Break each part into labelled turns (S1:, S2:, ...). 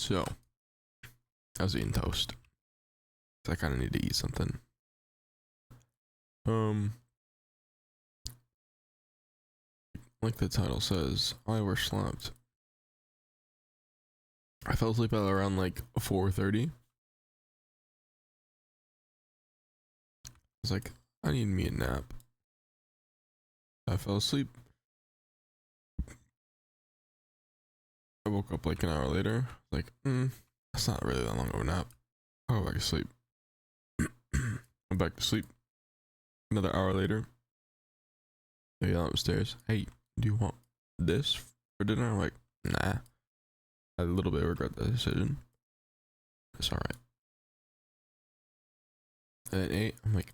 S1: So, I was eating toast. So I kind of need to eat something. Like the title says, I overslept. I fell asleep at around like 4:30. I was like, I need me a nap. I fell asleep. I woke up like an hour later. Like, that's not really that long of a nap. I'll go back to sleep. Went back to sleep. Another hour later, they yell upstairs, hey, do you want this for dinner? I'm like, nah. I a little bit regret that decision. It's alright. And at 8, I'm like,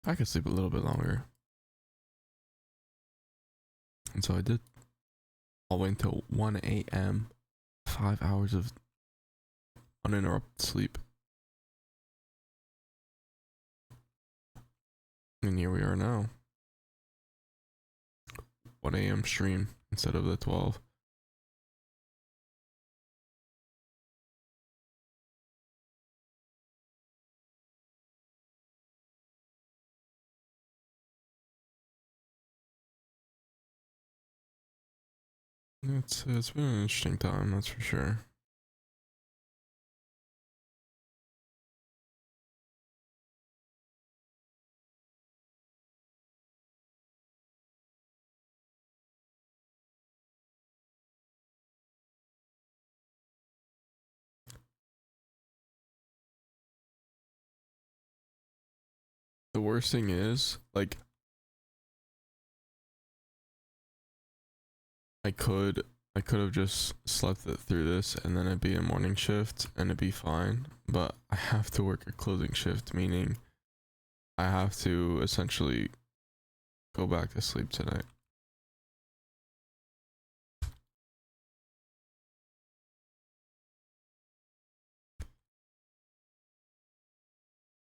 S1: I could sleep a little bit longer. And so I did. All the way until 1 a.m. 5 hours of uninterrupted sleep. And here we are now. 1 a.m. stream instead of the 12. It's been an interesting time, that's for sure. The worst thing is, like, I could have just slept it through this and then it'd be a morning shift and it'd be fine. But I have to work a closing shift, meaning I have to essentially go back to sleep tonight.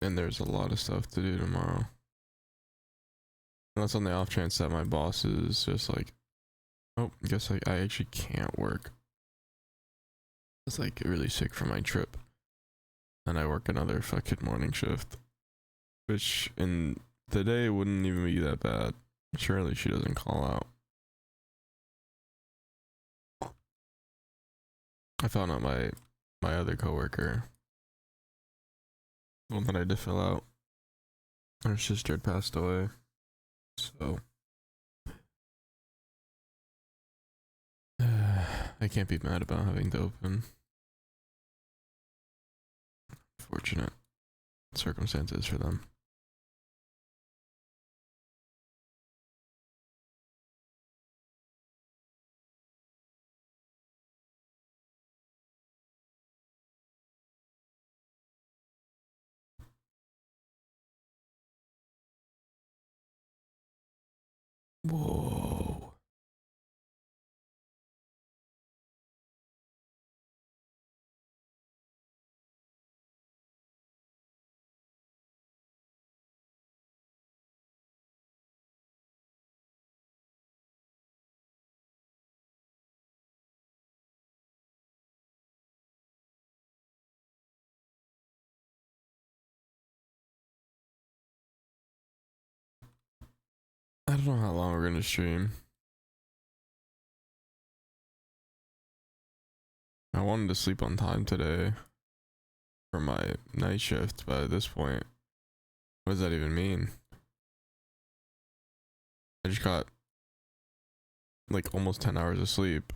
S1: And there's a lot of stuff to do tomorrow. And that's on the off chance that my boss is just like, oh, I guess I actually can't work. It's like really sick for my trip. And I work another fucking morning shift. Which in the day wouldn't even be that bad. Surely she doesn't call out. I found out my other coworker, the one that I did fill out, her sister had passed away. So I can't be mad about having to open. Fortunate circumstances for them. Whoa. I don't know how long we're gonna stream. I wanted to sleep on time today for my night shift, but at this point, what does that even mean? I just got like almost 10 hours of sleep.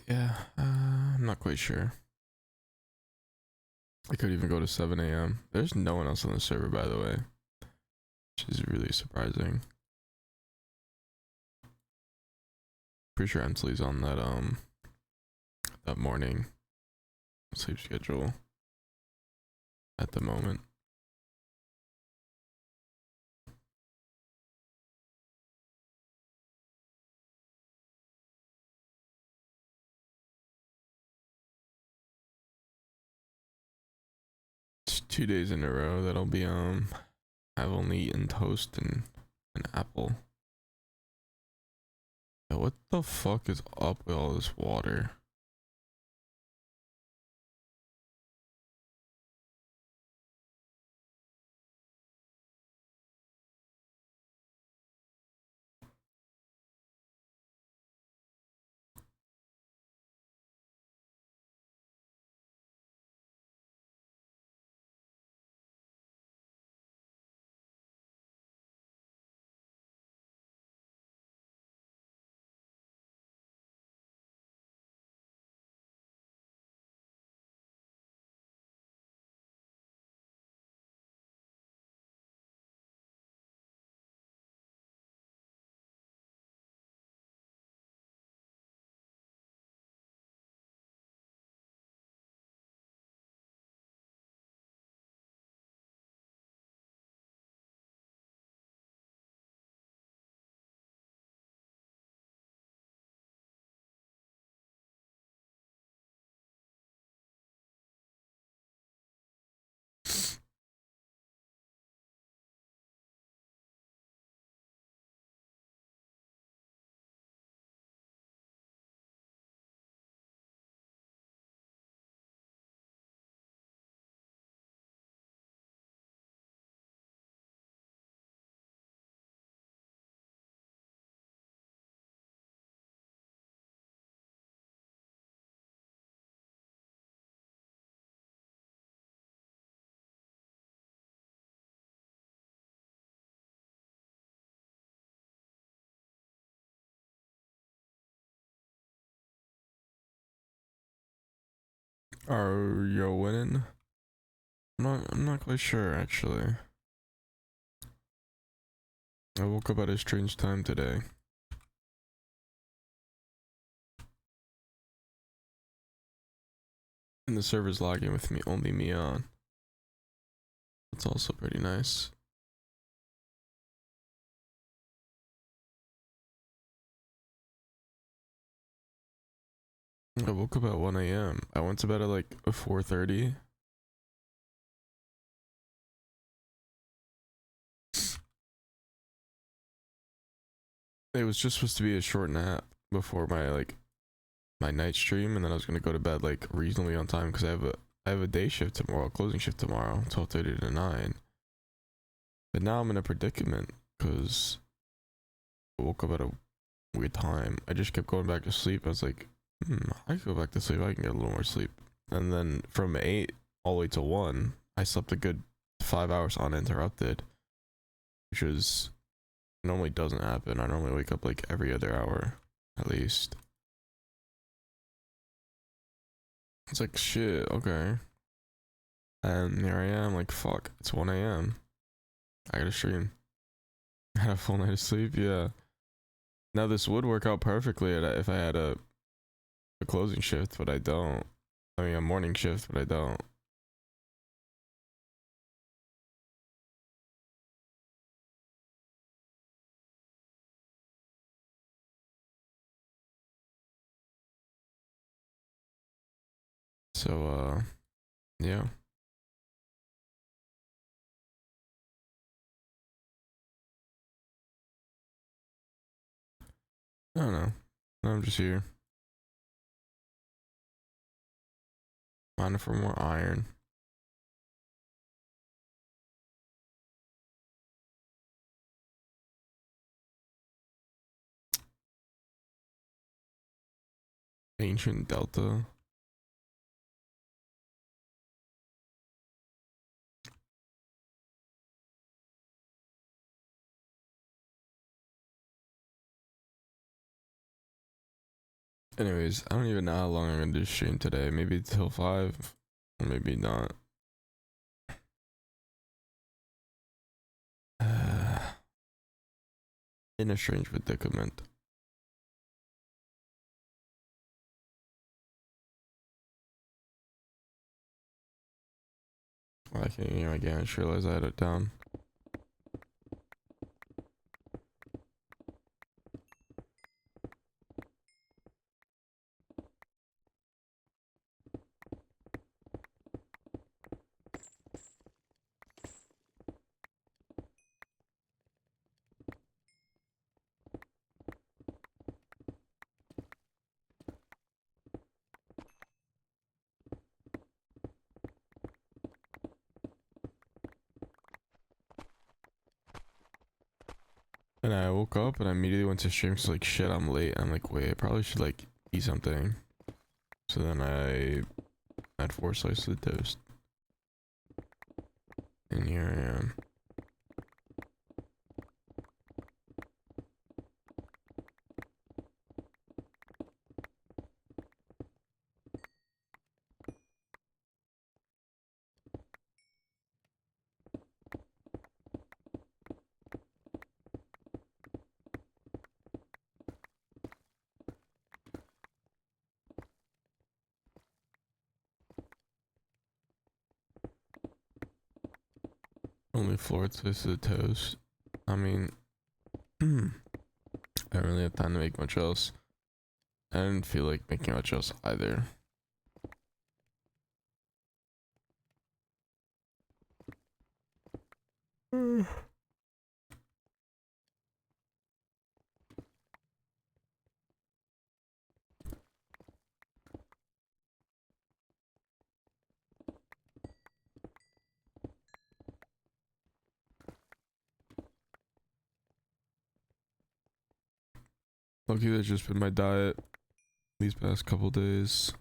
S1: Yeah, I'm not quite sure. I could even go to 7 a.m. There's no one else on the server, by the way, which is really surprising. Pretty sure Ensley's on that morning sleep schedule at the moment. It's 2 days in a row that'll be I've only eaten toast and an apple. Yo, what the fuck is up with all this water? Are you winning? I'm not quite sure actually. I woke up at a strange time today. And the server's logging with me, only me on. That's also pretty nice. I woke up at 1 a.m. I went to bed at like 4:30. It was just supposed to be a short nap before my night stream, and then I was gonna go to bed like reasonably on time because I have a day shift tomorrow, closing shift tomorrow, 12:30 to 9. But now I'm in a predicament because I woke up at a weird time. I just kept going back to sleep. I was like, I can go back to sleep. I can get a little more sleep. And then from 8 all the way to 1, I slept a good 5 hours uninterrupted, which is normally doesn't happen. I normally wake up like every other hour at least. It's like shit, okay. And here I am, like fuck, it's 1 a.m. I gotta stream. I had a full night of sleep, yeah. Now this would work out perfectly if I had a closing shift, but I don't. I mean a morning shift, but I don't. So yeah. I don't know. I'm just here. Mining for more iron. Ancient Delta. Anyways, I don't even know how long I'm gonna do stream today. Maybe till 5, or maybe not. In a strange predicament. I can't, again, I just realized I had it down. And I woke up and I immediately went to stream because like shit, I'm late. I'm like, wait, I probably should like eat something. So then I had 4 slices of toast. And here I am. Only 4 slices of toast. I mean, I don't really have time to make much else. I didn't feel like making much else either. Lucky that's just been my diet these past couple days.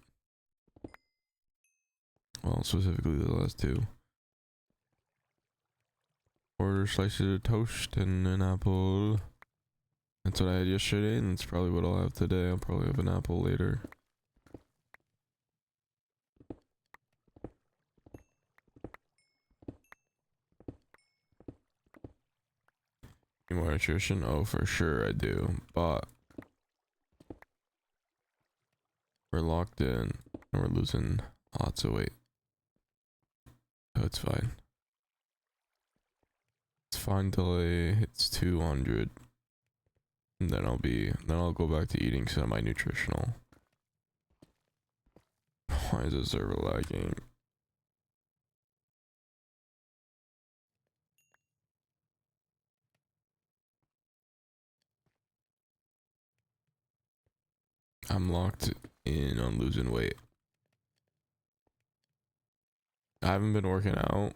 S1: Well, specifically the last 2. 4 slices of toast and an apple. That's what I had yesterday, and that's probably what I'll have today. I'll probably have an apple later. Need more nutrition? Oh, for sure I do. But we're locked in, and we're losing lots of weight. So it's fine. It's fine till it hits 200. And then I'll go back to eating semi-nutritional. Why is the server lagging? I'm locked in on losing weight. I haven't been working out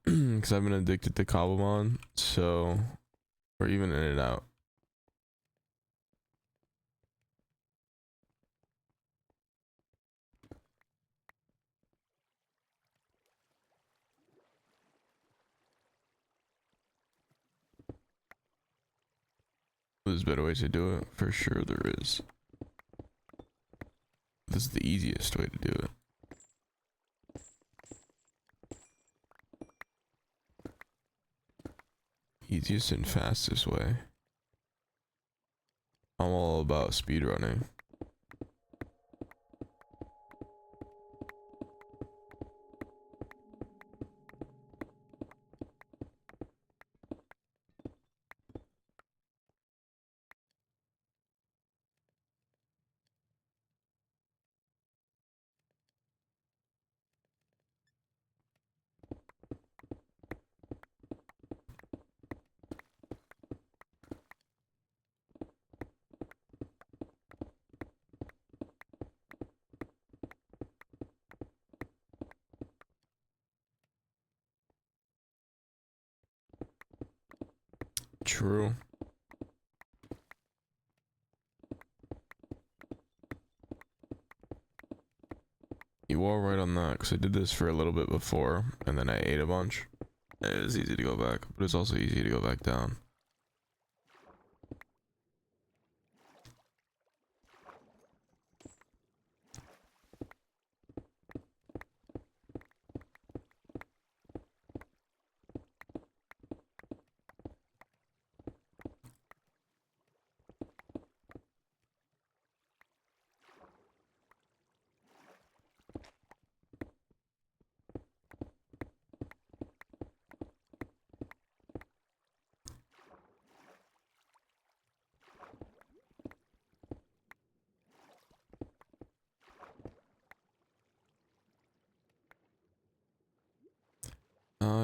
S1: because I've been addicted to COBBLEMON, so we're even in and out. There's better ways to do it, for sure there is. This is the easiest way to do it. Easiest and fastest way. I'm all about speedrunning. True. You are right on that, because I did this for a little bit before, and then I ate a bunch. It is easy to go back, but it's also easy to go back down.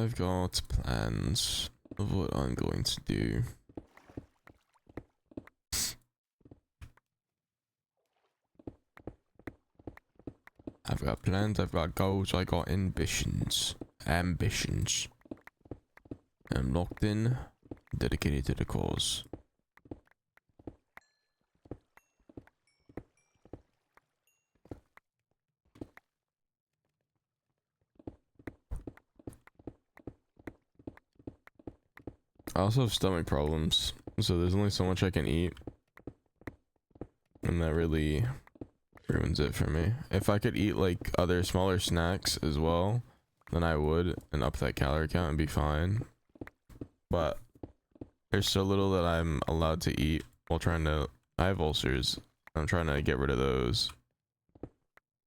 S1: I've got plans of what I'm going to do. I've got plans, I've got goals, I got ambitions. Ambitions. I'm locked in, dedicated to the cause. I also have stomach problems, so there's only so much I can eat. And that really ruins it for me. If I could eat like other smaller snacks as well, then I would, and up that calorie count and be fine. But there's so little that I'm allowed to eat while trying to. I have ulcers. I'm trying to get rid of those.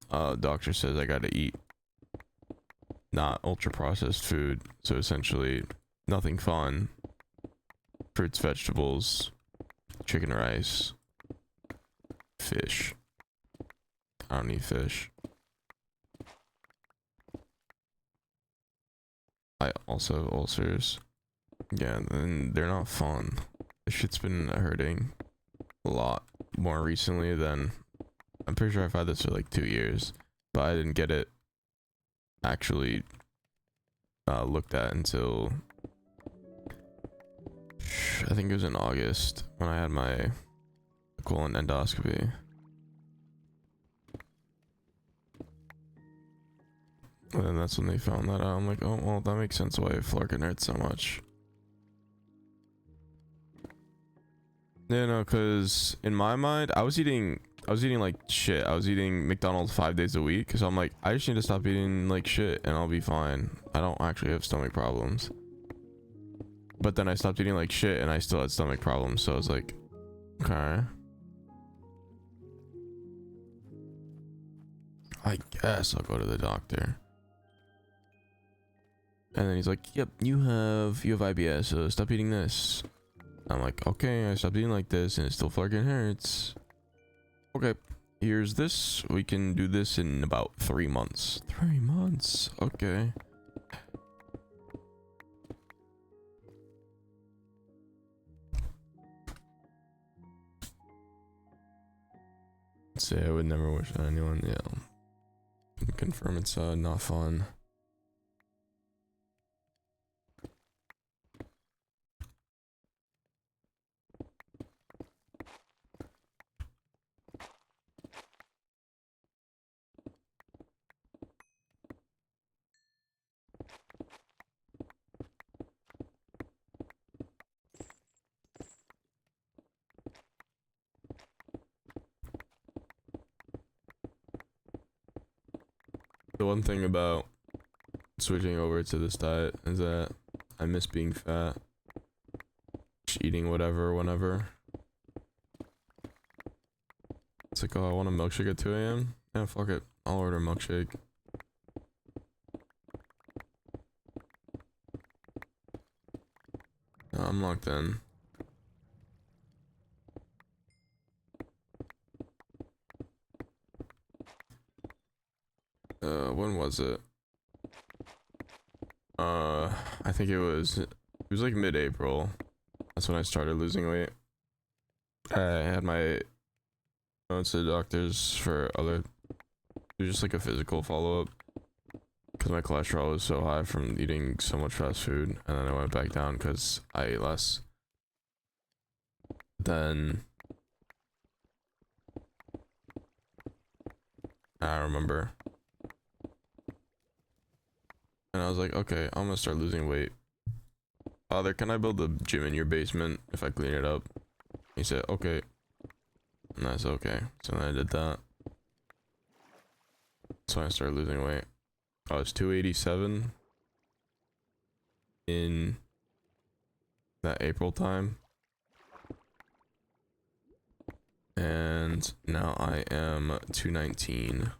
S1: Doctor says I gotta eat not ultra processed food, so essentially nothing fun. Fruits, vegetables, chicken, rice, fish. I don't eat fish. I also have ulcers. Yeah, and they're not fun. This shit's been hurting a lot more recently than. I'm pretty sure I've had this for like 2 years, but I didn't get it actually looked at until I think it was in August when I had my colon endoscopy. And then that's when they found that out. I'm like, oh well, that makes sense why Flarkin hurts so much. Yeah, no, because in my mind, I was eating like shit. I was eating McDonald's 5 days a week because I'm like, I just need to stop eating like shit and I'll be fine. I don't actually have stomach problems. But then I stopped eating like shit and I still had stomach problems. So I was like, okay. I guess I'll go to the doctor. And then he's like, yep, you have IBS, so stop eating this. I'm like, okay, I stopped eating like this and it still fucking hurts. Okay, here's this. We can do this in about 3 months. 3 months, okay. Say I would never wish on anyone, yeah. Confirm it's not fun. The one thing about switching over to this diet is that I miss being fat. Just eating whatever, whenever. It's like, oh, I want a milkshake at 2 a.m. Yeah, fuck it. I'll order a milkshake. No, I'm locked in. When was it? I think it was like mid-April. That's when I started losing weight. I had my went to the doctors for other, just like a physical follow-up, because my cholesterol was so high from eating so much fast food, and then I went back down because I ate less. Then I don't remember. And I was like, okay, I'm gonna start losing weight. Father, can I build a gym in your basement if I clean it up? He said, okay. And I said, okay. So then I did that. So I started losing weight. I was 287 in that April time. And now I am 219.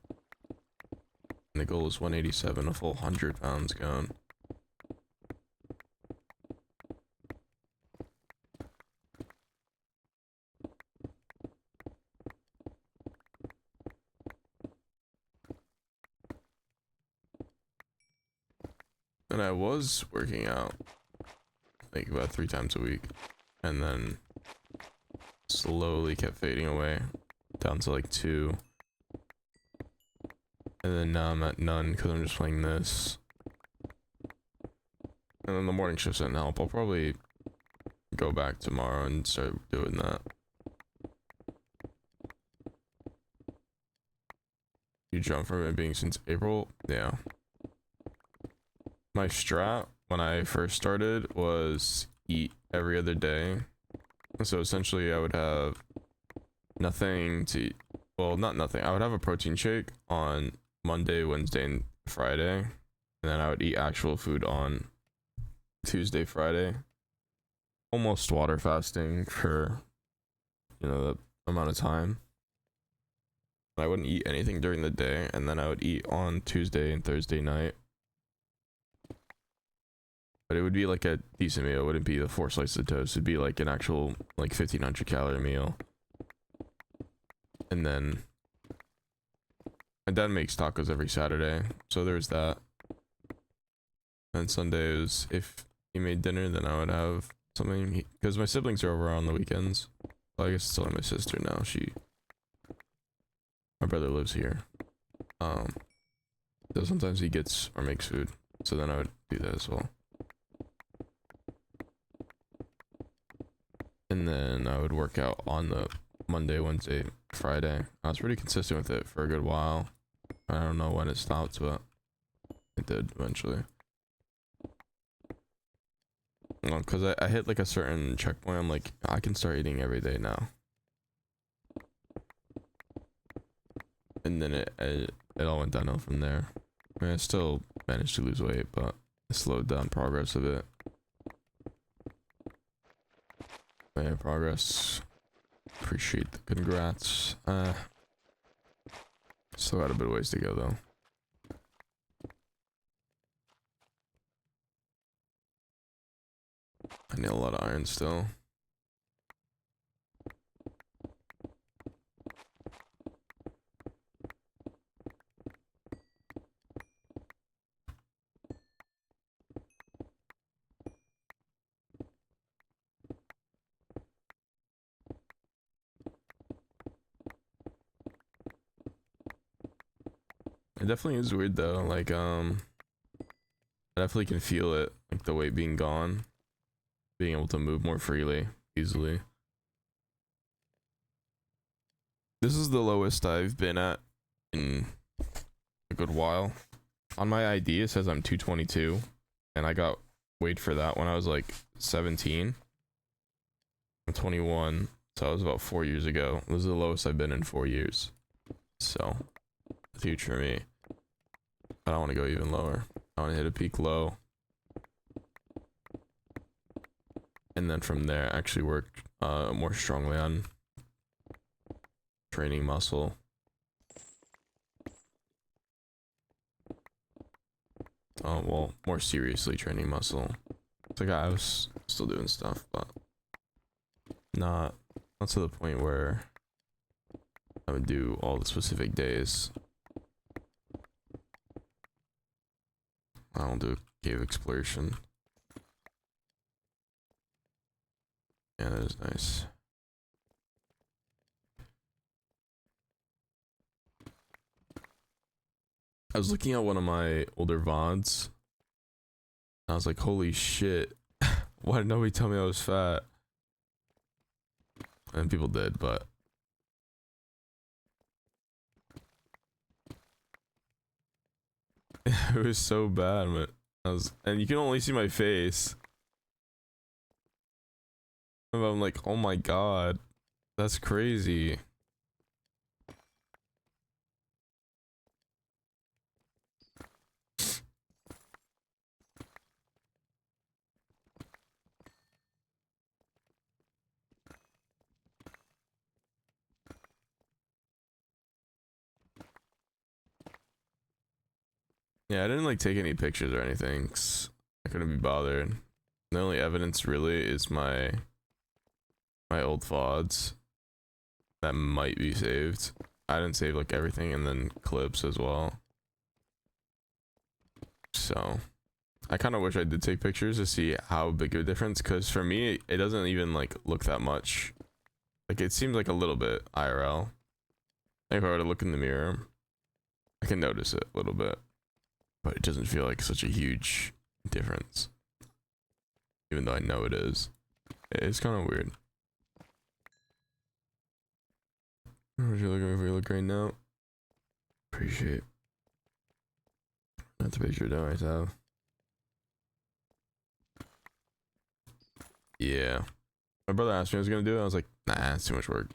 S1: And the goal is 187, a full 100 pounds gone. And I was working out like about 3 times a week, and then slowly kept fading away down to like 2, and then now I'm at none because I'm just playing this. And then the morning shifts didn't help. I'll probably go back tomorrow and start doing that. You jump from it being since April? Yeah. My strat when I first started was eat every other day. So essentially I would have nothing to eat. Well, not nothing. I would have a protein shake on Monday, Wednesday, and Friday. And then I would eat actual food on Tuesday, Friday. Almost water fasting for, you know, the amount of time. I wouldn't eat anything during the day, and then I would eat on Tuesday and Thursday night. But it would be like a decent meal. It wouldn't be the 4 slices of toast. It'd be like an actual like 1,500 calorie meal. And then my dad makes tacos every Saturday, so there's that. And Sundays, if he made dinner, then I would have something. Because my siblings are over on the weekends. Well, I guess it's only my sister now. My brother lives here. So sometimes he gets or makes food. So then I would do that as well. And then I would work out on the Monday, Wednesday, Friday. I was pretty consistent with it for a good while. I don't know when it stopped, but it did eventually. Well, because I hit like a certain checkpoint. I'm like, I can start eating every day now. And then it all went downhill from there. I mean, I still managed to lose weight, but it slowed down progress a bit. But yeah, progress. Appreciate the congrats. Still got a bit of ways to go though. I need a lot of iron still. It definitely is weird though, like I definitely can feel it, like the weight being gone, being able to move more freely, easily. This is the lowest I've been at in a good while. On my ID it says I'm 222, and I got weighed for that when I was like 17. I'm 21, so that was about 4 years ago. This is the lowest I've been in 4 years. So, huge for me. I don't want to go even lower. I want to hit a peak low. And then from there, actually work more strongly on training muscle. Oh, well, more seriously training muscle. It's like I was still doing stuff, but not to the point where I would do all the specific days. I don't do cave exploration. Yeah, that is nice. I was looking at one of my older VODs. I was like, holy shit. Why did nobody tell me I was fat? And people did, but it was so bad, but and you can only see my face. And I'm like, oh my god, that's crazy. Yeah, I didn't like take any pictures or anything 'cause I couldn't be bothered. The only evidence really is my old VODs that might be saved. I didn't save like everything, and then clips as well. So I kind of wish I did take pictures to see how big of a difference, because for me it doesn't even like look that much. Like it seems like a little bit IRL. If I were to look in the mirror, I can notice it a little bit, but it doesn't feel like such a huge difference, even though I know it is. It's kind of weird. What you looking for? You look right now. Appreciate. That's a picture that I have. Yeah. My brother asked me what I was gonna do it. I was like, nah, it's too much work.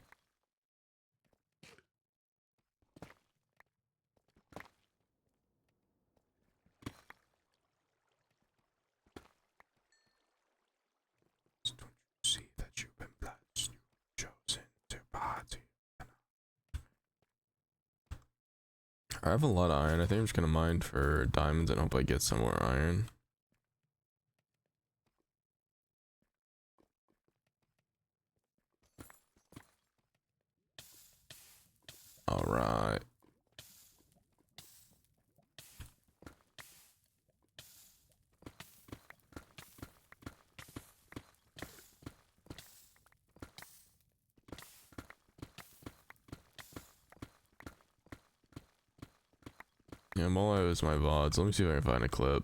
S1: See that you've been blessed, chosen to party. I have a lot of iron. I think I'm just gonna mine for diamonds and hope I get some more iron. All right. Yeah, Molo is my VODs. Let me see if I can find a clip.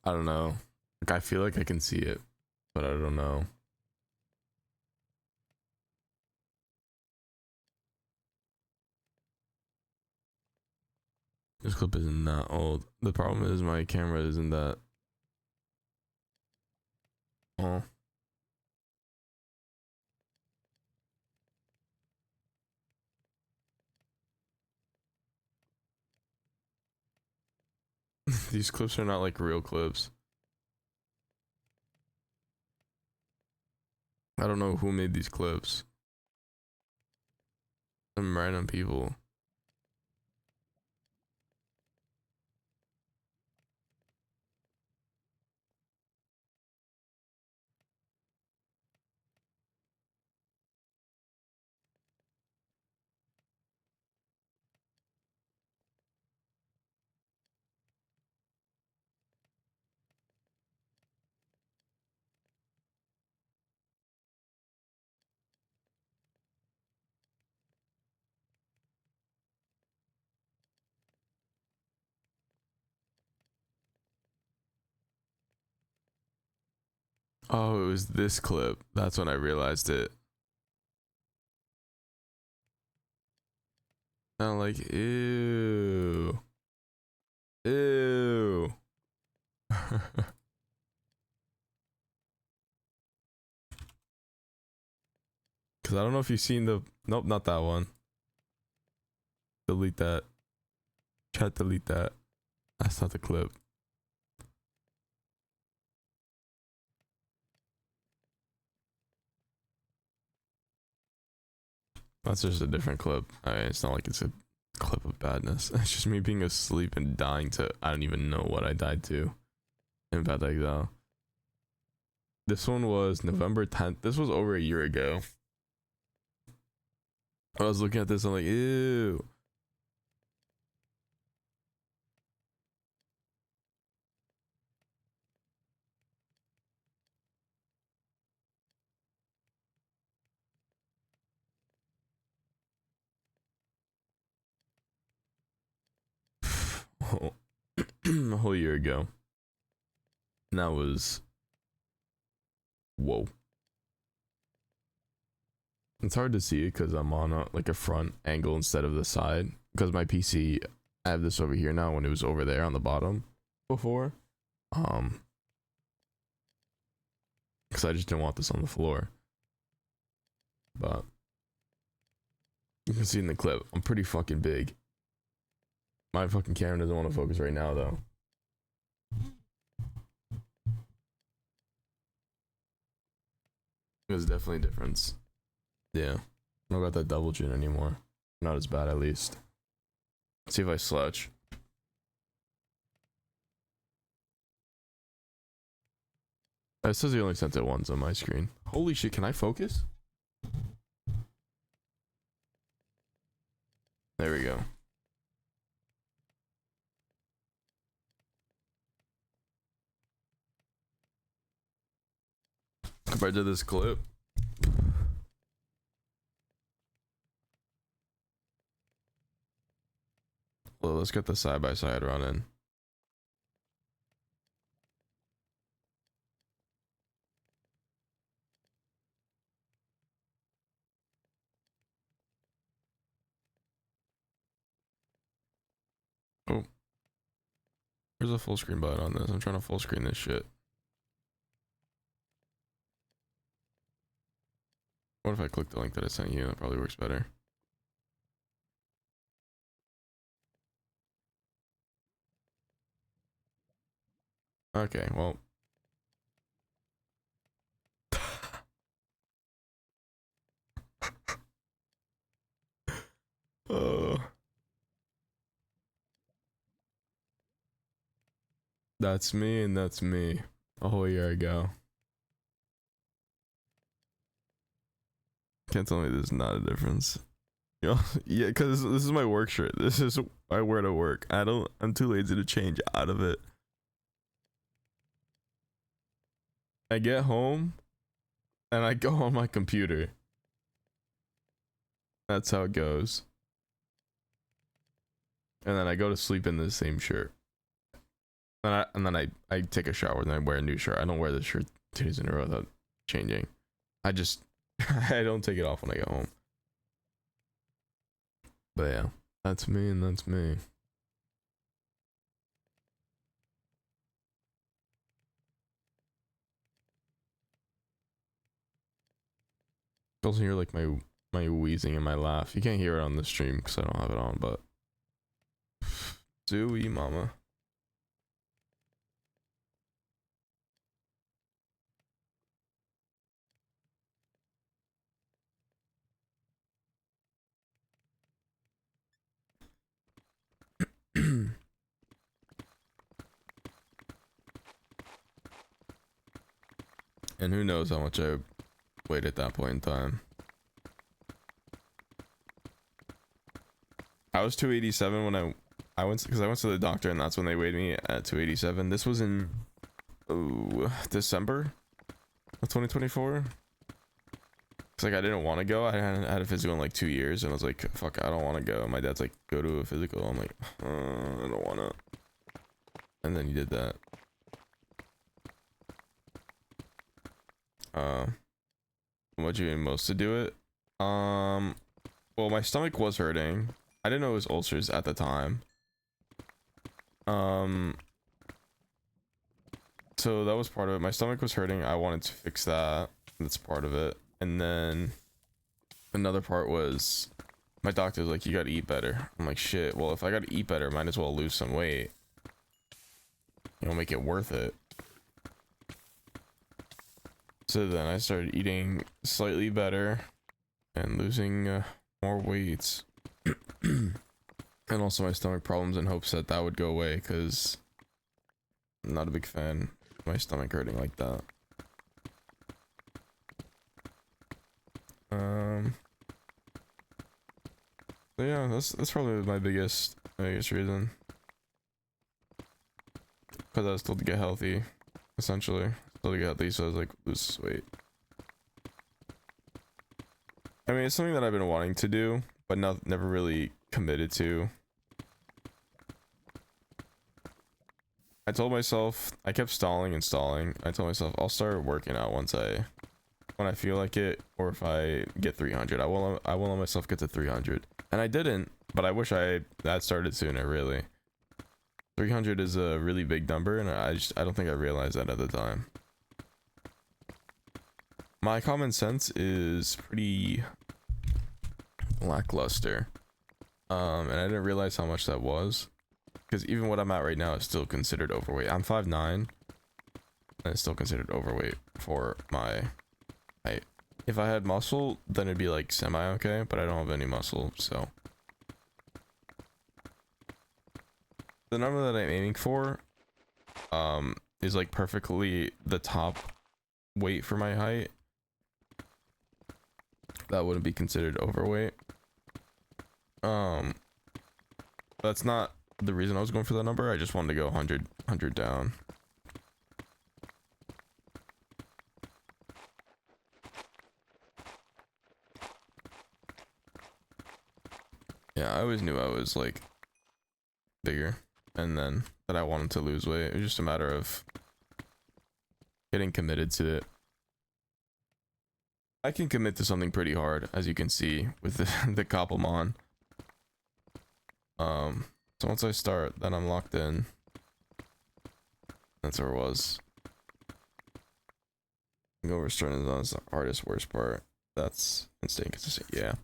S1: I don't know. Like I feel like I can see it, but I don't know. This clip isn't that old. The problem is my camera isn't that. Oh. These clips are not like real clips. I don't know who made these clips. Some random people. Oh, it was this clip. That's when I realized it. I'm like, ew. Ew. Because I don't know if you've seen the. Nope, not that one. Delete that. Chat, delete that. That's not the clip. That's just a different clip. I mean, it's not like it's a clip of badness. It's just me being asleep and dying to. I don't even know what I died to. In bad exile. This one was November 10th. This was over a year ago. I was looking at this. I'm like, ew. a whole year ago. And that was, whoa. It's hard to see it because I'm on like a front angle instead of the side. Because my PC, I have this over here now when it was over there on the bottom before. Because I just didn't want this on the floor. But you can see in the clip, I'm pretty fucking big. My fucking camera doesn't want to focus right now though. There's definitely a difference. Yeah. I don't got that double chin anymore. Not as bad at least. Let's see if I slouch. It says he only sent it once on my screen. Holy shit, can I focus? There we go. Compared to this clip. Well, let's get the side-by-side running. Oh. There's a full screen button on this. I'm trying to full screen this shit. What if I click the link that I sent you? That probably works better. Okay, well. That's me and that's me. A whole year ago. Can't tell me there's not a difference. You know? Yeah, because this is my work shirt. This is I wear to work. I'm too lazy to change out of it. I get home and I go on my computer. That's how it goes. And then I go to sleep in the same shirt. And then I take a shower and I wear a new shirt. I don't wear this shirt 2 days in a row without changing. I just I don't take it off when I get home. But yeah, that's me and that's me. You also hear like my wheezing and my laugh. You can't hear it on the stream because I don't have it on, but Zooey mama. And who knows how much I weighed at that point in time. I was 287 when I went, because I went to the doctor and that's when they weighed me at 287. This was in December of 2024. It's like I didn't want to go. I hadn't had a physical in like 2 years and I was like, fuck, I don't want to go. And my dad's like, go to a physical. I'm like, I don't want to. And then he did that. What'd you mean most to do it? Well, my stomach was hurting. I didn't know it was ulcers at the time. So that was part of it. My stomach was hurting. I wanted to fix that. That's part of it. And then another part was my doctor was like, you gotta eat better. I'm like, shit, well, if I gotta eat better, might as well lose some weight. You know, make it worth it. So then I started eating slightly better and losing more weight. And also my stomach problems in hopes that that would go away because I'm not a big fan of my stomach hurting like that. So yeah, that's probably my biggest reason. Because I was told to get healthy, essentially. Still to get healthy, so I was like, lose weight. I mean, it's something that I've been wanting to do, but never really committed to. I told myself, I kept stalling and stalling. I told myself I'll start working out when I feel like it, or if I get 300. I will let myself get to 300. And I didn't, but I wish I had started sooner, really. 300 is a really big number, and I don't think I realized that at the time. My common sense is pretty lackluster. And I didn't realize how much that was. Because even what I'm at right now is still considered overweight. I'm 5'9", and it's still considered overweight for my height. If I had muscle, then it'd be like semi-okay, but I don't have any muscle, so. The number that I'm aiming for is like perfectly the top weight for my height. That wouldn't be considered overweight. That's not the reason I was going for that number. I just wanted to go 100 down. Yeah, I always knew I was like bigger, and then that I wanted to lose weight. It was just a matter of getting committed to it. I can commit to something pretty hard, as you can see with the COBBLEMON. So once I start, then I'm locked in. That's where it was. Overstarting is the hardest, worst part. That's staying consistent. Yeah.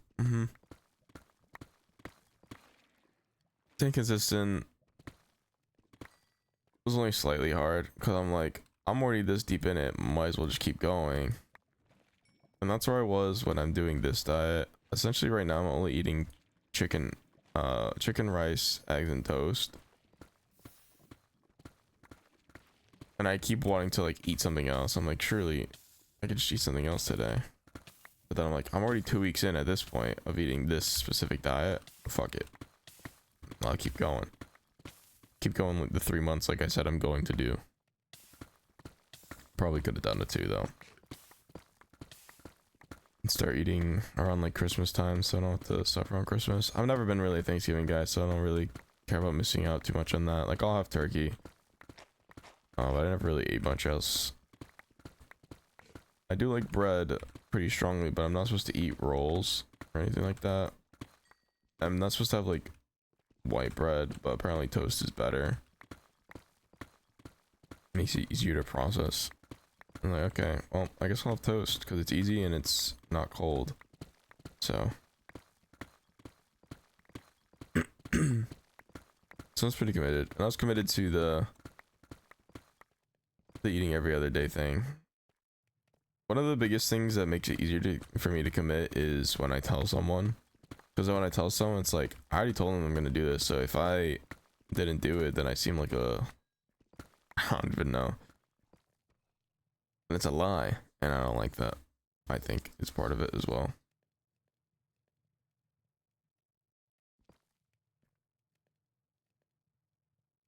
S1: Staying consistent was only slightly hard because I'm like, I'm already this deep in it. Might as well just keep going. And that's where I was when I'm doing this diet. Essentially, right now I'm only eating chicken, rice, eggs, and toast. And I keep wanting to like eat something else. I'm like, surely I could just eat something else today. But then I'm like, I'm already 2 weeks in at this point of eating this specific diet. Fuck it. I'll keep going. Keep going with the 3 months like I said I'm going to do. Probably could have done it 2 though. And start eating around like Christmas time so I don't have to suffer on Christmas. I've never been really a Thanksgiving guy, so I don't really care about missing out too much on that. Like, I'll have turkey. But I never really ate much else. I do like bread pretty strongly, but I'm not supposed to eat rolls or anything like that. I'm not supposed to have like white bread, but apparently toast is better. Makes it easier to process. I'm like, okay, well, I guess I'll have toast because it's easy and it's not cold. So. So I was pretty committed. And I was committed to the eating every other day thing. One of the biggest things that makes it easier for me to commit is when I tell someone. Because when I tell someone, it's like, I already told them I'm going to do this. So if I didn't do it, then I seem like a... I don't even know. And it's a lie. And I don't like that. I think it's part of it as well.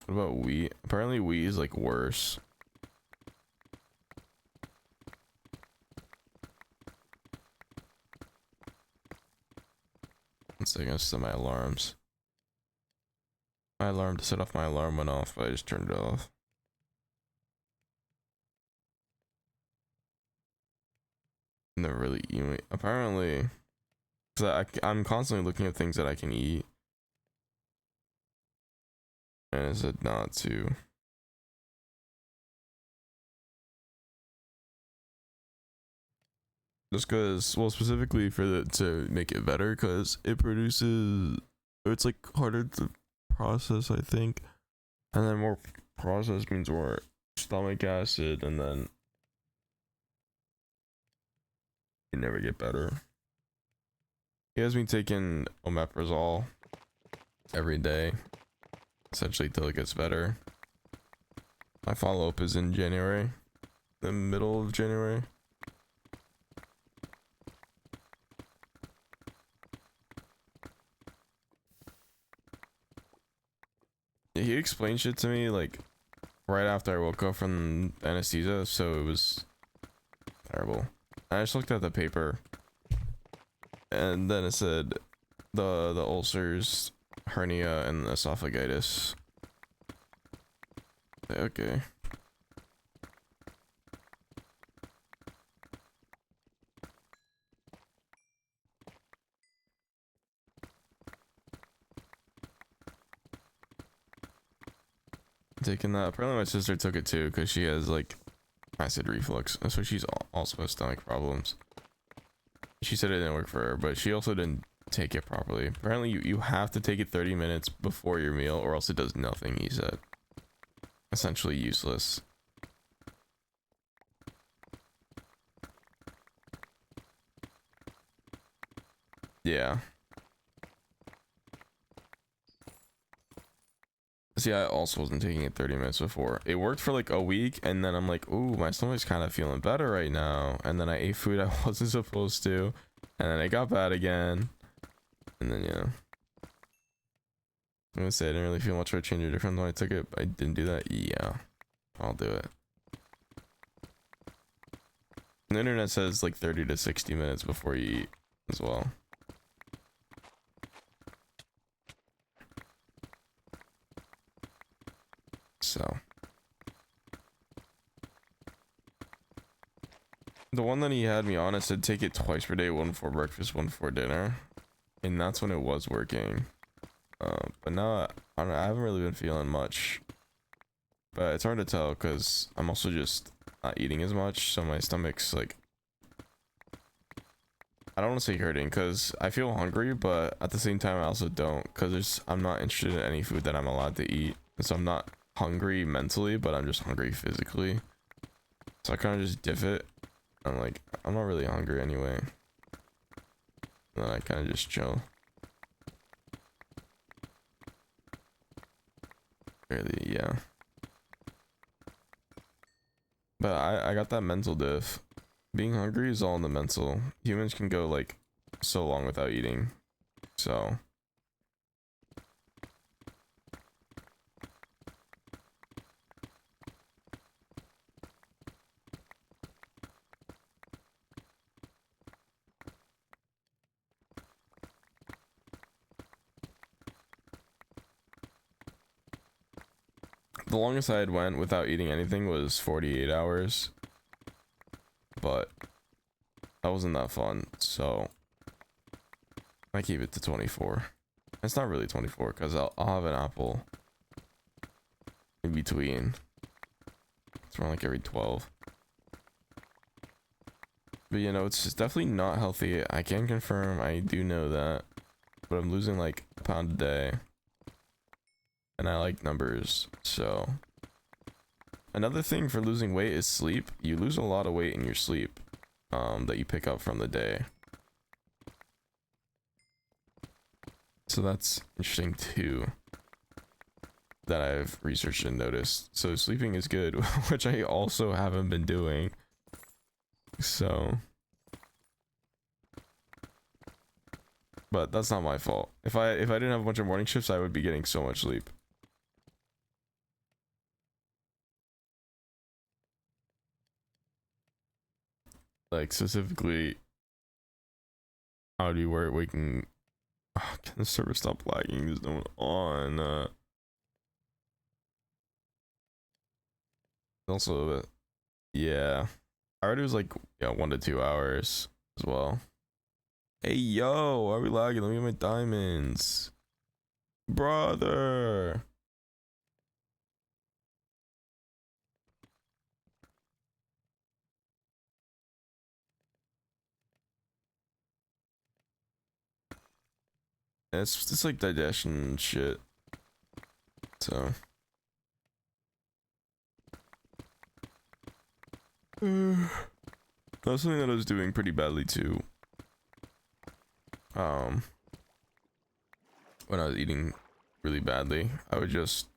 S1: What about wheat? Apparently wheat is like worse. One second, I set my alarms. My alarm to set off my alarm went off, but I just turned it off. Never really eat. Apparently, because I'm constantly looking at things that I can eat. And it said not to. Just because, well, specifically to make it better, because it produces, it's like harder to process, I think. And then more processed means more stomach acid, and then you never get better. He has me taking omeprazole every day, essentially till it gets better. My follow-up is in January, the middle of January. He explained shit to me like right after I woke up from anesthesia, so it was terrible. I just looked at the paper, and then it said the ulcers, hernia, and esophagitis. Okay. Taking that. Apparently my sister took it too because she has like acid reflux. So she's also has stomach problems. She said it didn't work for her, but she also didn't take it properly. Apparently you have to take it 30 minutes before your meal or else it does nothing, he said. Essentially useless. Yeah. See, I also wasn't taking it 30 minutes before. It worked for like a week, and then I'm like, ooh, my stomach's kind of feeling better right now. And then I ate food I wasn't supposed to, and then it got bad again. And then, yeah. I'm gonna say I didn't really feel much of a change or difference when I took it. I didn't do that. Yeah, I'll do it. The internet says like 30 to 60 minutes before you eat as well. So the one that he had me on, it said take it twice per day, one for breakfast, one for dinner, and that's when it was working. But now I haven't really been feeling much, but it's hard to tell because I'm also just not eating as much, so my stomach's like, I don't want to say hurting because I feel hungry, but at the same time I also don't, because I'm not interested in any food that I'm allowed to eat, so I'm not hungry mentally, but I'm just hungry physically. So I kind of just diff it. I'm like, I'm not really hungry anyway. And then I kind of just chill. Really, yeah. But I got that mental diff. Being hungry is all in the mental. Humans can go like so long without eating. So the longest I had went without eating anything was 48 hours. But that wasn't that fun, so I keep it to 24. It's not really 24 because I'll have an apple in between. It's around like every 12. But you know, it's just definitely not healthy. I can confirm, I do know that. But I'm losing like a pound a day. And I like numbers, so. Another thing for losing weight is sleep. You lose a lot of weight in your sleep that you pick up from the day. So that's interesting too, that I've researched and noticed. So sleeping is good, which I also haven't been doing. So, but that's not my fault. If I didn't have a bunch of morning shifts, I would be getting so much sleep. Like specifically, I would be waking. Oh, can the server stop lagging? There's no one on. Also, yeah, I already was like, yeah, 1 to 2 hours as well. Hey yo, why are we lagging? Let me get my diamonds, brother. It's like digestion shit. So that's something that I was doing pretty badly too. When I was eating really badly, I would just,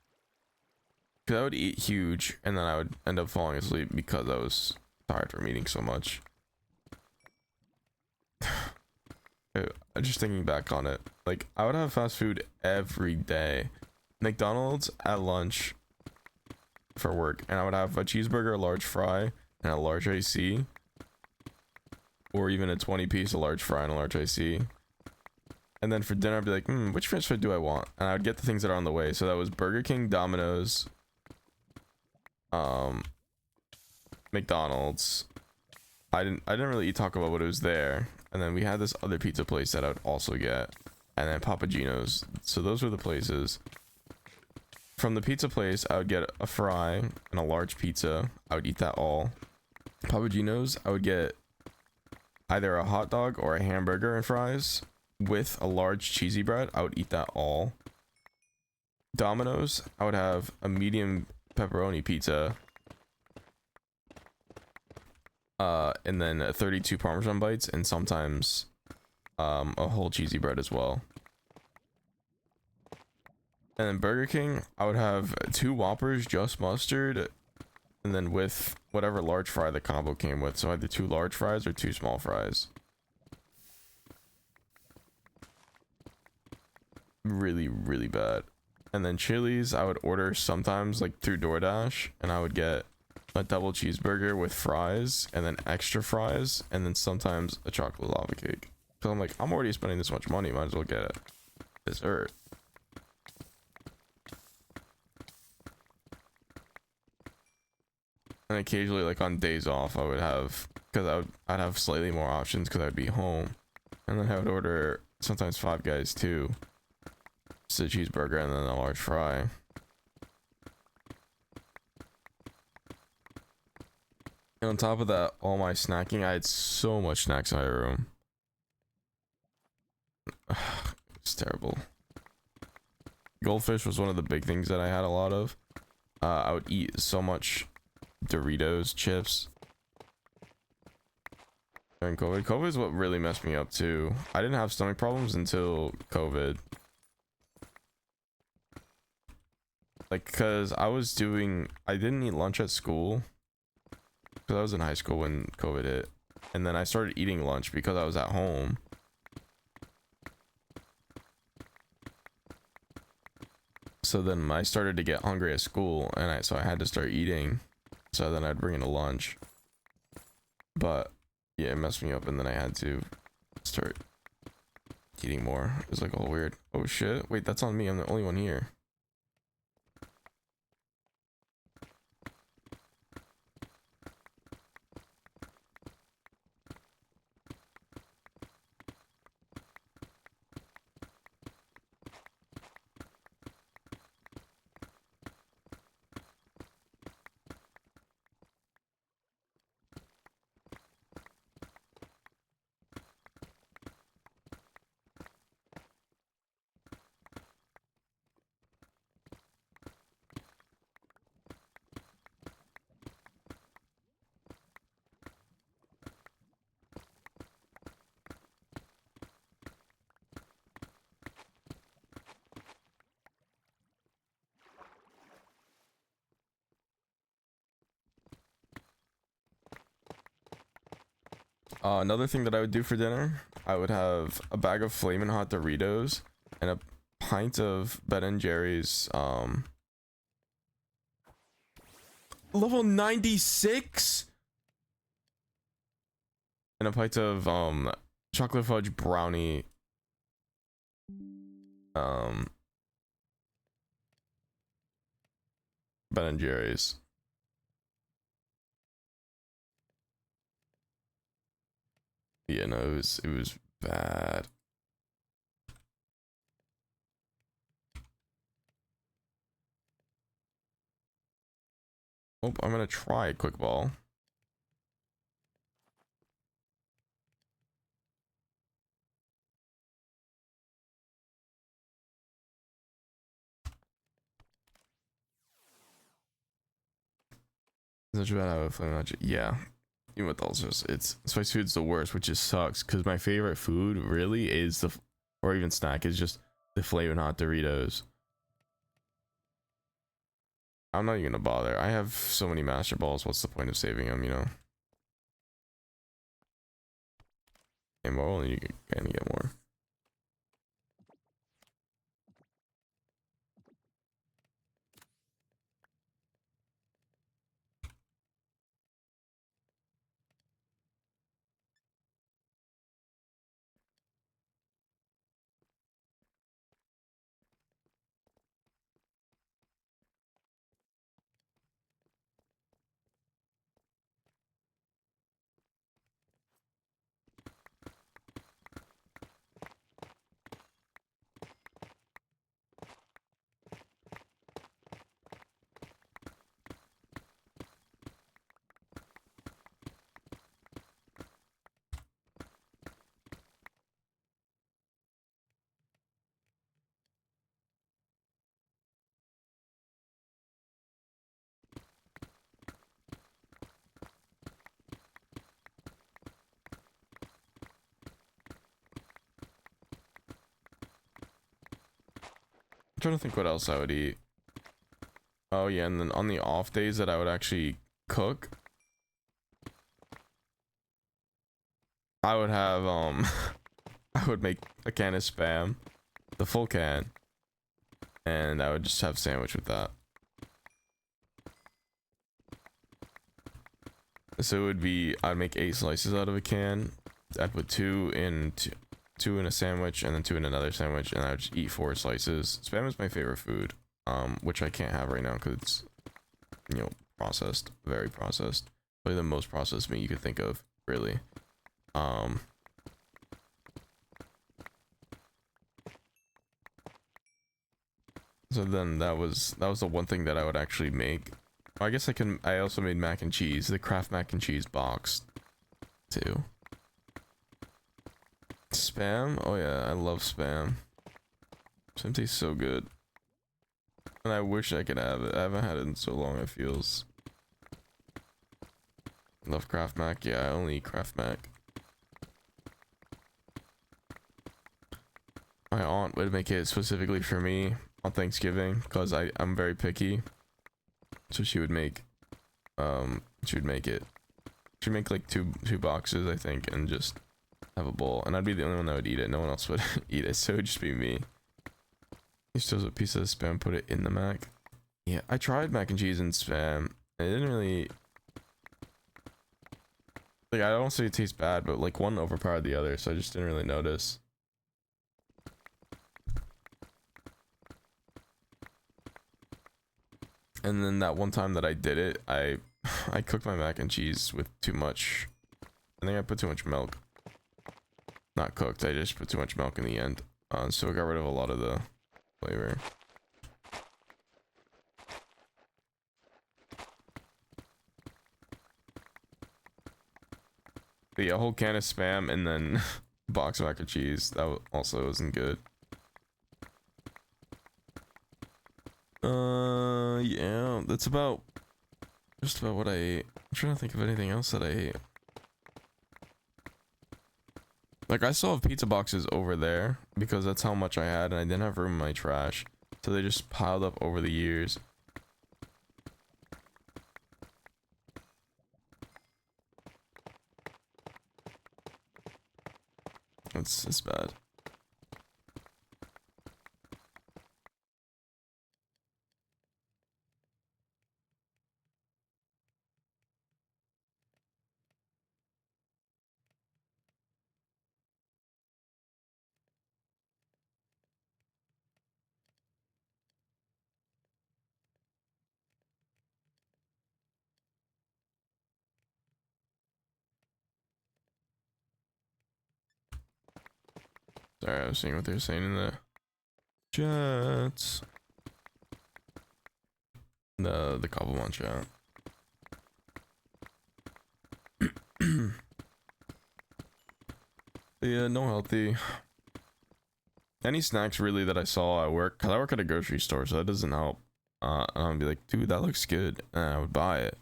S1: because I would eat huge and then I would end up falling asleep because I was tired from eating so much. Just thinking back on it, like I would have fast food every day, McDonald's at lunch for work, and I would have a cheeseburger, a large fry, and a large IC, or even a 20-piece, a large fry and a large IC. And then for dinner I'd be like, which french fry do I want? And I would get the things that are on the way. So that was Burger King, Domino's, um McDonald's. I didn't really eat Taco Bell, but it was there. And then we had this other pizza place that I would also get, and then Papa Gino's. So those were the places. From the pizza place, I would get a fry and a large pizza. I would eat that all. Papa Gino's, I would get either a hot dog or a hamburger and fries with a large cheesy bread. I would eat that all. Domino's, I would have a medium pepperoni pizza, and then 32 Parmesan bites, and sometimes a whole cheesy bread as well. And then Burger King, I would have 2 Whoppers, just mustard, and then with whatever large fry the combo came with. So either 2 large fries or 2 small fries. Really, really bad. And then Chili's, I would order sometimes like through DoorDash, and I would get a double cheeseburger with fries, and then extra fries, and then sometimes a chocolate lava cake. So I'm like, I'm already spending this much money, might as well get a dessert. And occasionally, like on days off, I would have, because I'd have slightly more options because I'd be home, and then I would order sometimes Five Guys too, just a cheeseburger and then a large fry. And on top of that, all my snacking, I had so much snacks in my room. It's terrible. Goldfish was one of the big things that I had a lot of. I would eat so much Doritos chips during COVID. COVID is what really messed me up too. I didn't have stomach problems until COVID. Like, cause I didn't eat lunch at school because I was in high school when COVID hit, and then I started eating lunch because I was at home. So then I started to get hungry at school, and so I had to start eating. So then I'd bring in a lunch. But yeah, it messed me up, and then I had to start eating more. It was like all weird. Oh shit! Wait, that's on me. I'm the only one here. Another thing that I would do for dinner, I would have a bag of Flamin' Hot Doritos and a pint of Ben & Jerry's, level 96? And a pint of, chocolate fudge brownie, Ben & Jerry's. Yeah, no, it was bad. Oh, I'm gonna try quick ball. Such a bad habit of Flamin' Hot. Yeah, even with ulcers, it's spicy food's the worst, which just sucks because my favorite food really is or even snack is just the Flamin' Hot Doritos. I'm not even gonna bother. I have so many Master Balls. What's the point of saving them, you know? And more, you can get more. trying to think what else I would eat. Oh yeah, and then on the off days that I would actually cook, I would have I would make a can of Spam, the full can, and I would just have sandwich with that. So it would be, I'd make 8 slices out of a can. I'd put two in a sandwich and then 2 in another sandwich, and I would just eat 4 slices. Spam is my favorite food, which I can't have right now because it's, you know, processed, very processed. Probably the most processed meat you could think of, really. So then that was the one thing that I would actually make. I guess I also made mac and cheese, the Kraft mac and cheese box too. Spam? Oh yeah, I love Spam. Spam tastes so good. And I wish I could have it. I haven't had it in so long, it feels. Love Kraft mac? Yeah, I only eat Kraft mac. My aunt would make it specifically for me on Thanksgiving because I'm very picky. So she would make it. She'd make like two boxes, I think, and just have a bowl. And I'd be the only one that would eat it. No one else would eat it, so it would just be me. Just throws a piece of Spam, put it in the mac. Yeah, I tried mac and cheese and Spam. It didn't really, like, I don't say it tastes bad, but like one overpowered the other, so I just didn't really notice. And then that one time that I did it, I cooked my mac and cheese with too much. I think I put too much milk. Not cooked, I just put too much milk in the end. So it got rid of a lot of the flavor. But yeah, a whole can of Spam and then box of mac and cheese. That also wasn't good. Yeah, that's just about what I ate. I'm trying to think of anything else that I ate. Like, I still have pizza boxes over there because that's how much I had, and I didn't have room in my trash, so they just piled up over the years. It's bad. Sorry, I was seeing what they were saying in the chats. The COBBLEMON chat. Yeah, no healthy. Any snacks really that I saw at work, because I work at a grocery store, so that doesn't help. And I'd be like, dude, that looks good, and I would buy it.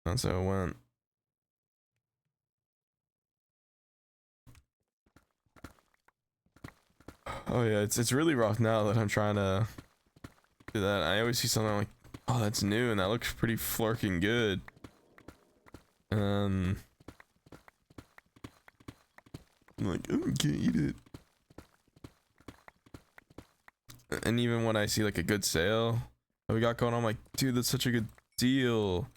S1: That's how it went. Oh yeah, it's really rough now that I'm trying to do that. I always see something like, oh, that's new and that looks pretty flirking good. I'm like, oh, I can't eat it. And even when I see like a good sale that we got going on, I'm like, dude, that's such a good deal.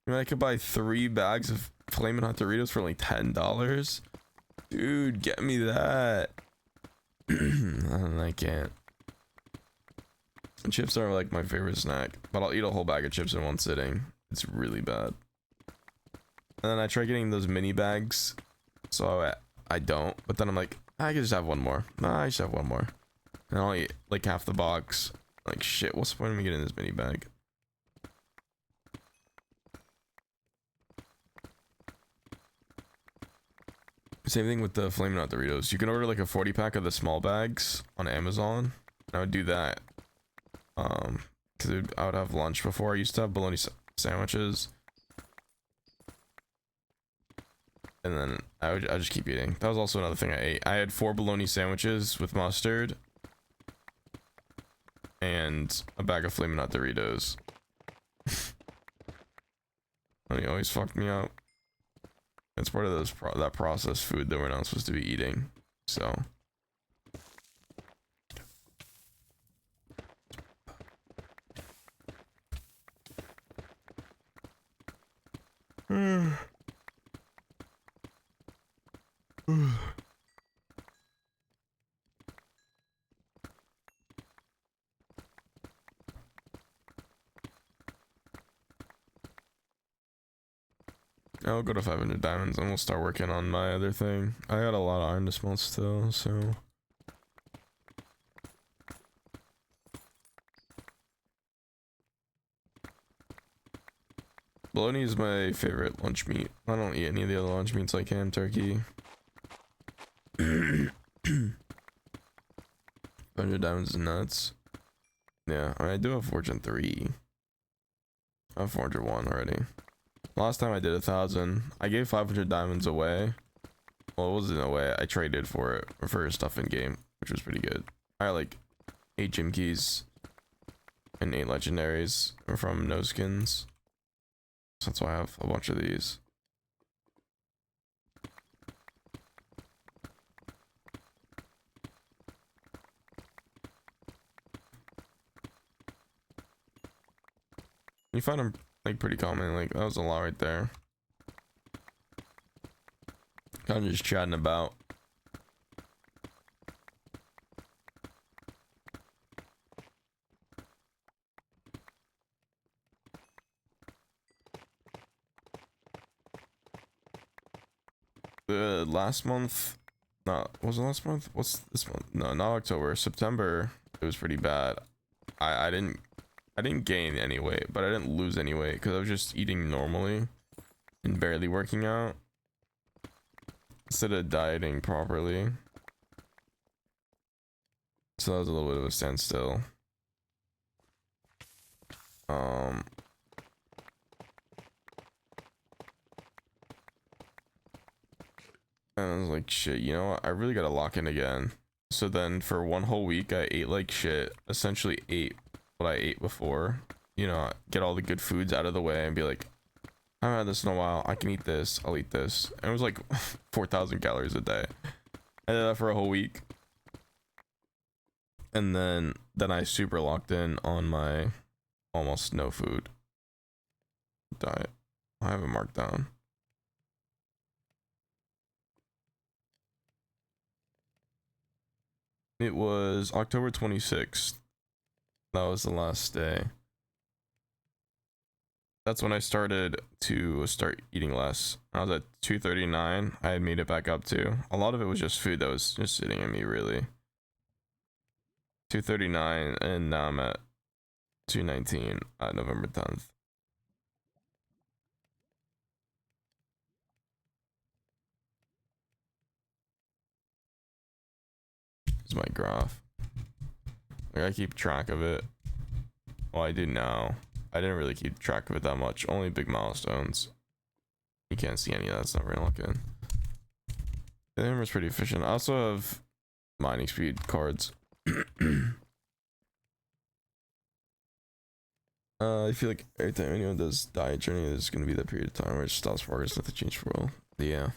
S1: I mean, I could buy 3 bags of Flamin' Hot Doritos for like $10. Dude, get me that. I can't. Chips are like my favorite snack, but I'll eat a whole bag of chips in one sitting. It's really bad. And then I try getting those mini bags, so I don't. But then I'm like, I can just have one more. Nah, I just have one more. And I'll eat like half the box. Like, shit, what's the point of me getting this mini bag? Same thing with the Flamin' Hot Doritos. You can order like a 40 pack of the small bags on Amazon. I would do that. Because I would have lunch before. I used to have bologna sandwiches. and then I just keep eating. That was also another thing I ate. I had 4 bologna sandwiches with mustard and a bag of Flamin' Hot Doritos. And he always fucked me up. It's part of that processed food that we're not supposed to be eating. So I'll go to 500 diamonds and we'll start working on my other thing. I got a lot of iron to smelt still, so. Bologna is my favorite lunch meat. I don't eat any of the other lunch meats like ham, turkey. 100 diamonds is nuts. Yeah, I do have fortune 3. I have 401 already. Last time I did 1,000. I gave 500 diamonds away. Well, it wasn't away. I traded for it for stuff in game, which was pretty good. I had like 8 gym keys and 8 legendaries from no skins. So that's why I have a bunch of these. You find them like pretty common. Like that was a lot right there. Kind of just chatting about. Last month, no, was it last month? What's this month? No, not October. September. It was pretty bad. I didn't gain any weight, but I didn't lose any weight because I was just eating normally and barely working out instead of dieting properly. So that was a little bit of a standstill. And I was like, shit, you know what? I really gotta lock in again. So then for one whole week, I ate like shit. Essentially ate what I ate before. You know, get all the good foods out of the way and be like, I haven't had this in a while. I can eat this. I'll eat this. And it was like 4,000 calories a day. I did that for a whole week. And then I super locked in on my almost no food diet. I have it marked down. It was October 26th. That was the last day. That's when I started eating less. I was at 239. I had made it back up to. A lot of it was just food that was just sitting in me, really. 239, and now I'm at 219 at November 10th. Here's my graph. Like, I keep track of it. Well, I do now. I didn't really keep track of it that much. Only big milestones. You can't see any of that stuff right looking. The hammer's pretty efficient. I also have mining speed cards. I feel like every time anyone does diet journey, there's gonna be that period of time where it stops progress, nothing changed for a while. Yeah.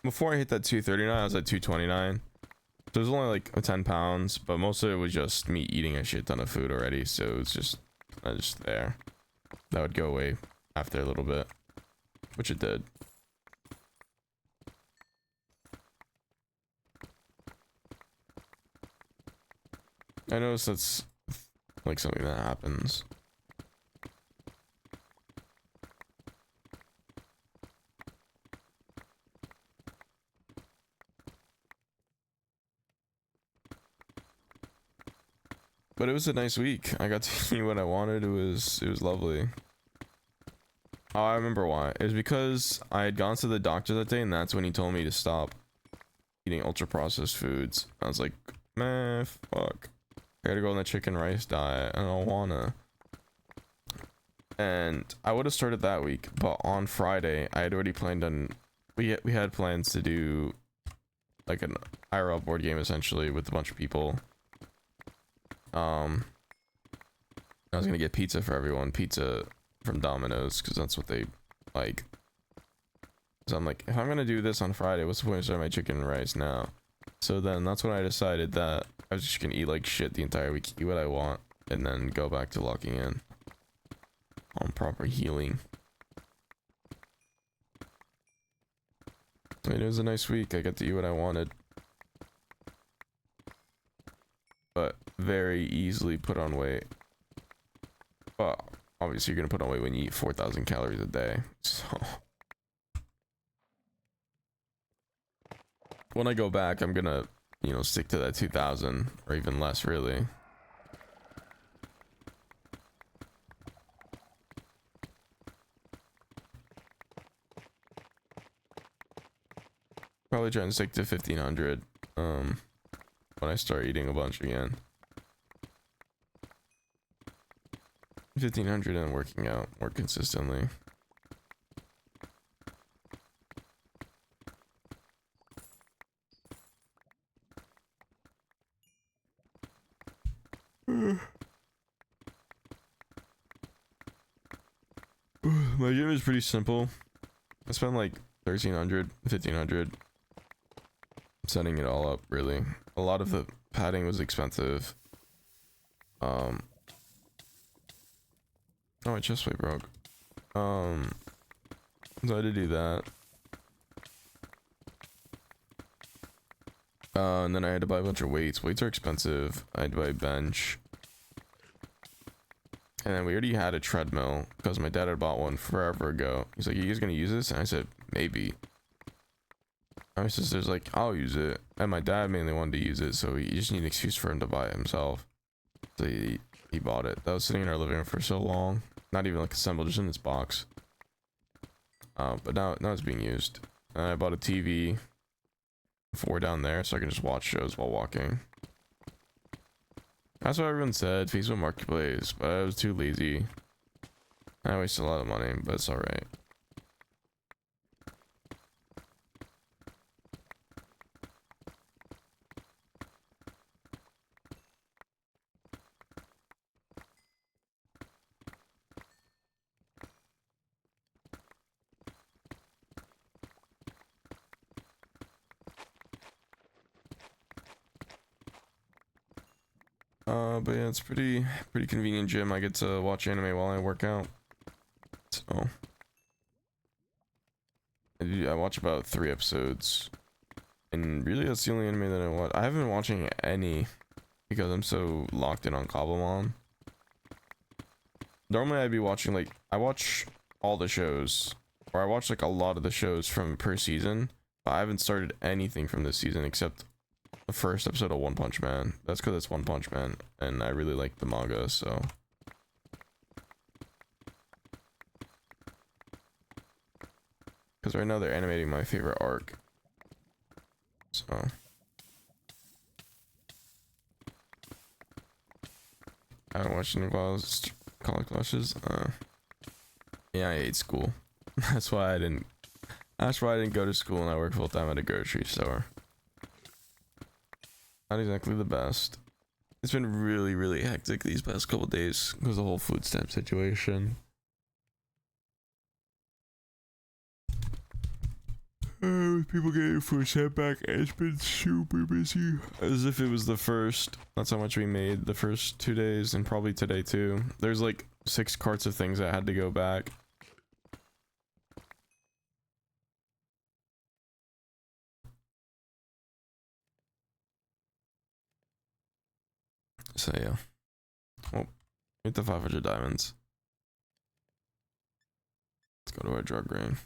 S1: Before I hit that 239, I was at 229. So it was only like 10 pounds, but most of it was just me eating a shit ton of food already. So it's just there. That would go away after a little bit, which it did. I noticed that's like something that happens. But it was a nice week. I got to eat what I wanted. It was lovely. Oh, I remember why. It was because I had gone to the doctor that day, and that's when he told me to stop eating ultra processed foods. I was like, man, fuck. I gotta go on the chicken rice diet. I don't wanna. And I would have started that week, but on Friday I had already planned on. We had plans to do like an IRL board game essentially with a bunch of people. I was gonna get pizza for everyone, pizza from Domino's, because that's what they like. So I'm like, if I'm gonna do this on Friday, what's the point of starting my chicken and rice now? So then that's when I decided that I was just gonna eat like shit the entire week, eat what I want, and then go back to locking in on proper healing. I mean, it was a nice week. I got to eat what I wanted, but very easily put on weight. Well, obviously you're gonna put on weight when you eat 4,000 calories a day. So when I go back, I'm gonna, you know, stick to that 2,000 or even less, really. Probably try and stick to 1,500 when I start eating a bunch again. 1,500 and working out more consistently. My gym is pretty simple. I spend like 1,300, 1,500 setting it all up, really. A lot of the padding was expensive. Oh, my chest plate broke. So I had to do that. And then I had to buy a bunch of weights. Weights are expensive. I had to buy a bench. And then we already had a treadmill because my dad had bought one forever ago. He's like, "You guys gonna use this?" And I said, "Maybe." And my sister's like, "I'll use it." And my dad mainly wanted to use it, so he just needed an excuse for him to buy it himself. So he bought it. That was sitting in our living room for so long. Not even like assembled, just in this box. But now it's being used. And I bought a TV for down there so I can just watch shows while walking. That's what everyone said, Facebook Marketplace, but I was too lazy. I wasted a lot of money, but it's alright. But yeah, it's pretty convenient gym. I get to watch anime while I work out. So I watch about 3 episodes, and really that's the only anime that I watch. I haven't been watching any because I'm so locked in on COBBLEMON. Normally I'd be watching, like, I watch all the shows, or I watch like a lot of the shows from per season, but I haven't started anything from this season except the first episode of One Punch Man. That's because it's One Punch Man, and I really like the manga, so. Because right now they're animating my favorite arc. So. I haven't watched any college classes. Yeah, I hate school. That's why I didn't go to school, and I work full time at a grocery store. Not exactly the best. It's been really hectic these past couple days because of the whole food stamp situation. With people getting food stamp back, it's been super busy. As if it was the first. That's how much we made the first 2 days, and probably today too. There's like 6 carts of things that had to go back. So yeah. Oh, get the 500 diamonds. Let's go to our drug ring.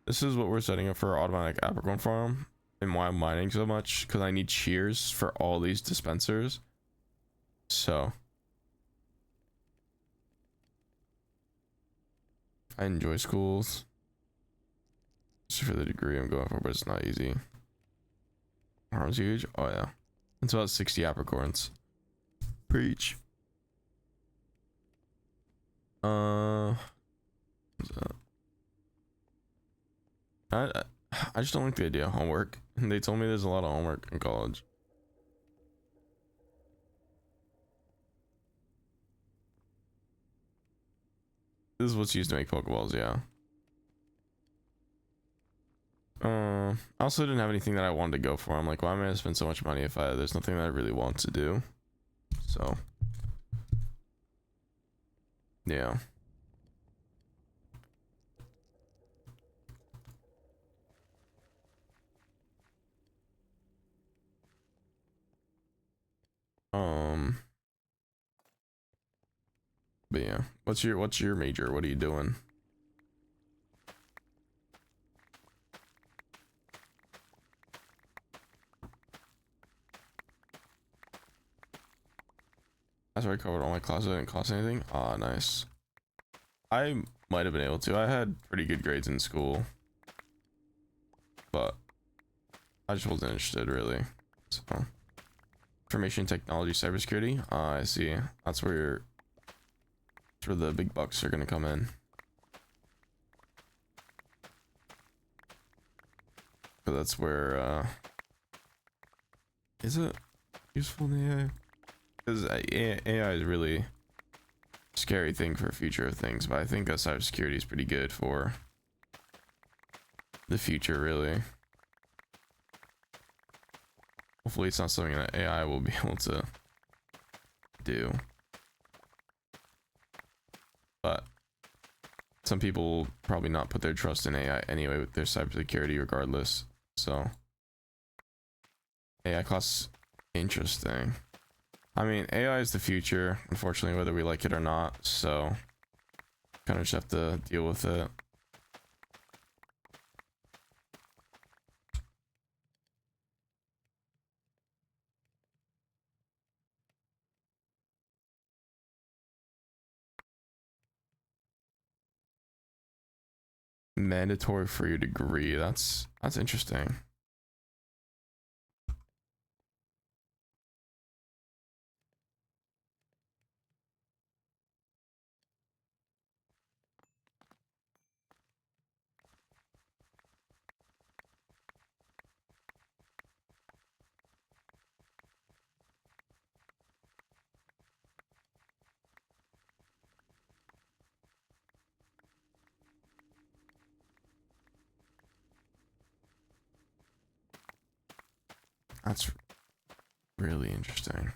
S1: This is what we're setting up for our automatic apricorn farm, and why I'm mining so much, because I need shears for all these dispensers. So I enjoy schools just for the degree I'm going for, but it's not easy. Harm's huge. Oh yeah. It's about 60 apricorns. Preach. What's that? I just don't like the idea of homework. They told me there's a lot of homework in college. This is what's used to make Pokeballs, yeah. I also didn't have anything that I wanted to go for. I'm like, why am I gonna spend so much money if there's nothing that I really want to do? So, yeah. But yeah, what's your major? What are you doing? That's where I covered all my classes. I didn't cost anything. Ah, nice. I might have been able to. I had pretty good grades in school, but I just wasn't interested really. So, information technology, cybersecurity. Ah, I see. That's where the big bucks are gonna come in. But that's where is it useful in AI? Because AI is really a scary thing for future of things, but I think that cybersecurity is pretty good for the future, really. Hopefully it's not something that AI will be able to do. But some people will probably not put their trust in AI anyway with their cybersecurity regardless. So AI class, interesting. I mean, AI is the future, unfortunately, whether we like it or not. So kind of just have to deal with it. Mandatory for your degree. That's interesting. That's really interesting.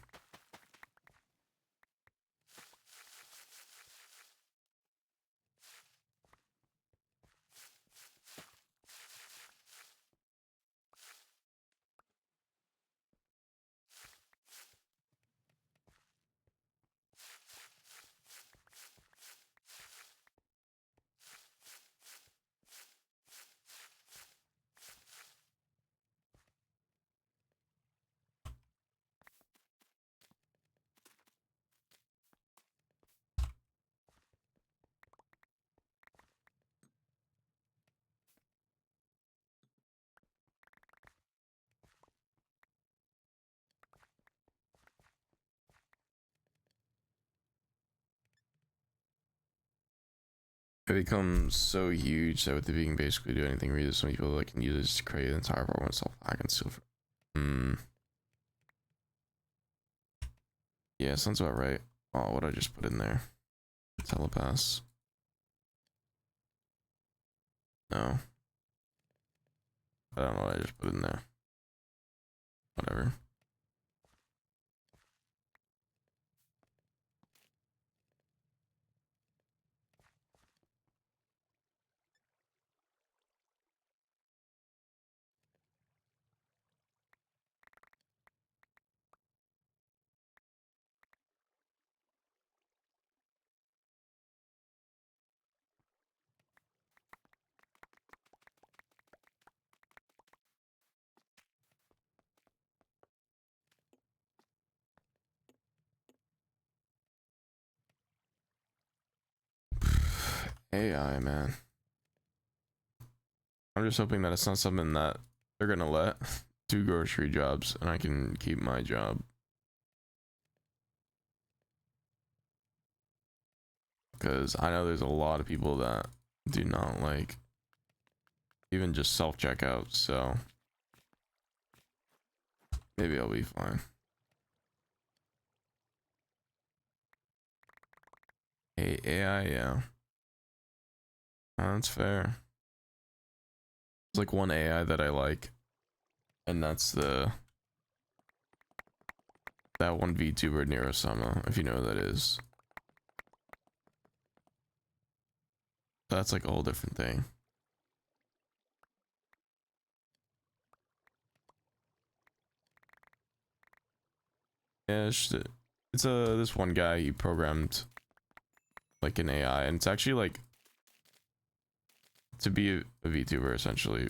S1: It becomes so huge that with it being basically do anything read so many people that can use it to create an entire program itself. I can still yeah, sounds about right. Oh, what I just put in there? Telepass. No. I don't know what I just put in there. Whatever. AI, man. I'm just hoping that it's not something that they're gonna let 2 grocery jobs and I can keep my job. Because I know there's a lot of people that do not like even just self-checkout, so maybe I'll be fine. Hey, AI, yeah. That's fair. It's like one AI that I like, and that's that one VTuber Neurosama, if you know who that is. That's like a whole different thing. Yeah, it's this one guy, he programmed like an AI, and it's actually like to be a VTuber essentially.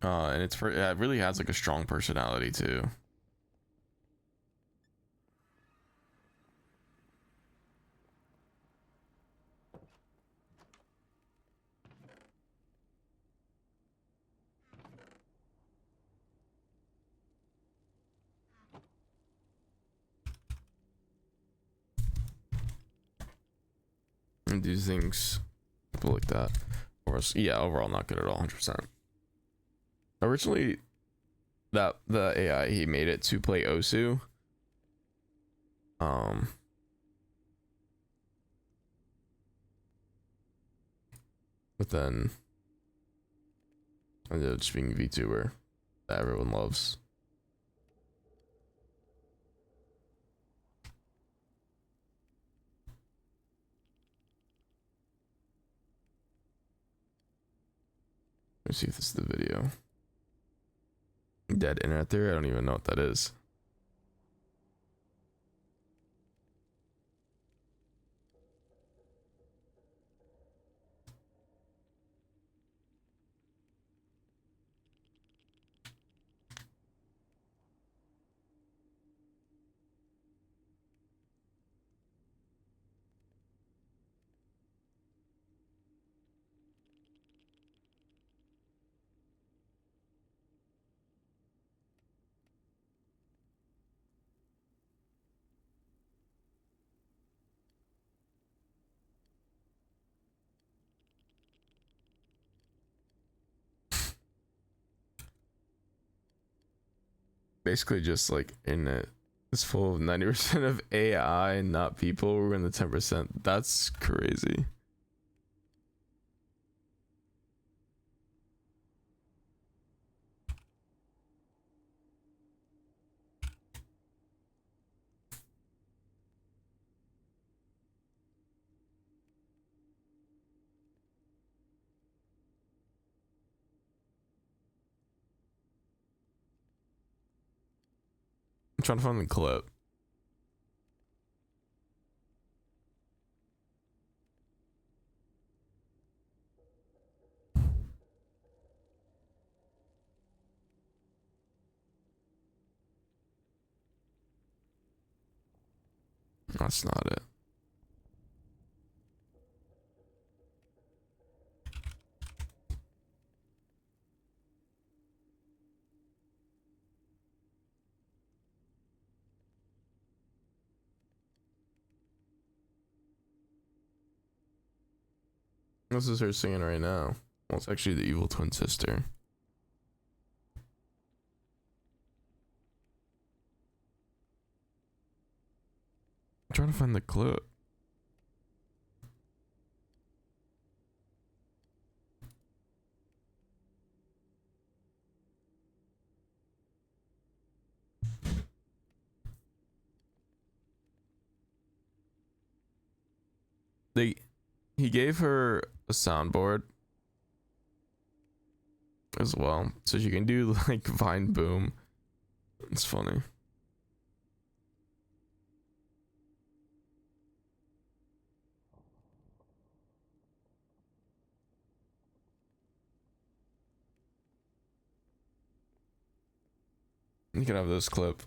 S1: And yeah, it really has like a strong personality too. And do things like that. Or yeah, overall not good at all, 100%. Originally, the AI, he made it to play Osu. But then ended up just being a VTuber that everyone loves. Let's see if this is the video. Dead internet theory? I don't even know what that is. Basically just like in it, it's full of 90% of AI, not people. We're in the 10%. That's crazy. I'm trying to find the clip. That's not it. This is her singing right now. Well, it's actually the evil twin sister. I'm trying to find the clip. He gave her a soundboard as well, so she can do like Vine Boom. It's funny. You can have this clip.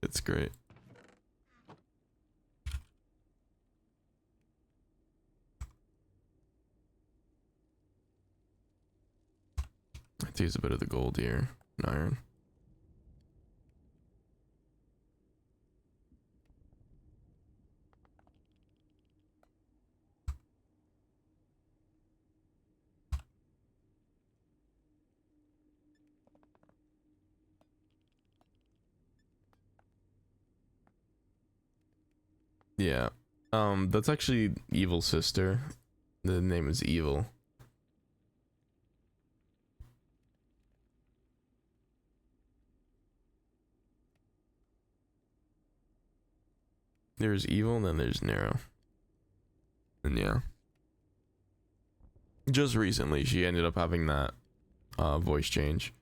S1: It's great. I have to use a bit of the gold here. And iron. Yeah. That's actually Evil Sister. The name is Evil. There's Evil and then there's Nero. And yeah. Just recently she ended up having that voice change.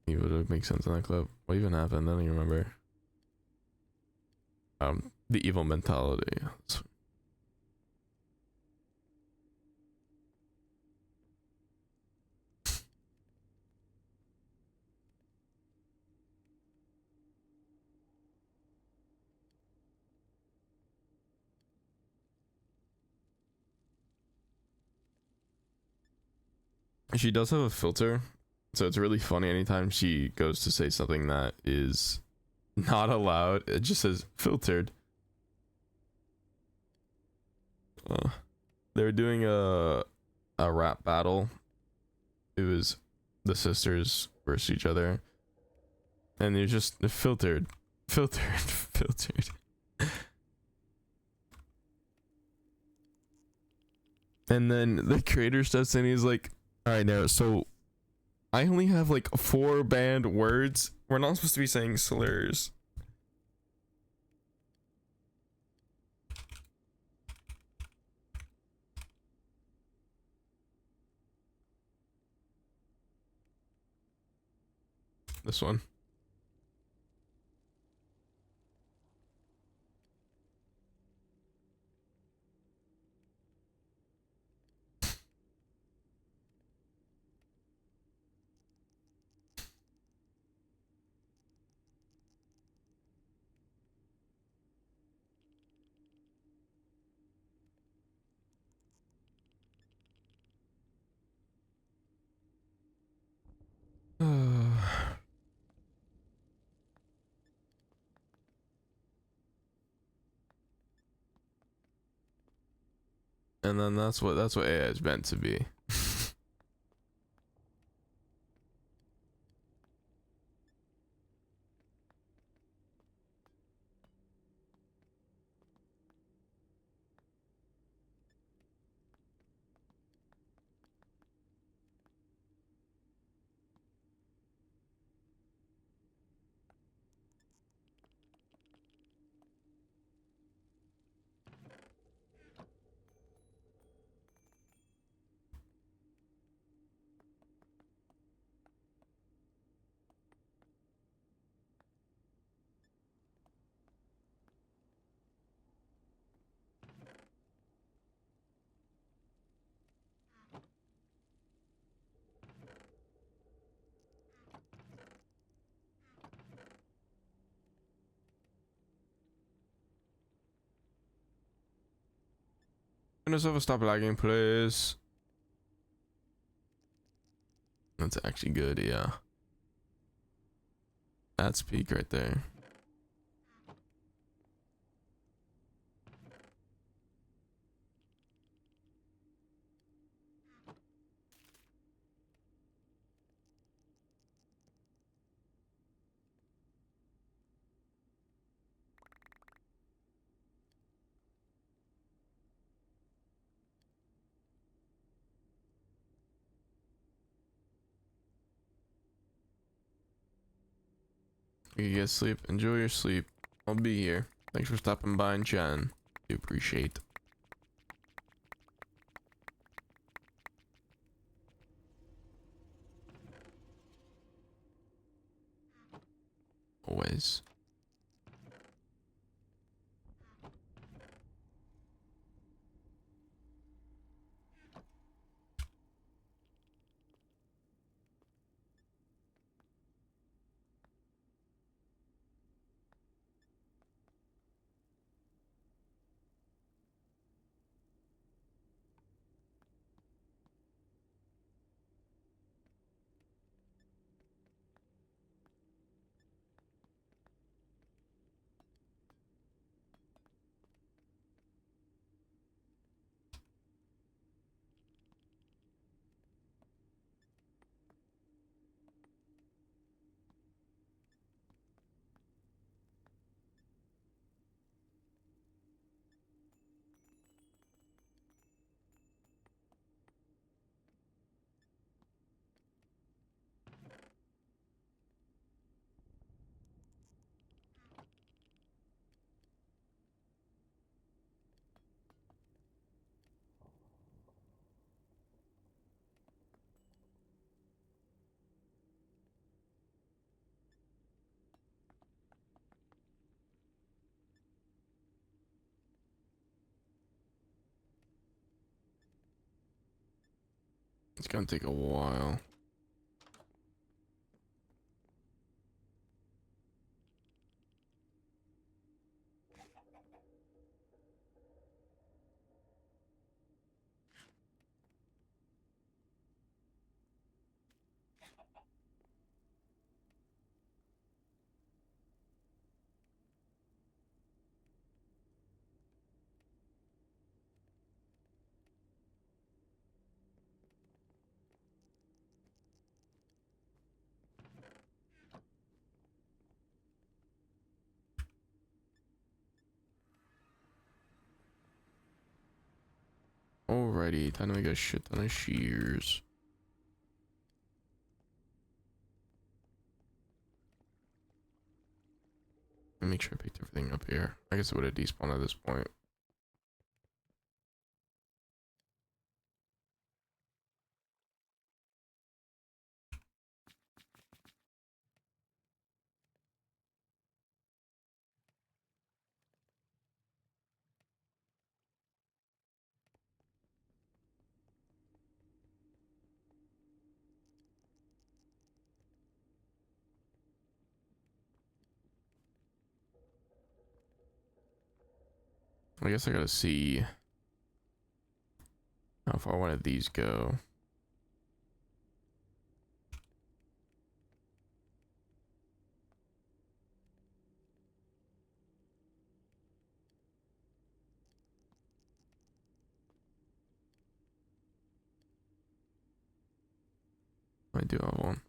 S1: It would make sense in that clip. What even happened? I don't even remember. The evil mentality. She does have a filter, so it's really funny anytime she goes to say something that is not allowed. It just says filtered. They were doing a rap battle. It was the sisters versus each other, and they're just filtered, filtered. And then the creator starts and he's like, all right, now, so I only have like 4 banned words. We're not supposed to be saying slurs. This one. And then that's what AI is meant to be. Can yourself stop lagging, please? That's actually good, yeah. That's peak right there. You get sleep. Enjoy your sleep. I'll be here. Thanks for stopping by and chatting. Do appreciate. Always. It's gonna take a while. Alrighty, time to make a shit ton of shears. Make sure I picked everything up here. I guess it would have despawned at this point. I guess I gotta see how far one of these go. I do have one.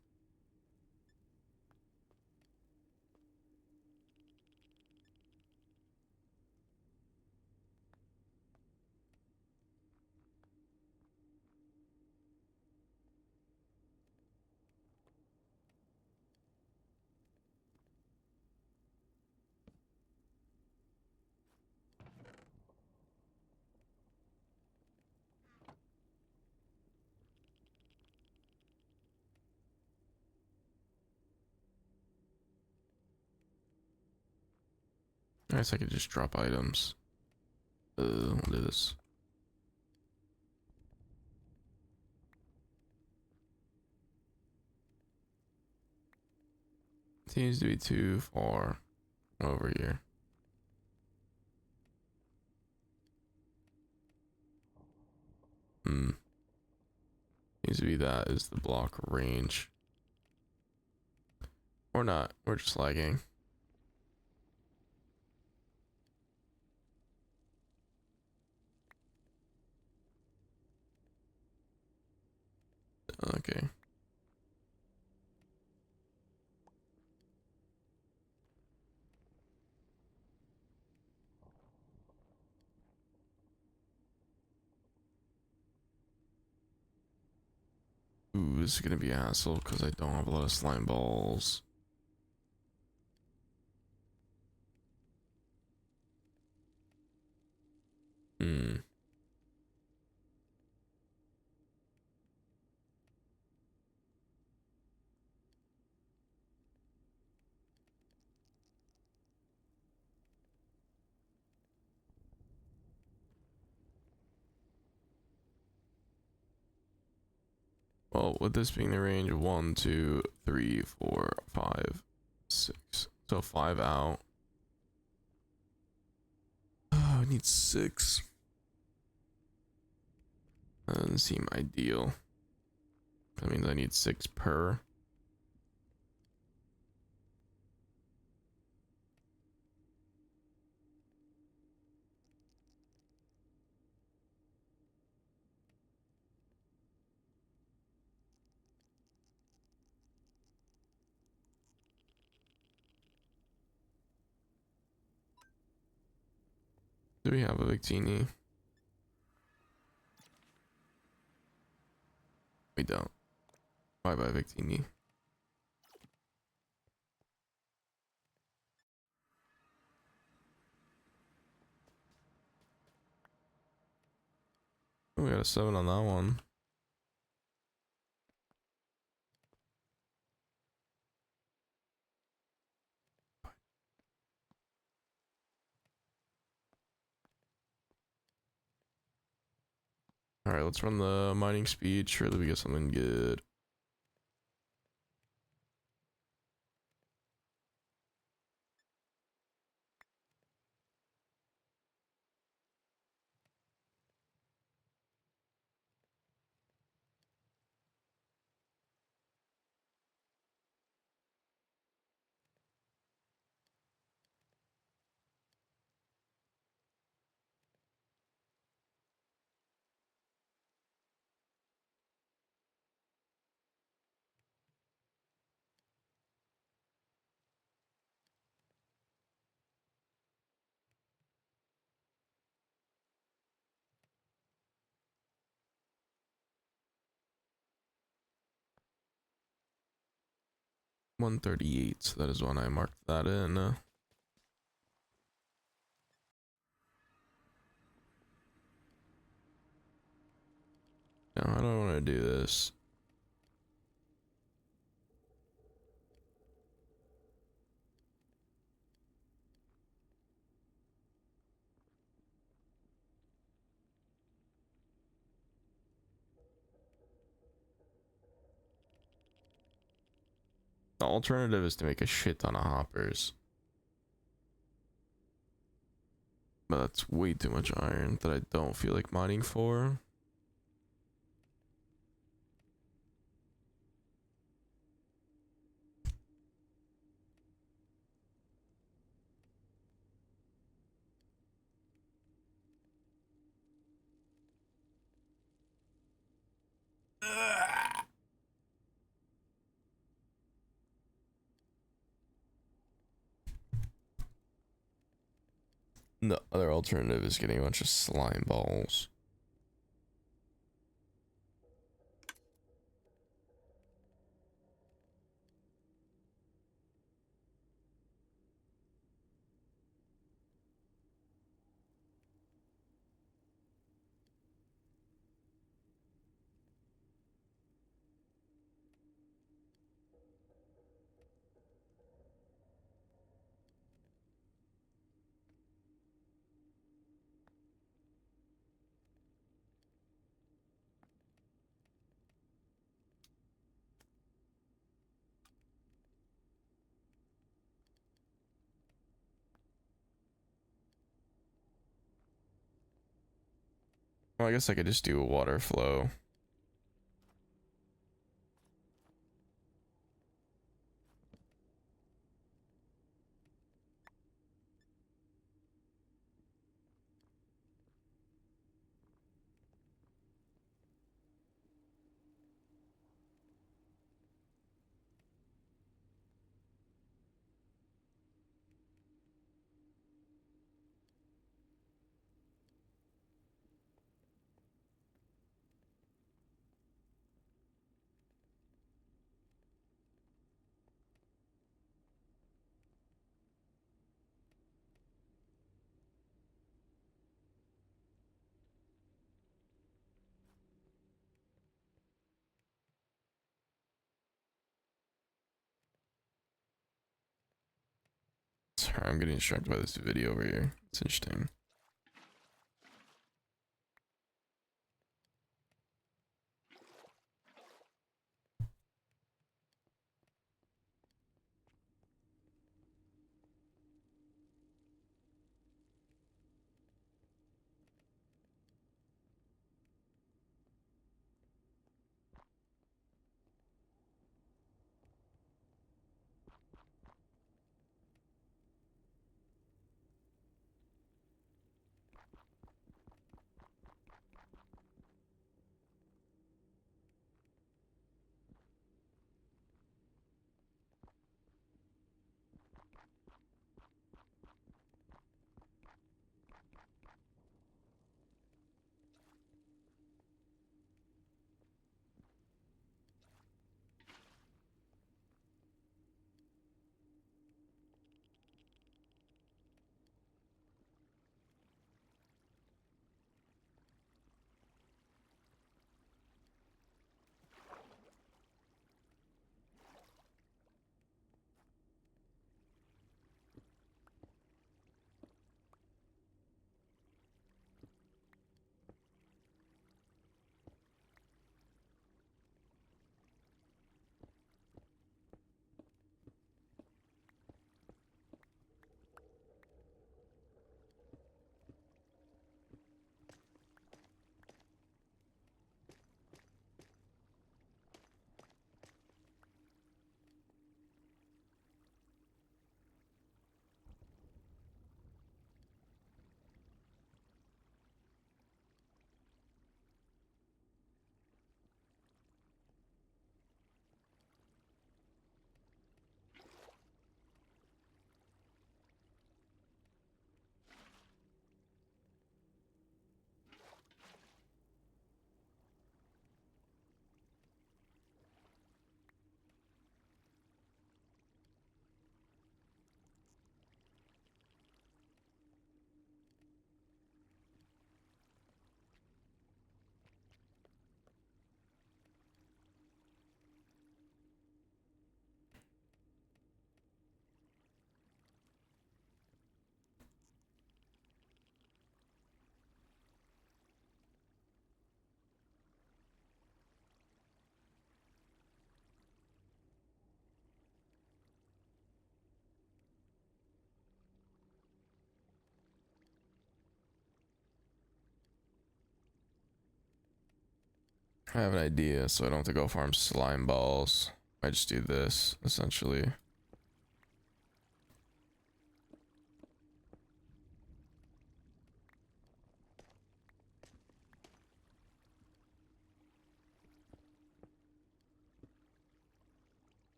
S1: I guess I could just drop items. We'll do this. Seems to be too far over here. Seems to be that is the block range. Or not, we're just lagging. Okay. Ooh, this is gonna be a hassle because I don't have a lot of slime balls. Well, with this being the range of 1, 2, 3, 4, 5, 6. So 5 out. I need 6. That doesn't seem ideal. That means I need 6 per. Do we have a Victini? We don't. Bye bye Victini. Oh, we got a 7 on that one. All right, let's run the mining speed. Surely we get something good. $138. So that is when I marked that in. No, I don't want to do this. The alternative is to make a shit ton of hoppers. But that's way too much iron that I don't feel like mining for. The other alternative is getting a bunch of slime balls. Well, I guess I could just do a water flow. Sorry, I'm getting distracted by this video over here. It's interesting. I have an idea, so I don't have to go farm slime balls. I just do this, essentially.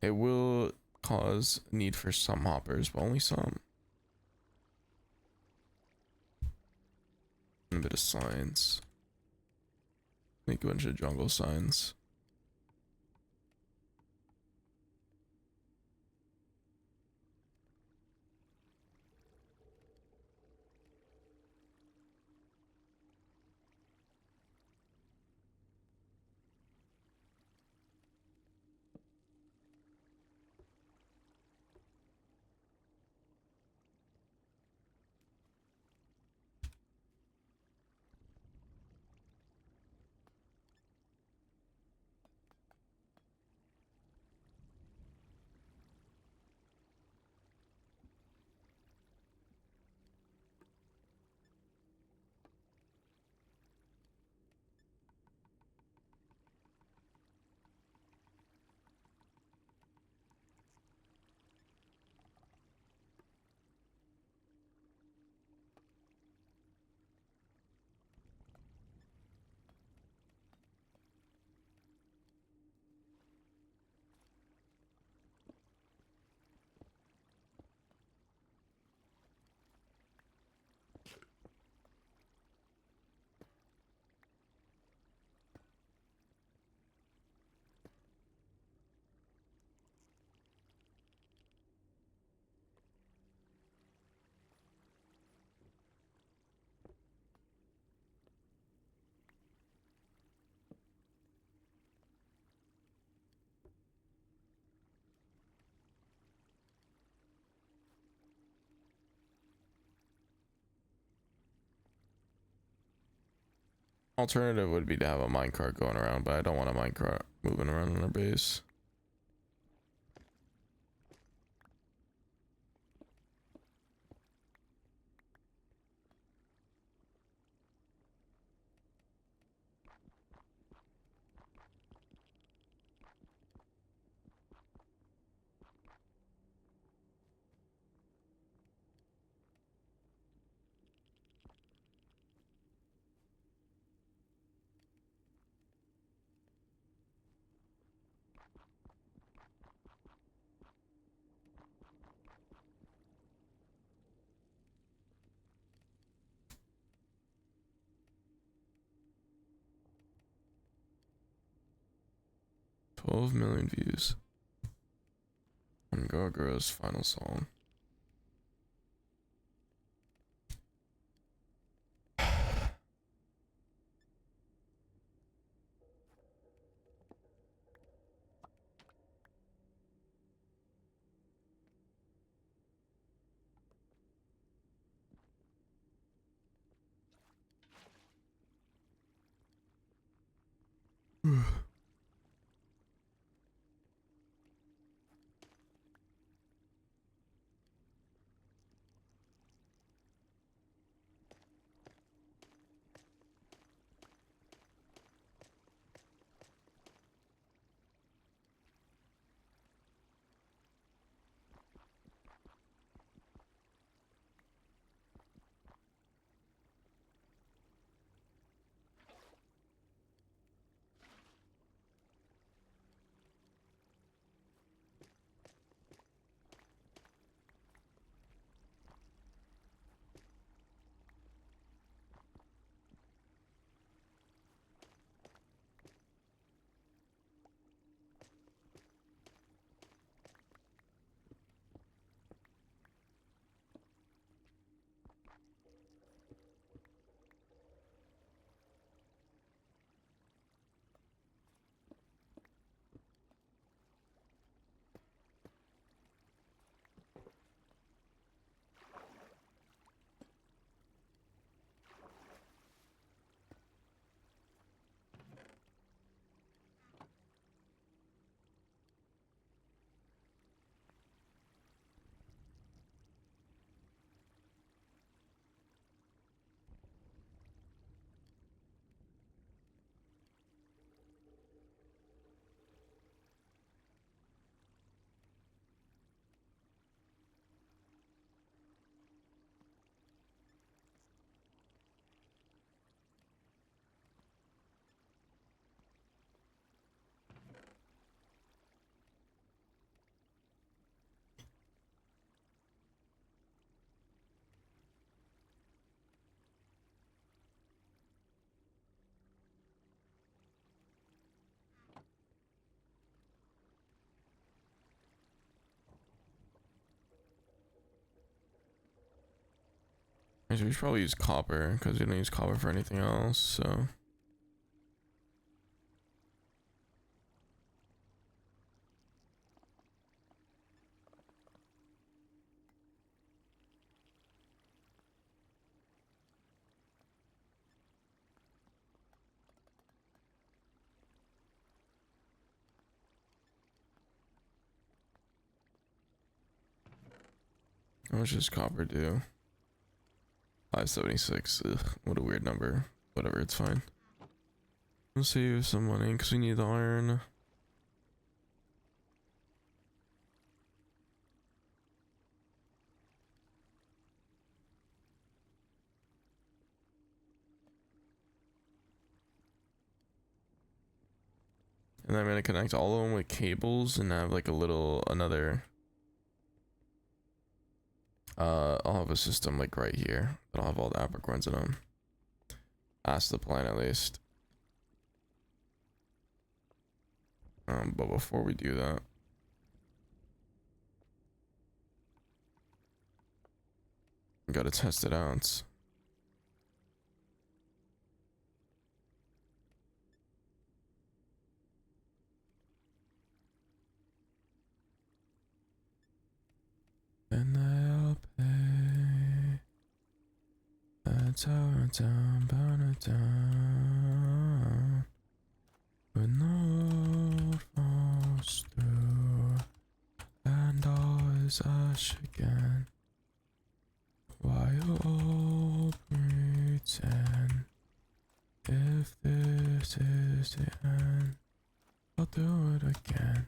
S1: It will cause need for some hoppers, but only some. A bit of signs. Make a bunch of jungle signs. Alternative would be to have a minecart going around, but I don't want a minecart moving around in our base. $12 million views on Gargoyle's final song. So we should probably use copper because we don't use copper for anything else. So. How much does copper do? 576. Ugh, what a weird number. Whatever, it's fine. We'll save some money because we need the iron. And then I'm gonna connect all of them with cables and have like a little another. I'll have a system like right here. I'll have all the apricorns in them. That's the plan at least. But before we do that, we gotta test it out. And I'll pay. That's how it's down, down. But no falls through. And always ash again. Why you all pretend? If this is the end, I'll do it again.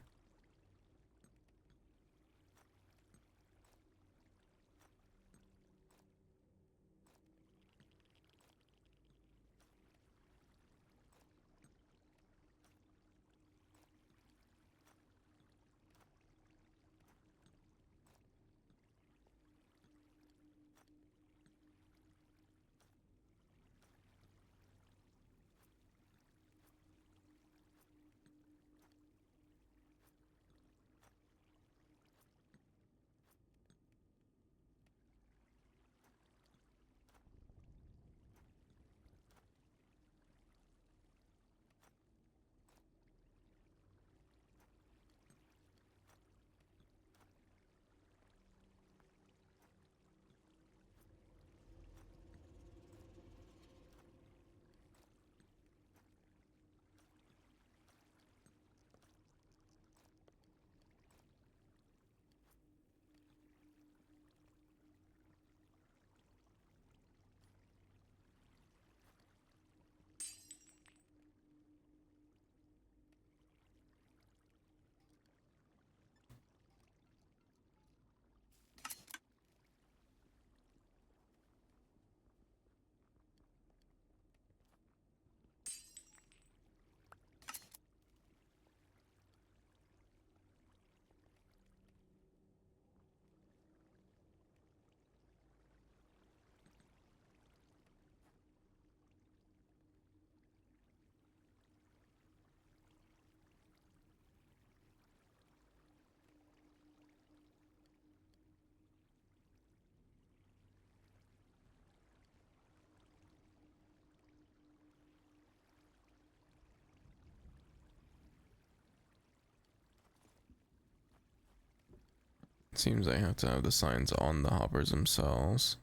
S1: Seems I have to have the signs on the hoppers themselves.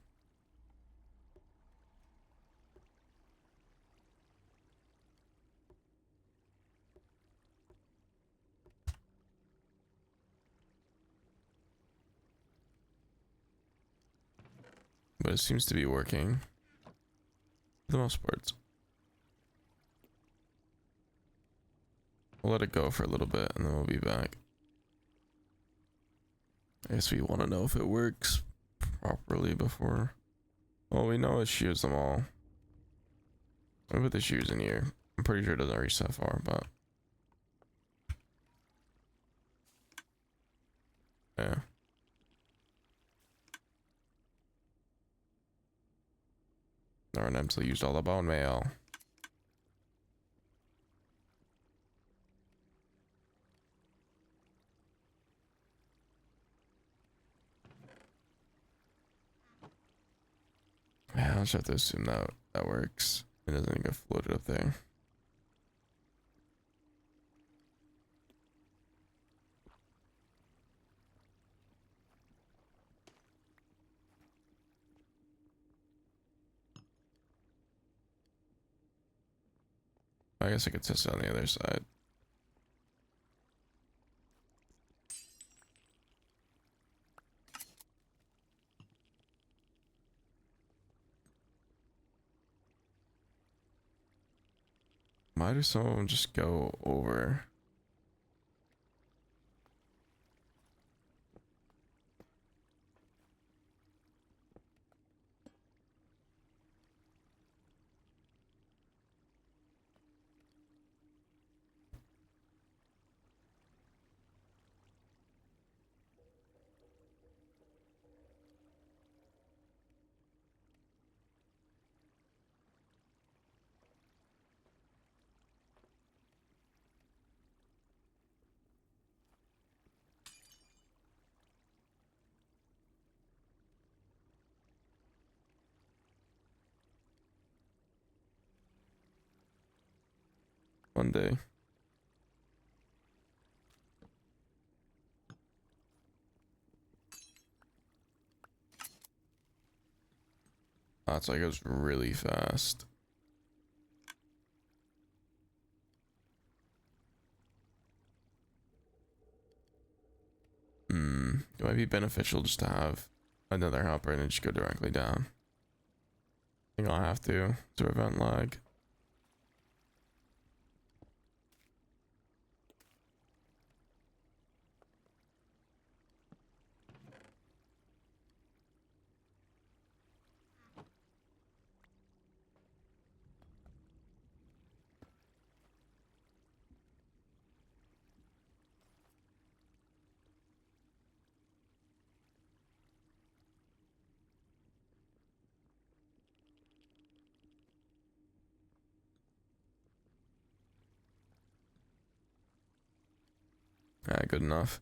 S1: But it seems to be working for the most part. We'll let it go for a little bit and then we'll be back. I guess we want to know if it works properly before. Well, we know it shears them all. Let me put the shears in here. I'm pretty sure it doesn't reach that far, but yeah. Darn, I still used all the bone meal. I just have to assume that that works. It doesn't get floated up there. I guess I could test it on the other side. Why do some of them just go over? One day. That's like it was really fast. It might be beneficial just to have another helper and then just go directly down. I think I'll have to prevent lag. Alright, good enough.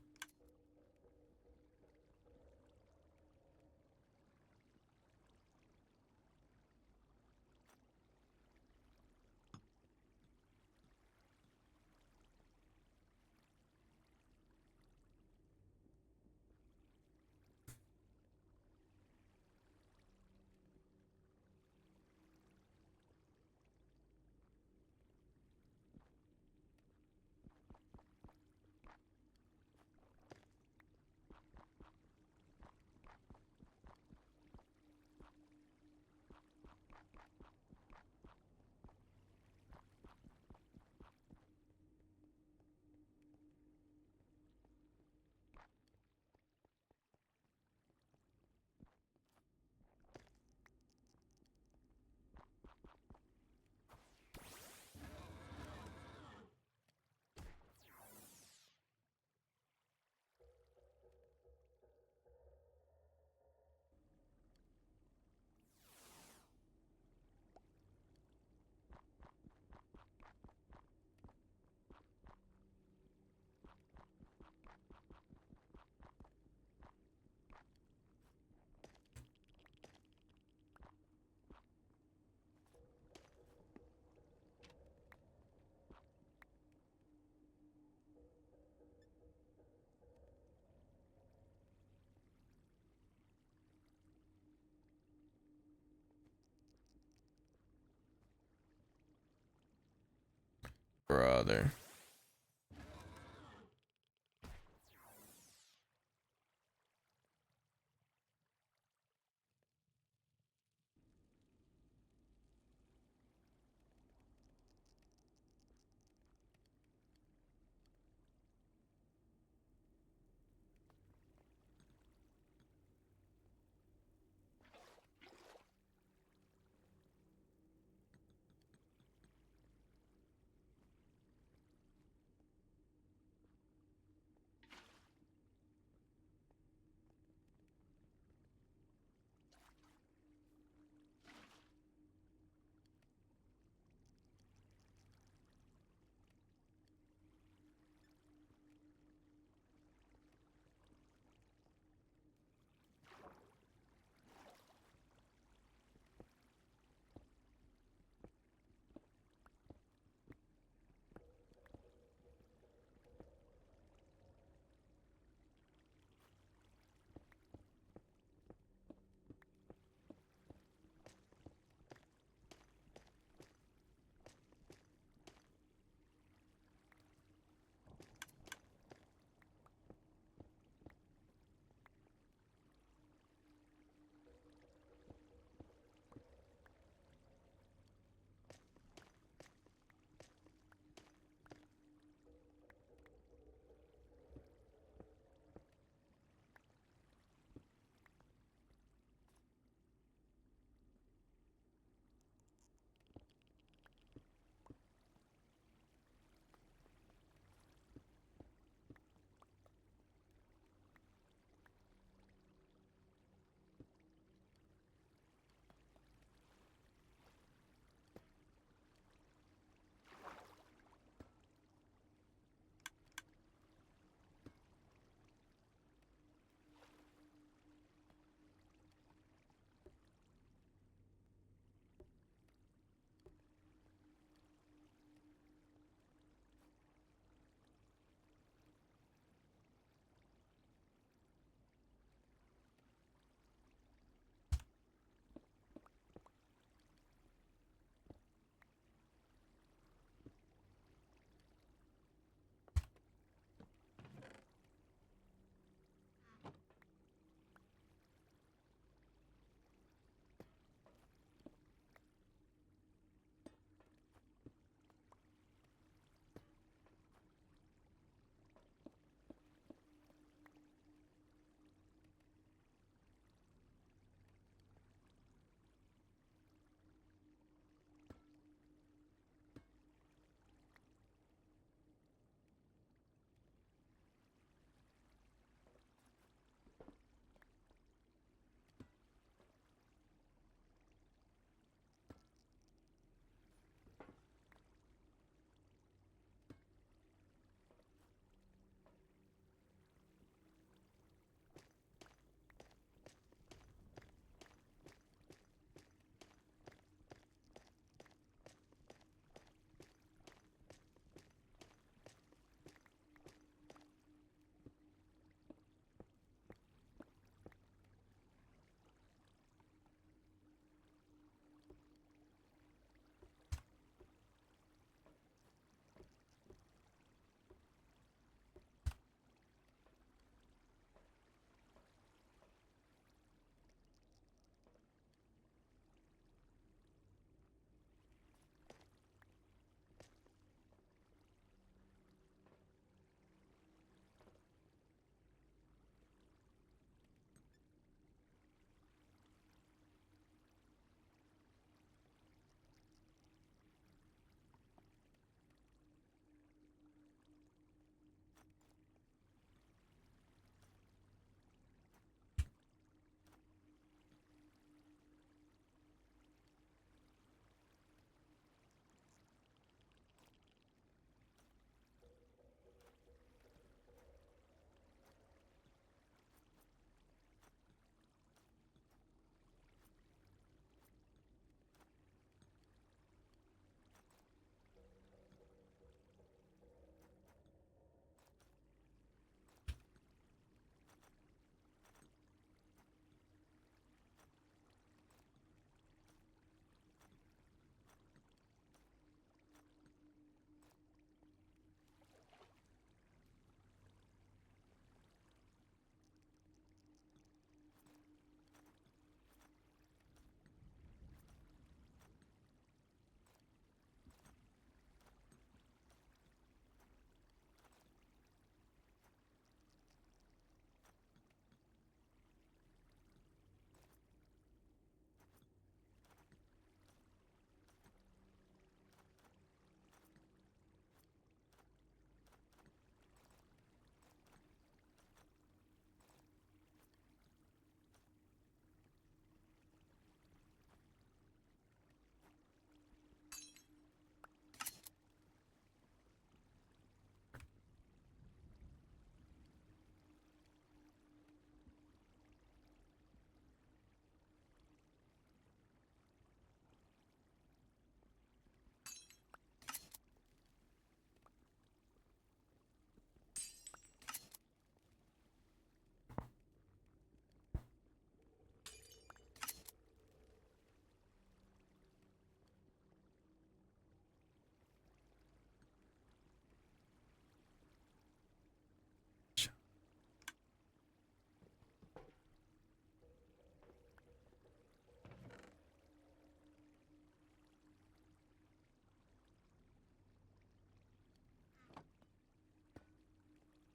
S1: Brother.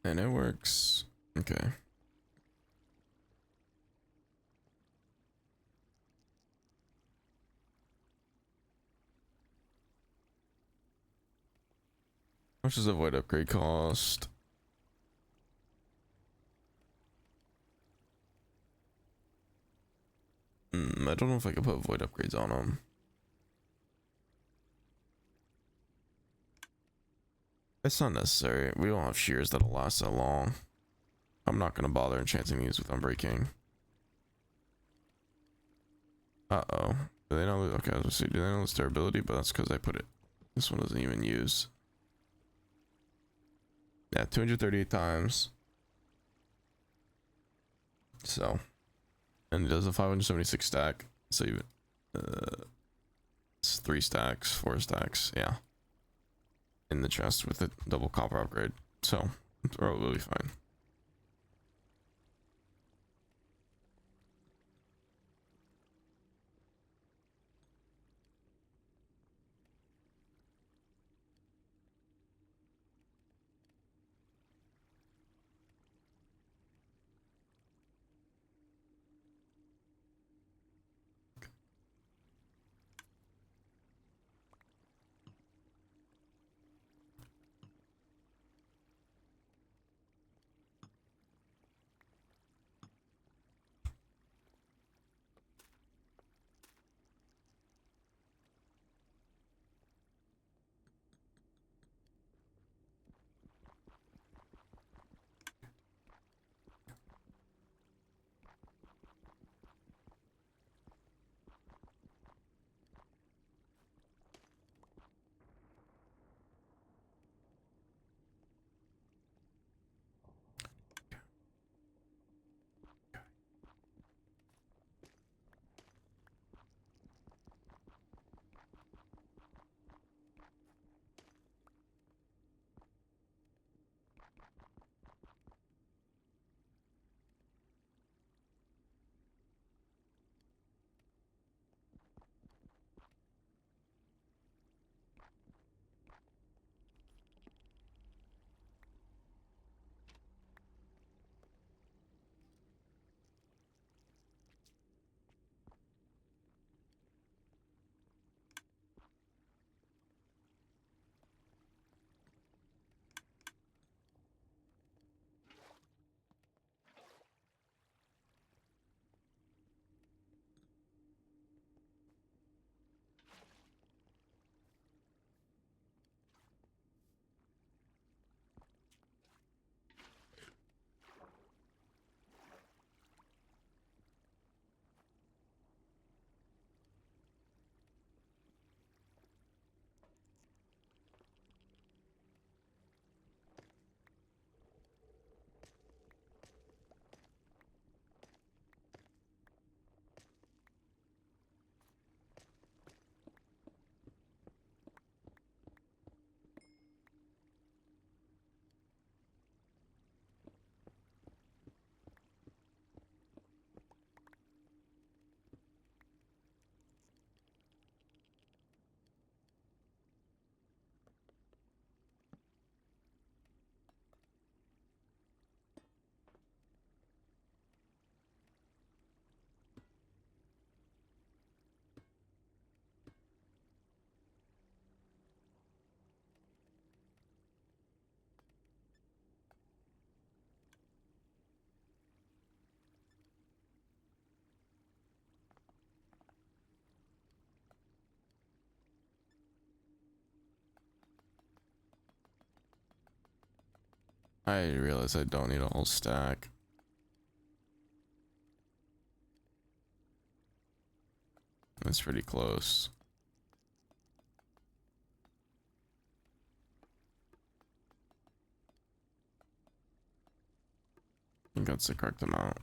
S1: And it works. Okay. How much does a void upgrade cost? I don't know if I can put void upgrades on them. It's not necessary. We don't have shears that'll last that long. I'm not gonna bother enchanting these with unbreaking. Uh-oh. Do they not lose? Okay, I was gonna say, do they not lose durability? But that's because I put it. This one doesn't even use. Yeah, 238 times. So, and it does a 576 stack. So even it's 3 stacks, 4 stacks, yeah. In the chest with a double copper upgrade. So it's probably fine. I realize I don't need a whole stack. That's pretty close. I think that's the correct amount.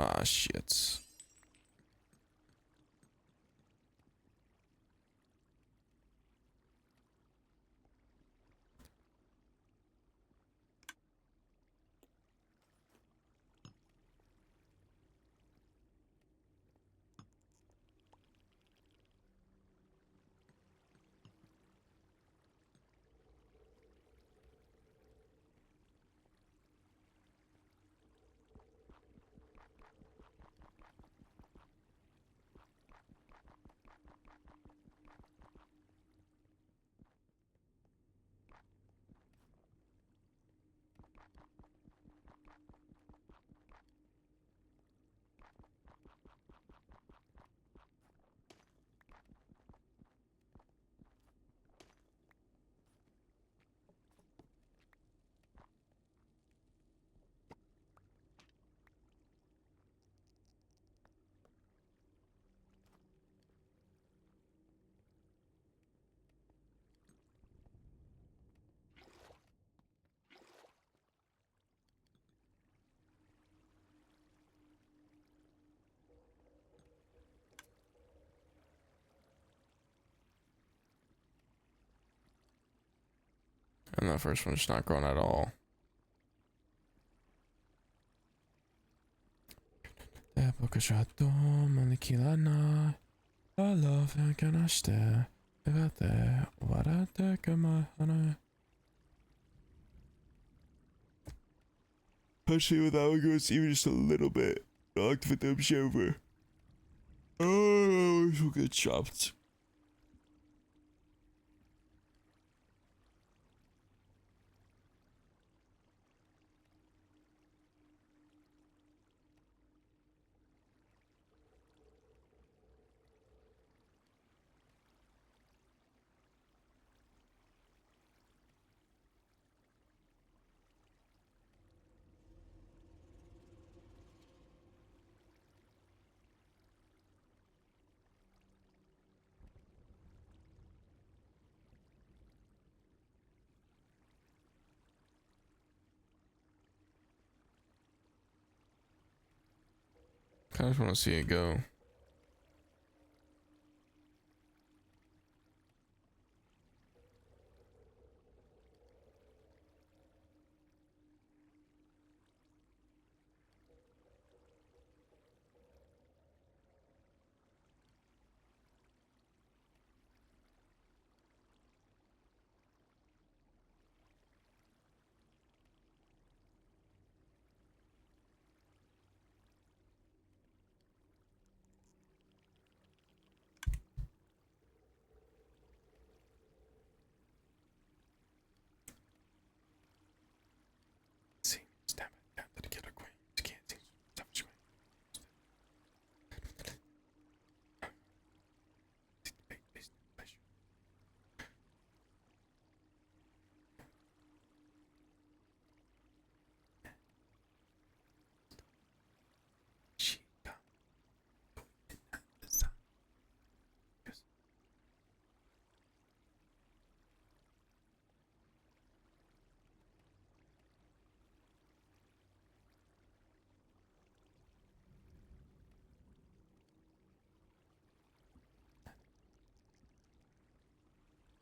S1: Ah, shit. And the first one's not growing at all. I love and can I stare about there? What I take of my honey. Especially when that one goes even just a little bit. Knocked with them over. Oh, we'll get chopped. I just want to see it go.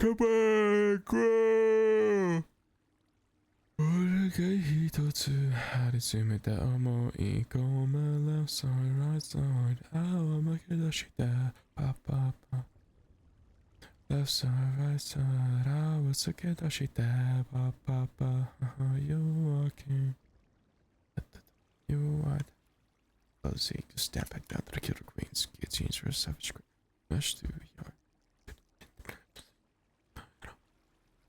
S1: Come on, grow! 我的给一头刺，还得是没得梦，一个我们两 side right side，我们给到谁的？爸爸爸。Left side, right side, I was a kid that she died, you walking, you what? Fuzzy, just step back down to the killer queens, get scenes for a savage queen, rush through yard.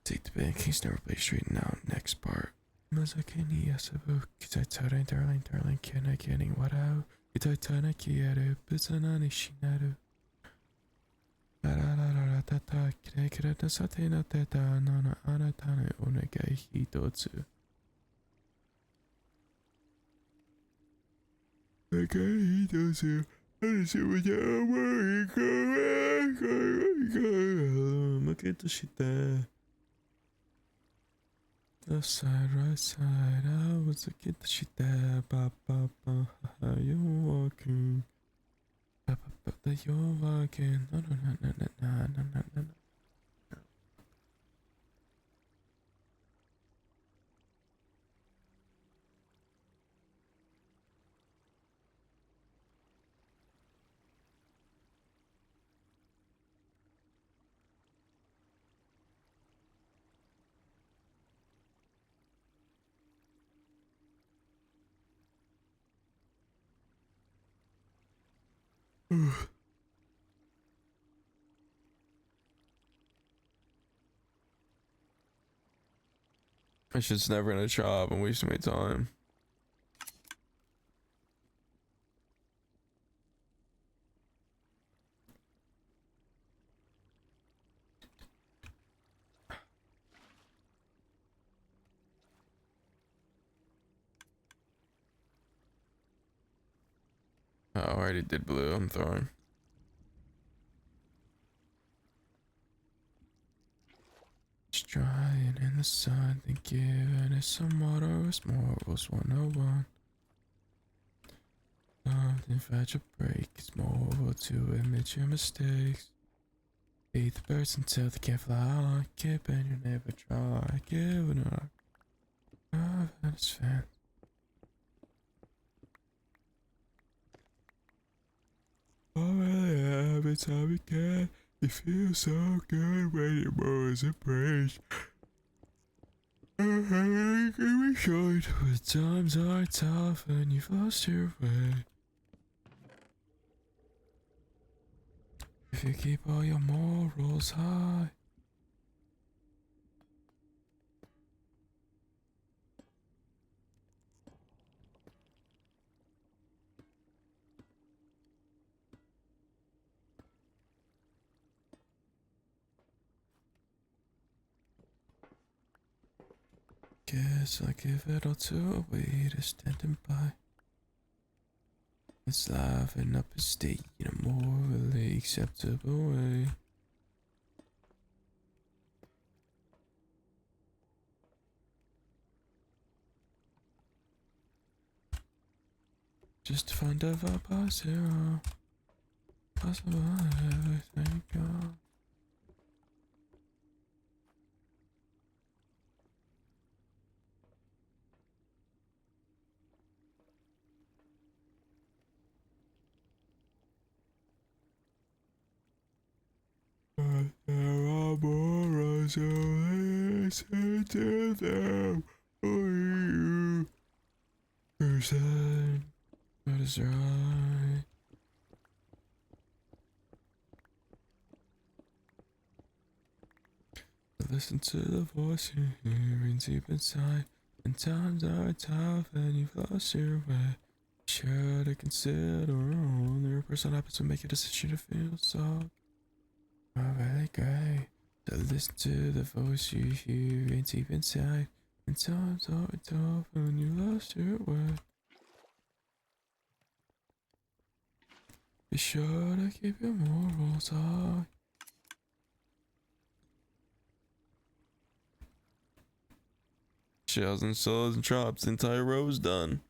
S1: Take the bank, he's never play straight now, next part. Mazakini, yes, a book, kita tara, darling, can I getting what out? Kita tana kiaru, busanani shinaru. Tata, kira da satena teta, nana anatane onegai hitotsu. Okay, hitotsu. I see what you're Maketo shita. Left side, right side, I was a kid that shita. You walking. You're walking. No. I shit's never gonna chop. I'm wasting my time. Oh, I already did blue. I'm throwing. Just drying in the sun, then giving it some water. It's morals 101. Something fetch a break. It's more to admit your mistakes. Eat the birds until they can't fly. Keep and you never try. Give it up. I've had its fan. Already every time you can. You feel so good when your bones are praised. I'm short when times are tough and you've lost your way. If you keep all your morals high. Guess I give it all to a waiter standing by. It's laughing up a state in a morally acceptable way. Just to find out about zero. Possible everything gone. There are more, so listen to them. Oh, you person, what is right? Listen to the voice you're hearing deep inside. And times are tough and you've lost your way. Sure to consider only your person happens to make a decision to feel so. Really great. So listen to the voice you hear deep inside. And times are tough and you lost your way. Be sure to keep your morals high. Shells and solos and drops, the entire row's done.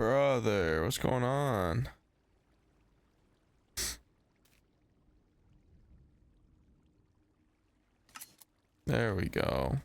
S1: Brother, what's going on? There we go.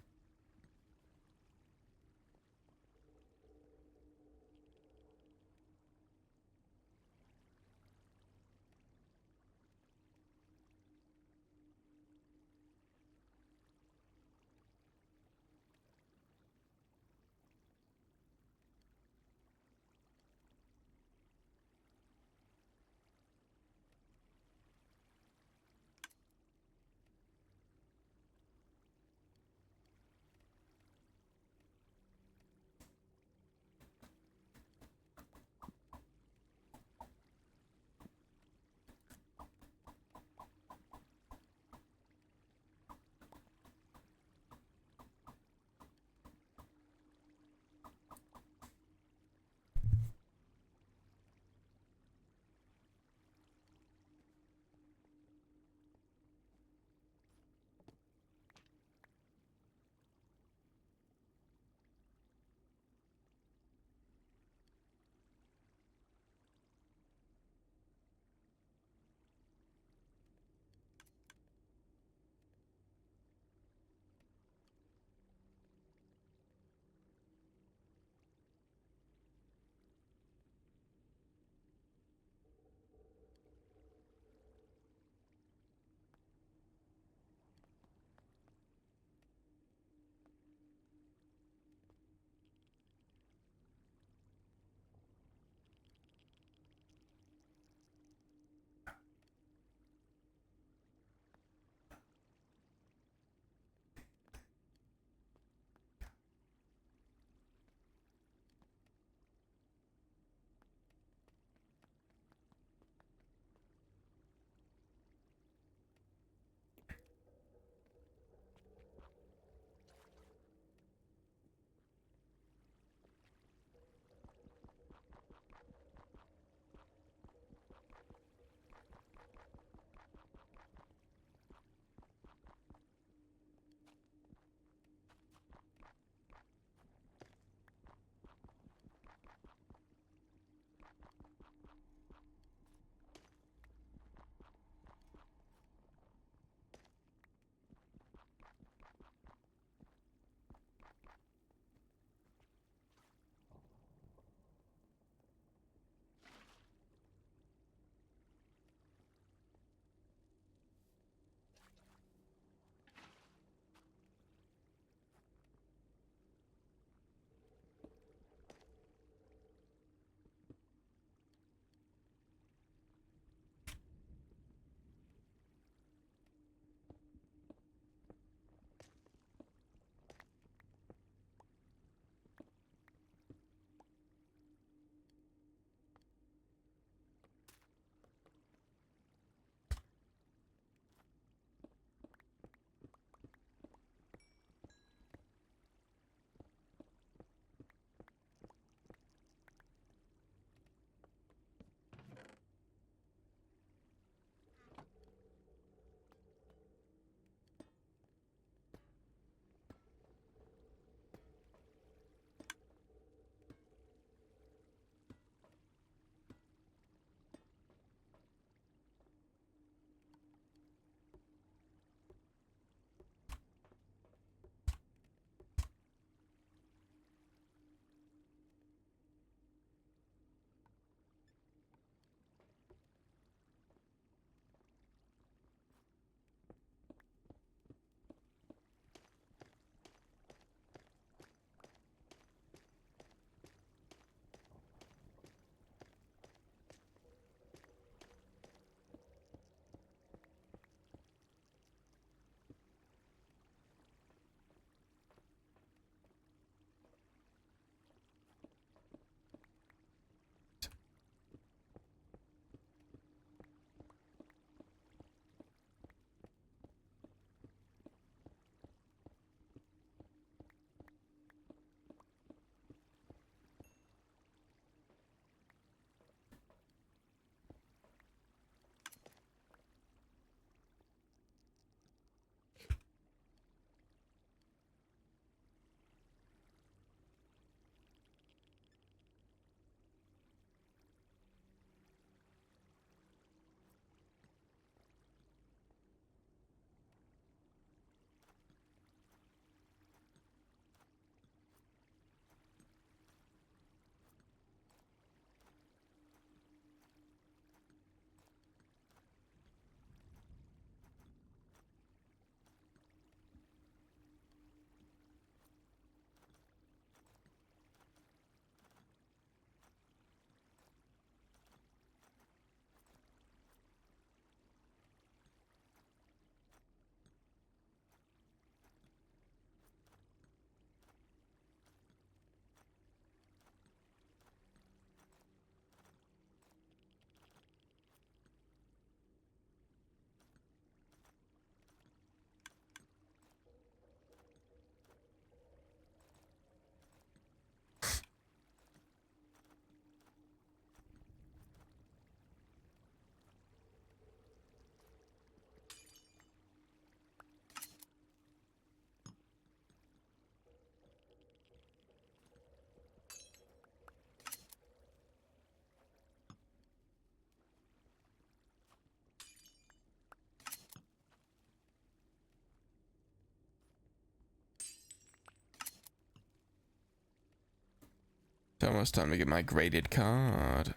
S1: It's almost time to get my graded card.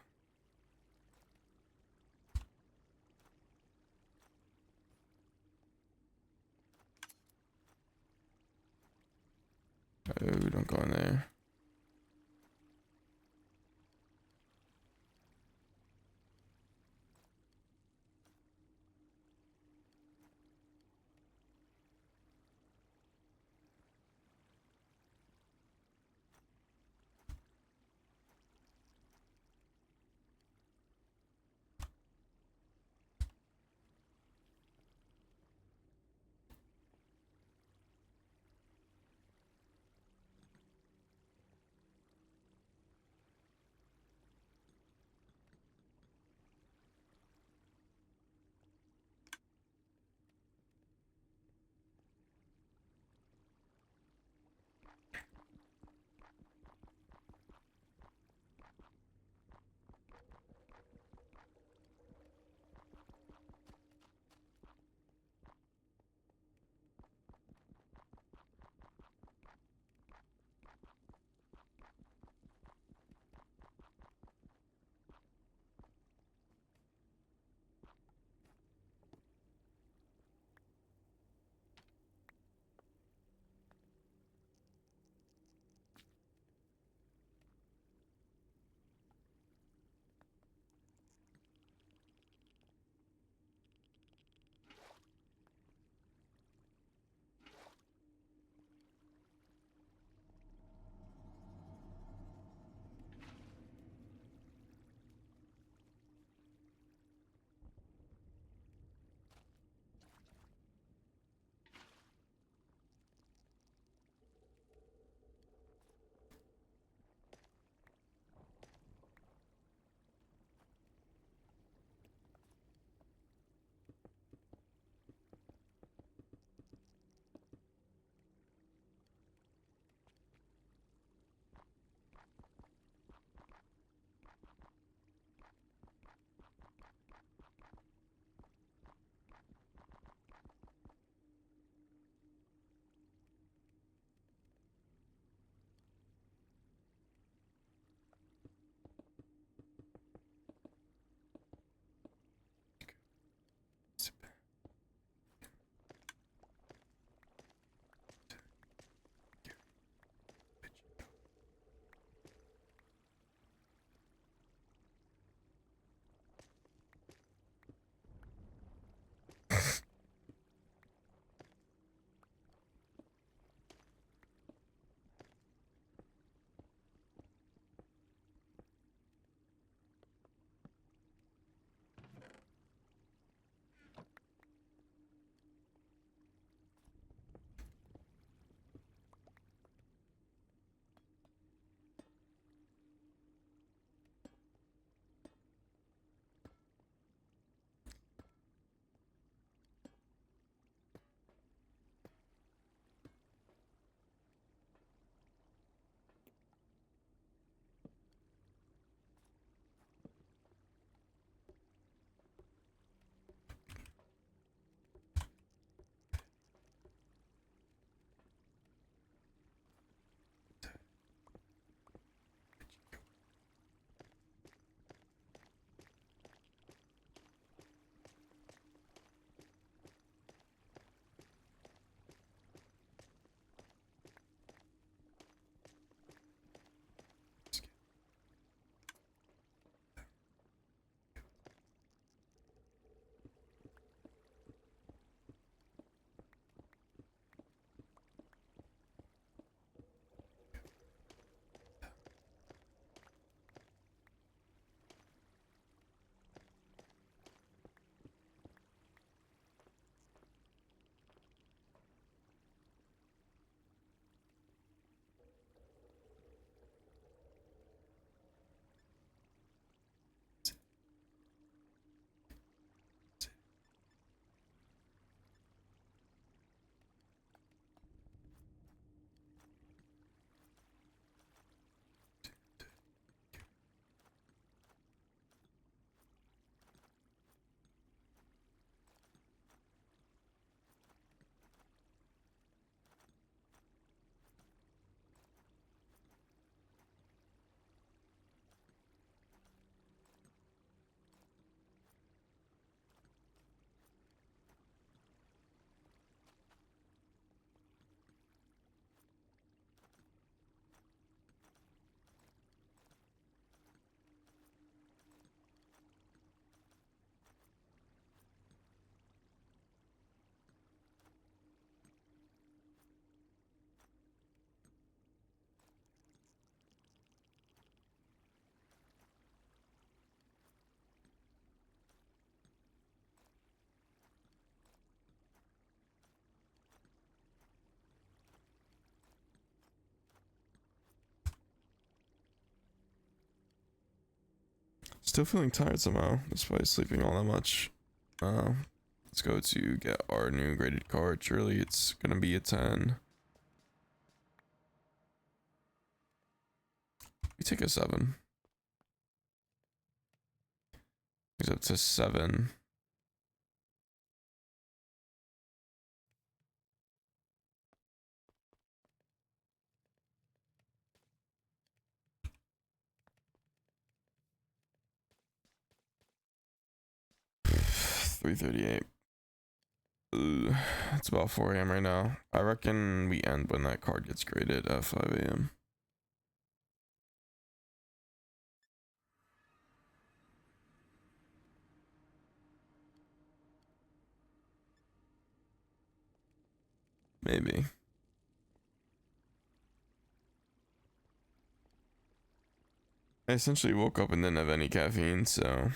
S1: Oh, don't go in there. Still feeling tired somehow, despite sleeping all that much. Let's go to get our new graded card. Surely it's gonna be a 10. We take a 7. He's up to 7. $338. It's about 4 a.m. right now. I reckon we end when that card gets graded at 5 a.m. Maybe. I essentially woke up and didn't have any caffeine, so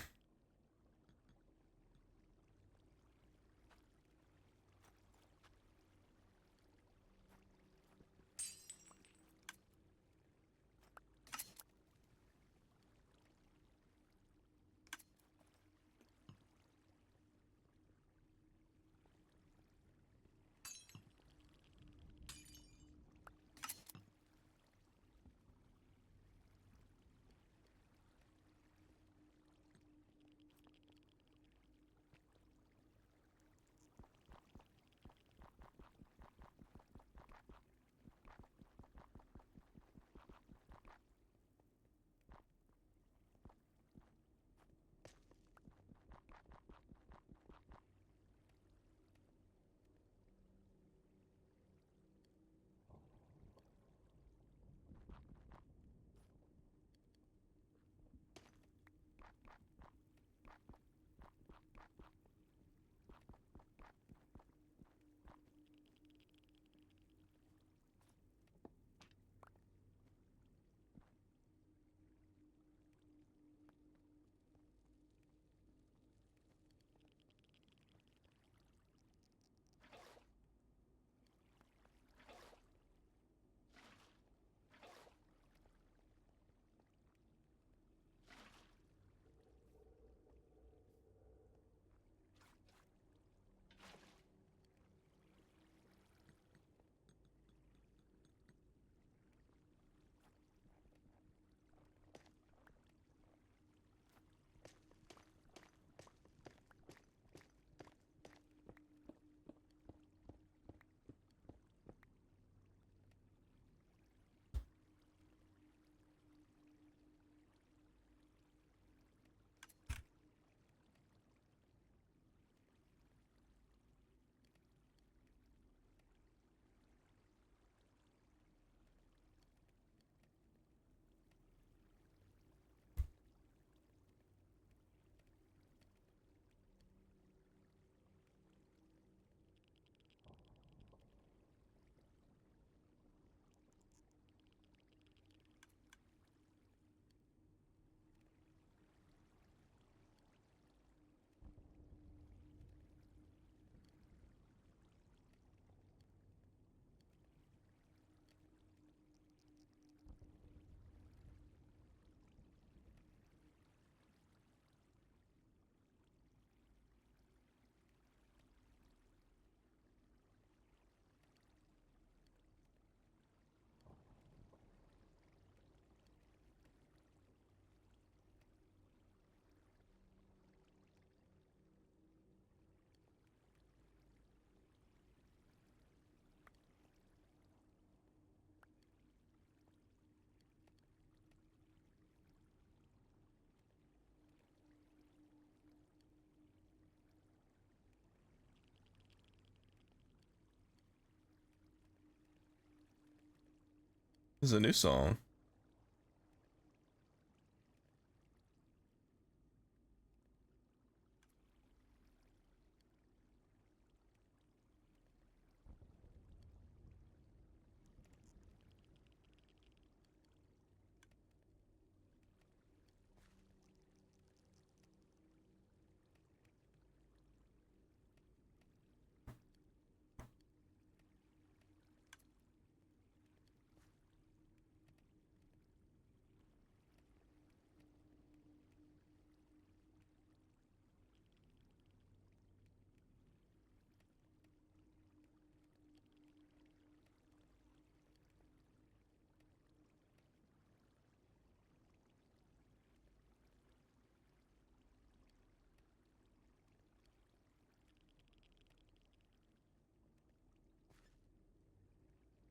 S1: this is a new song.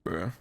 S1: Bruh.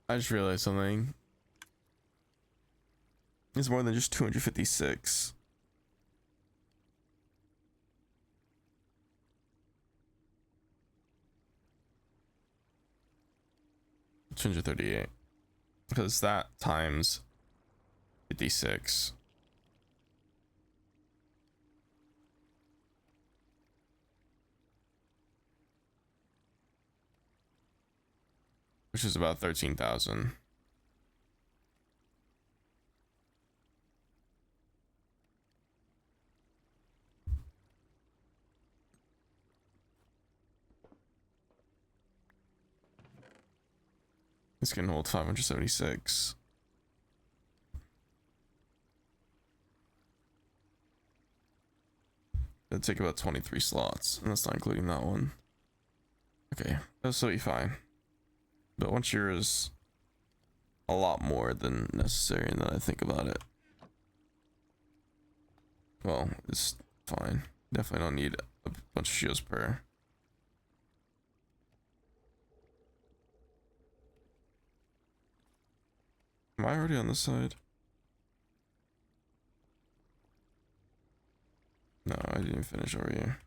S1: I just realized something. It's more than just 256. $238. Because that times 56. Which is about 13,000. This can hold 576. It'll take about 23 slots, and that's not including that one. Okay, that's totally fine. But one cheer is a lot more than necessary, and then I think about it. Well, it's fine. Definitely don't need a bunch of shields per. Am I already on this side? No, I didn't finish over here.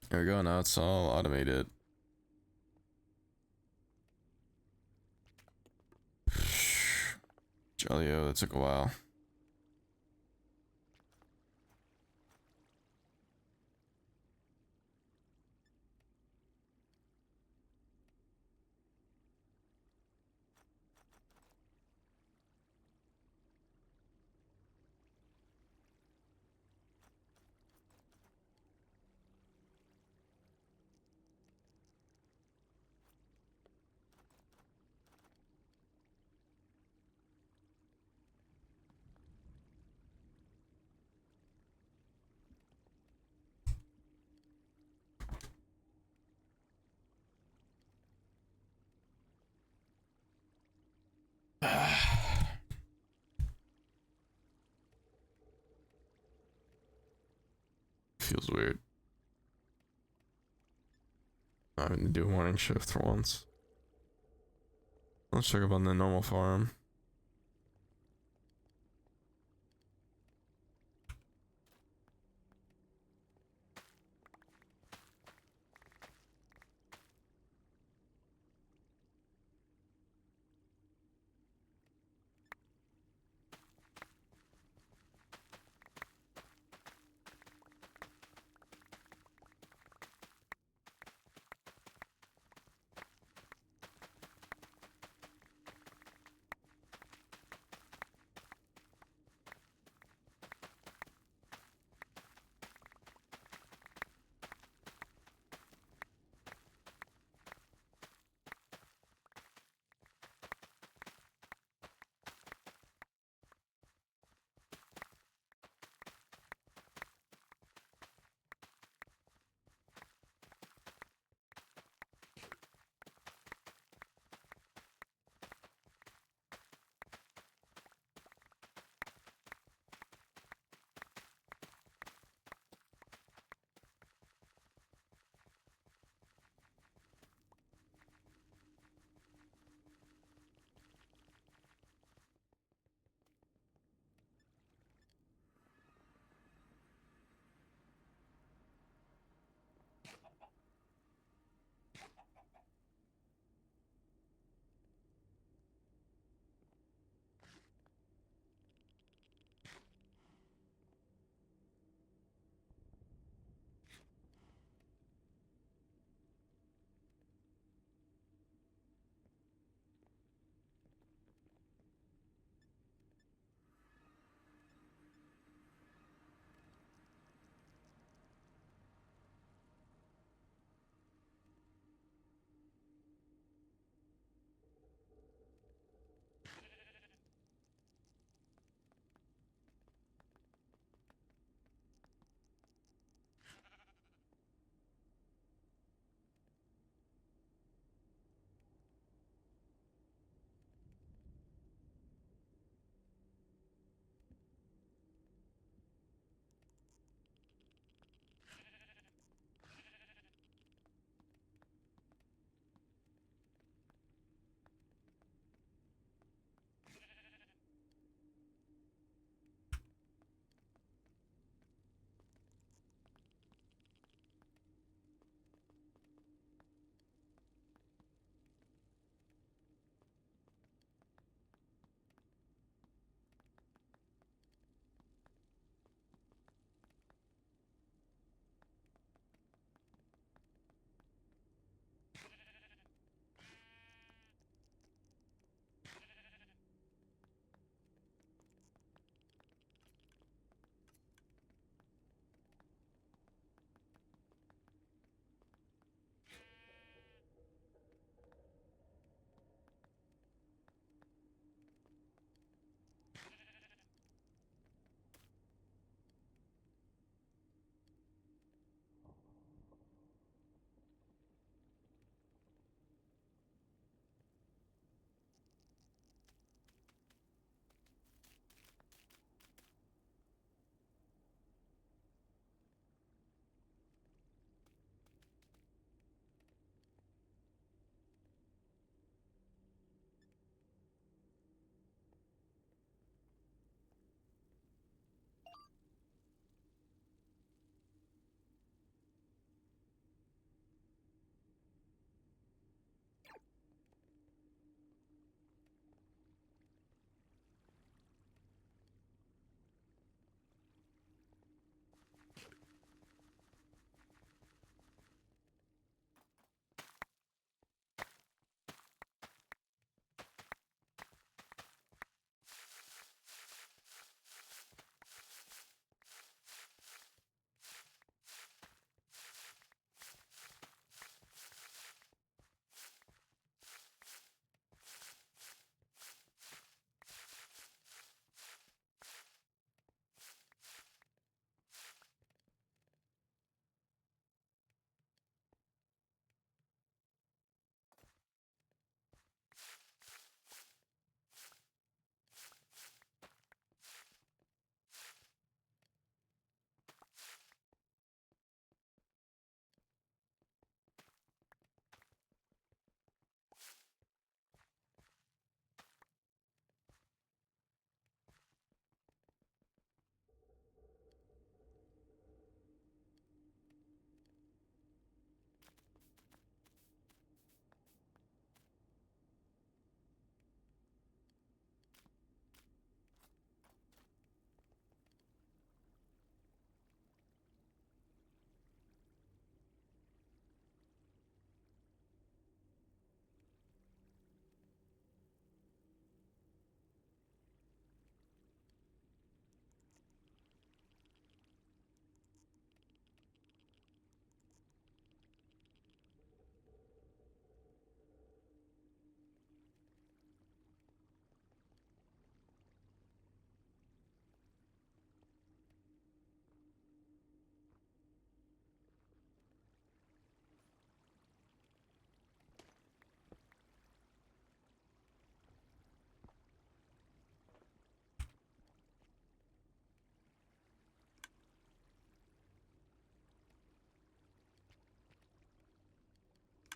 S1: There we go, now it's all automated. Jolly-o, that took a while. feels weird. Not having to do a morning shift for once. Let's check up on the normal farm.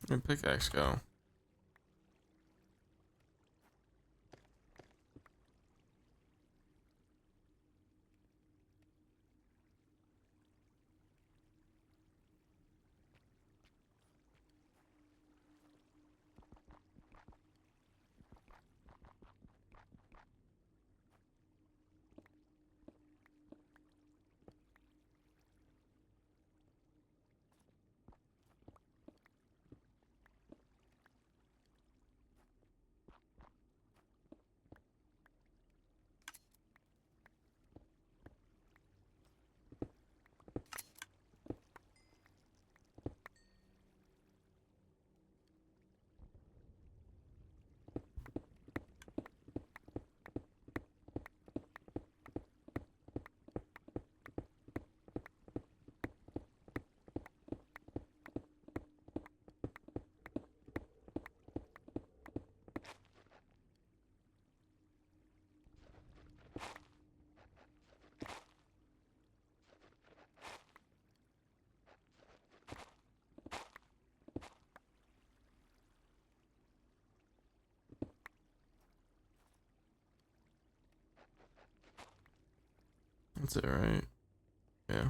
S1: Where'd pickaxe go? That's it, right? Yeah.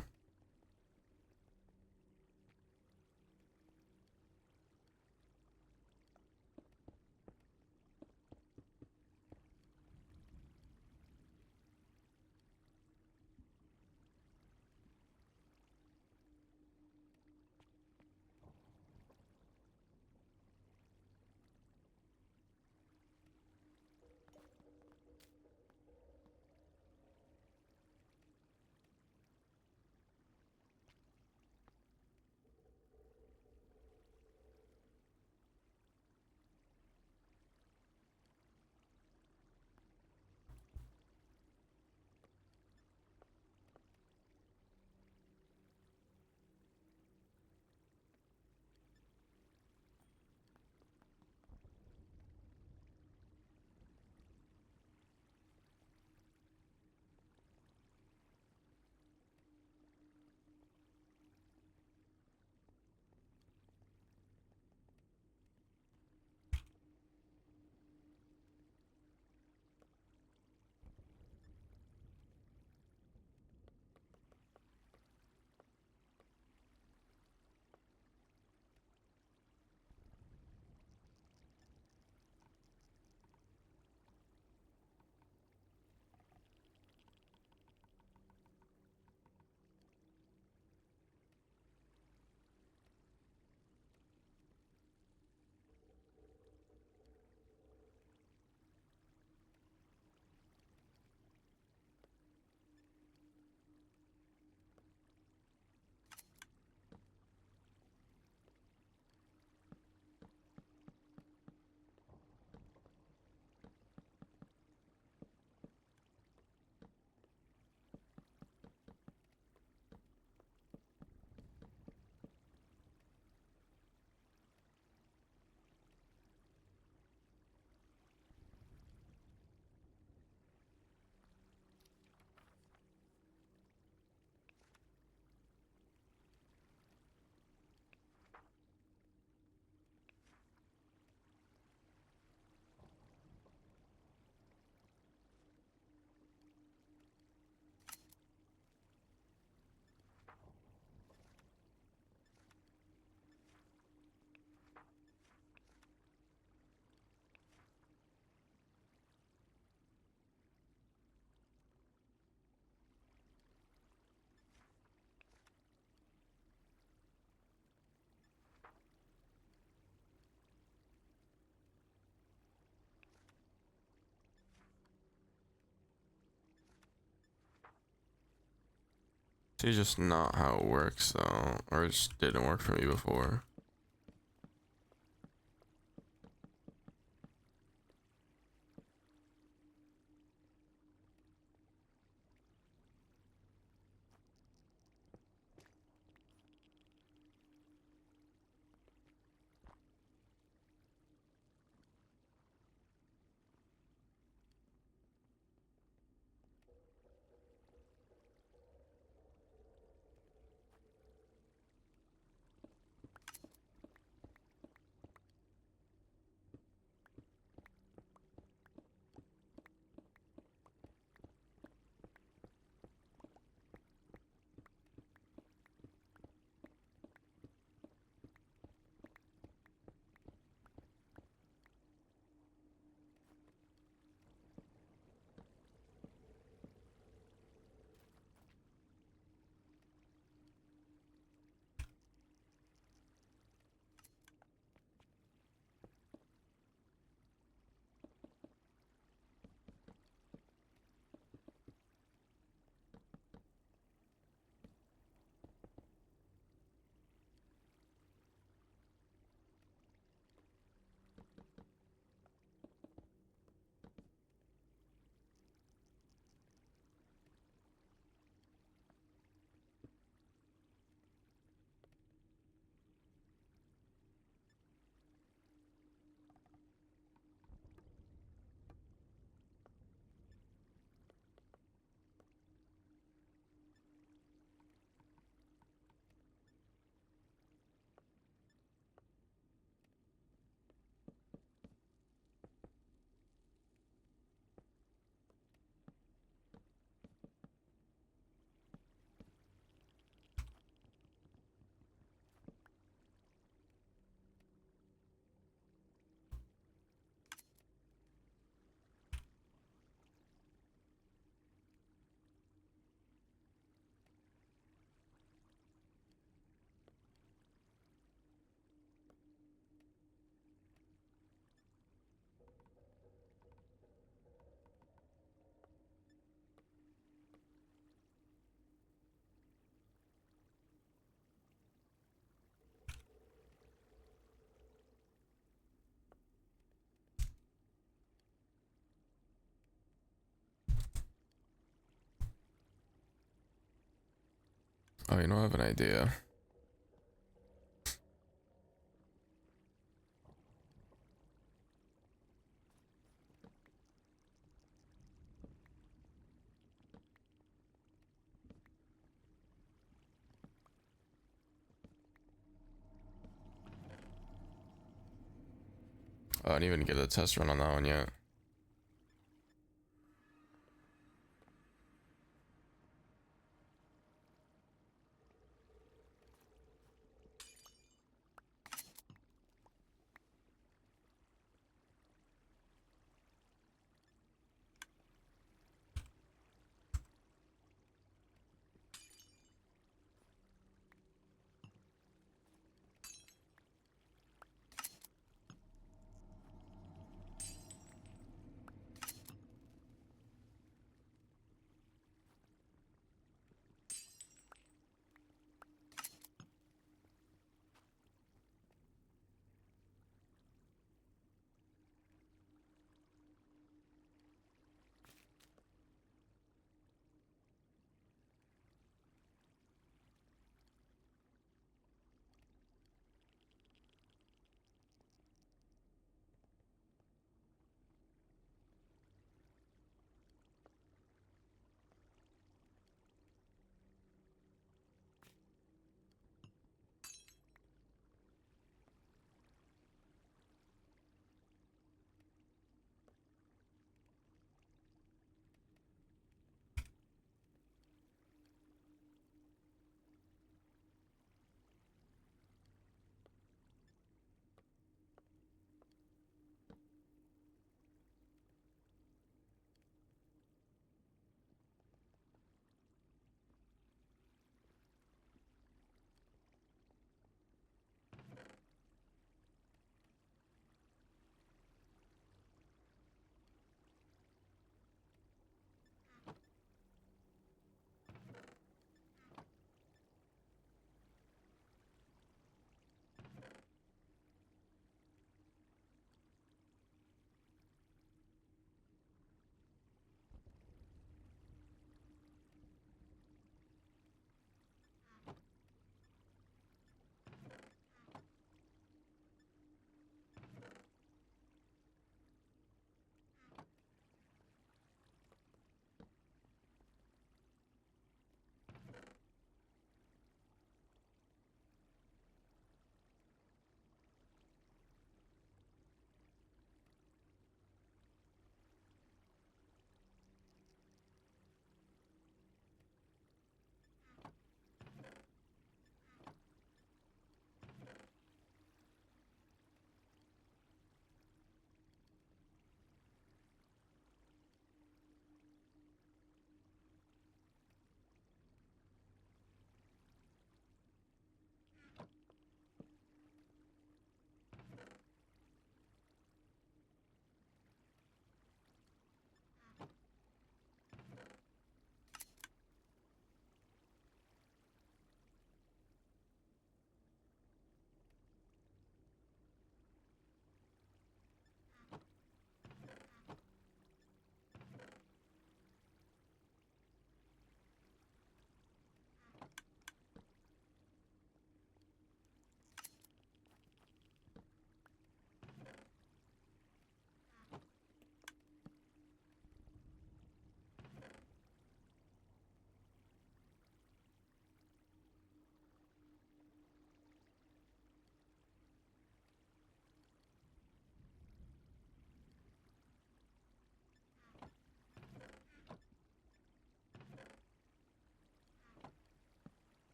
S1: It's just not how it works, though, or it just didn't work for me before. Oh, you know, I have an idea. Oh, I didn't even get a test run on that one yet.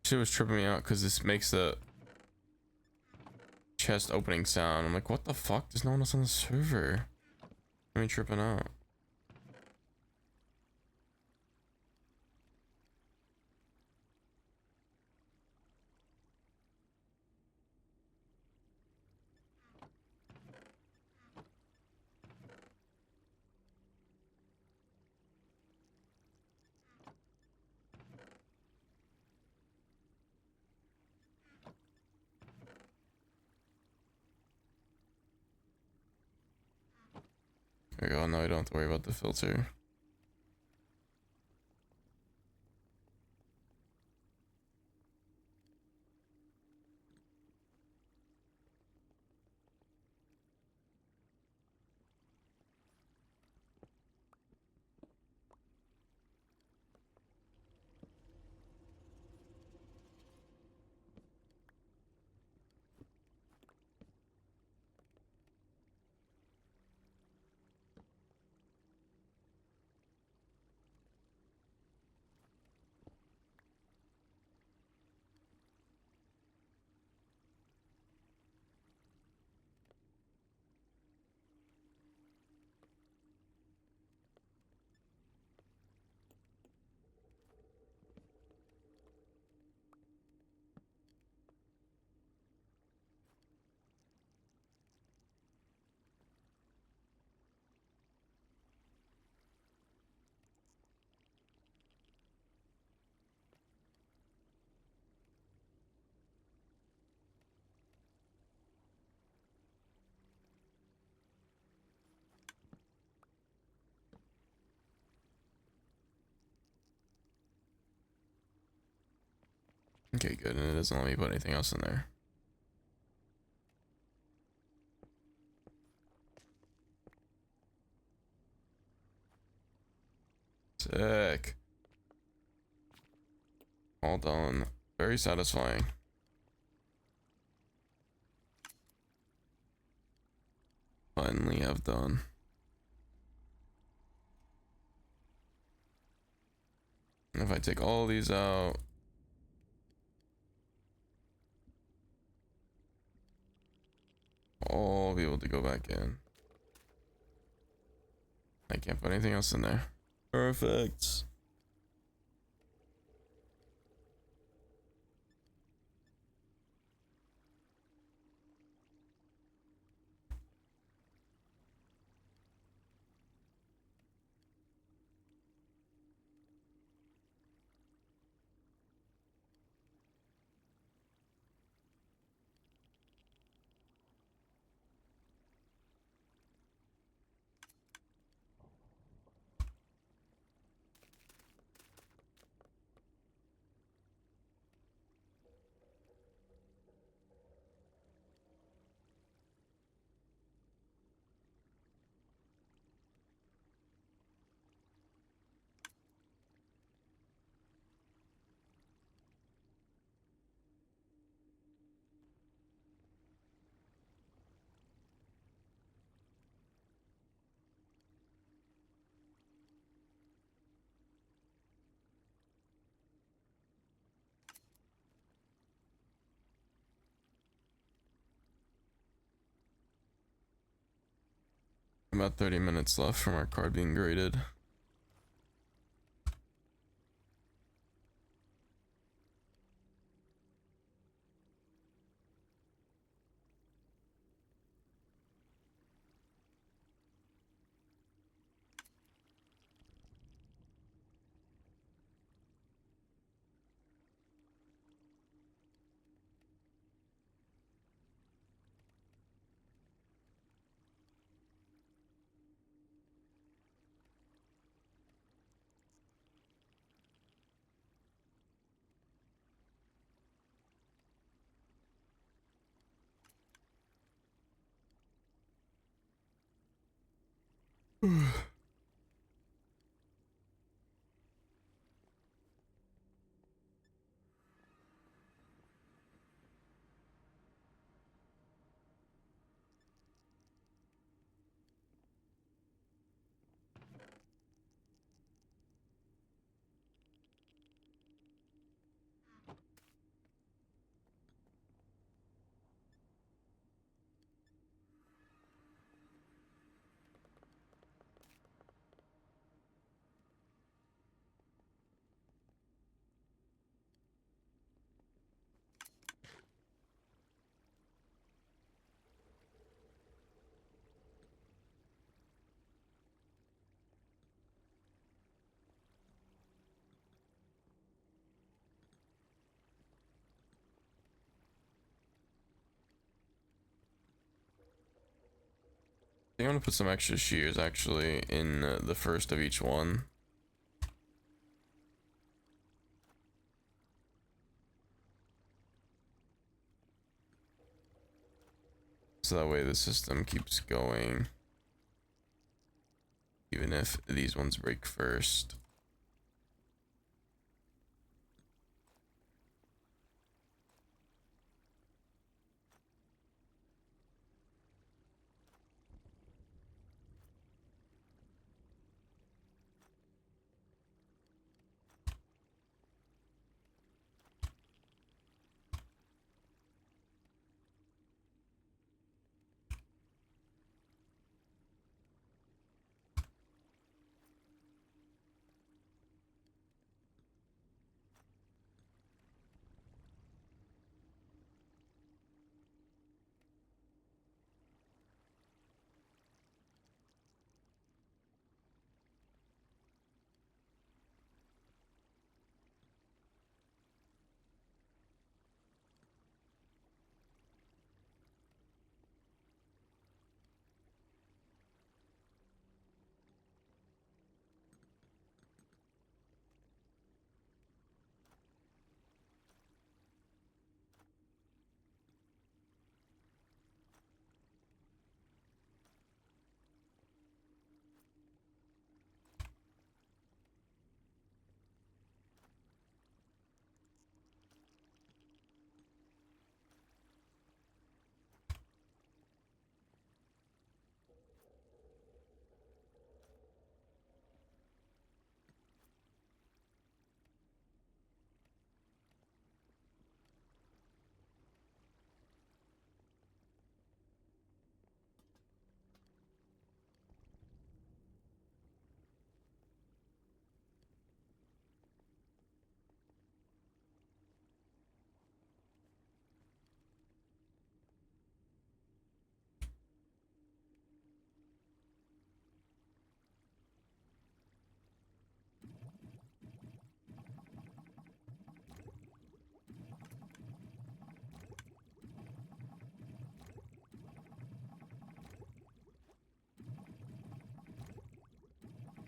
S1: Shit was tripping me out because this makes the chest opening sound. I'm like, what the fuck? There's no one else on the server. I mean, tripping out. There we go. Now I don't have to worry about the filter. Okay, good. And it doesn't let me put anything else in there. Sick. All done. Very satisfying. Finally have done. If I take all these out, I'll be able to go back in. I can't put anything else in there. Perfect. About 30 minutes left from our card being graded. think I'm gonna put some extra shears actually in the first of each one. So that way the system keeps going, even if these ones break first.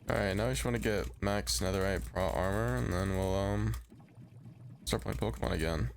S1: Alright, now I just want to get max netherite pro armor, and then we'll start playing Pokemon again.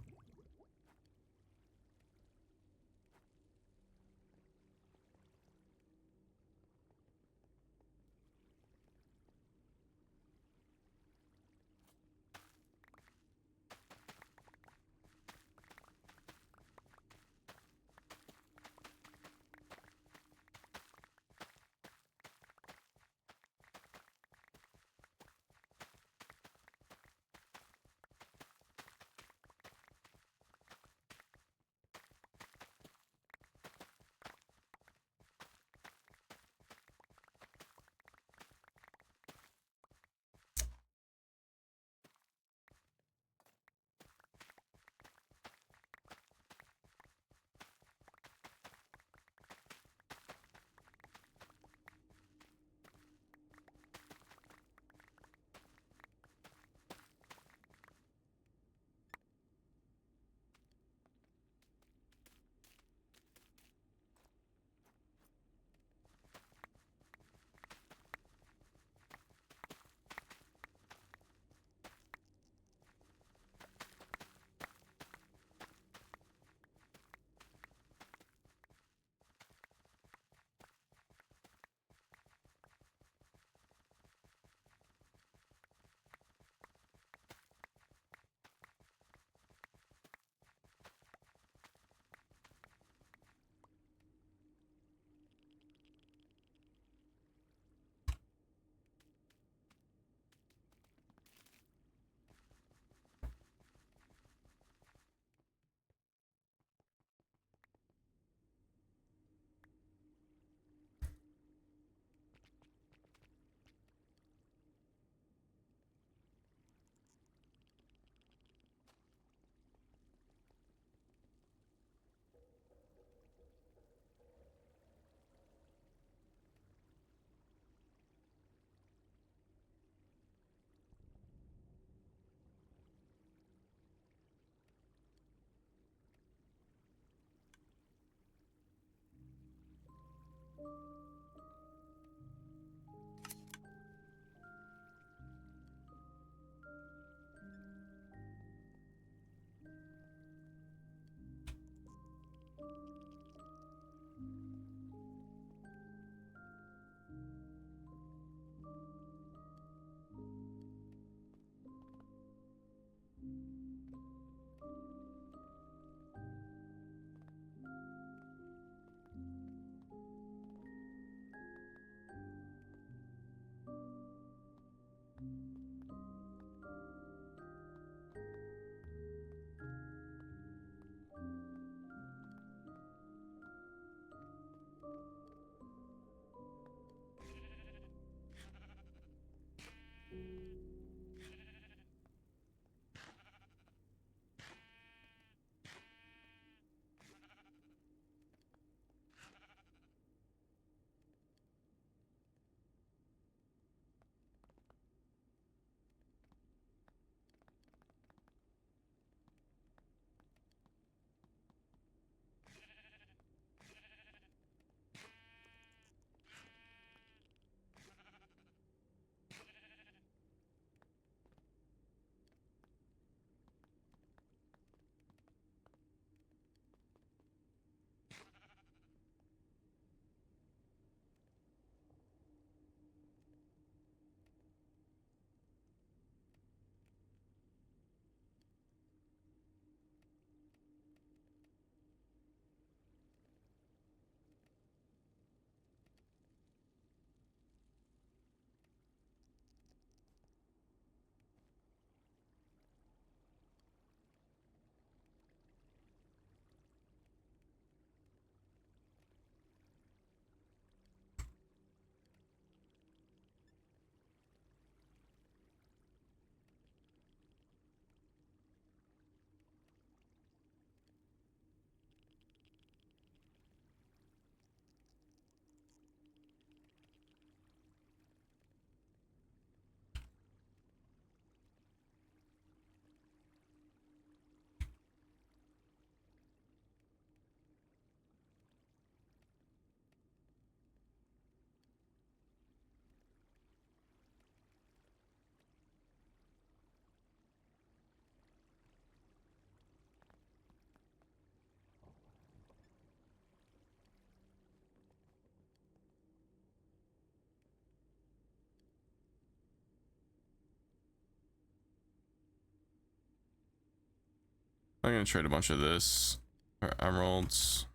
S1: I'm gonna trade a bunch of this for emeralds.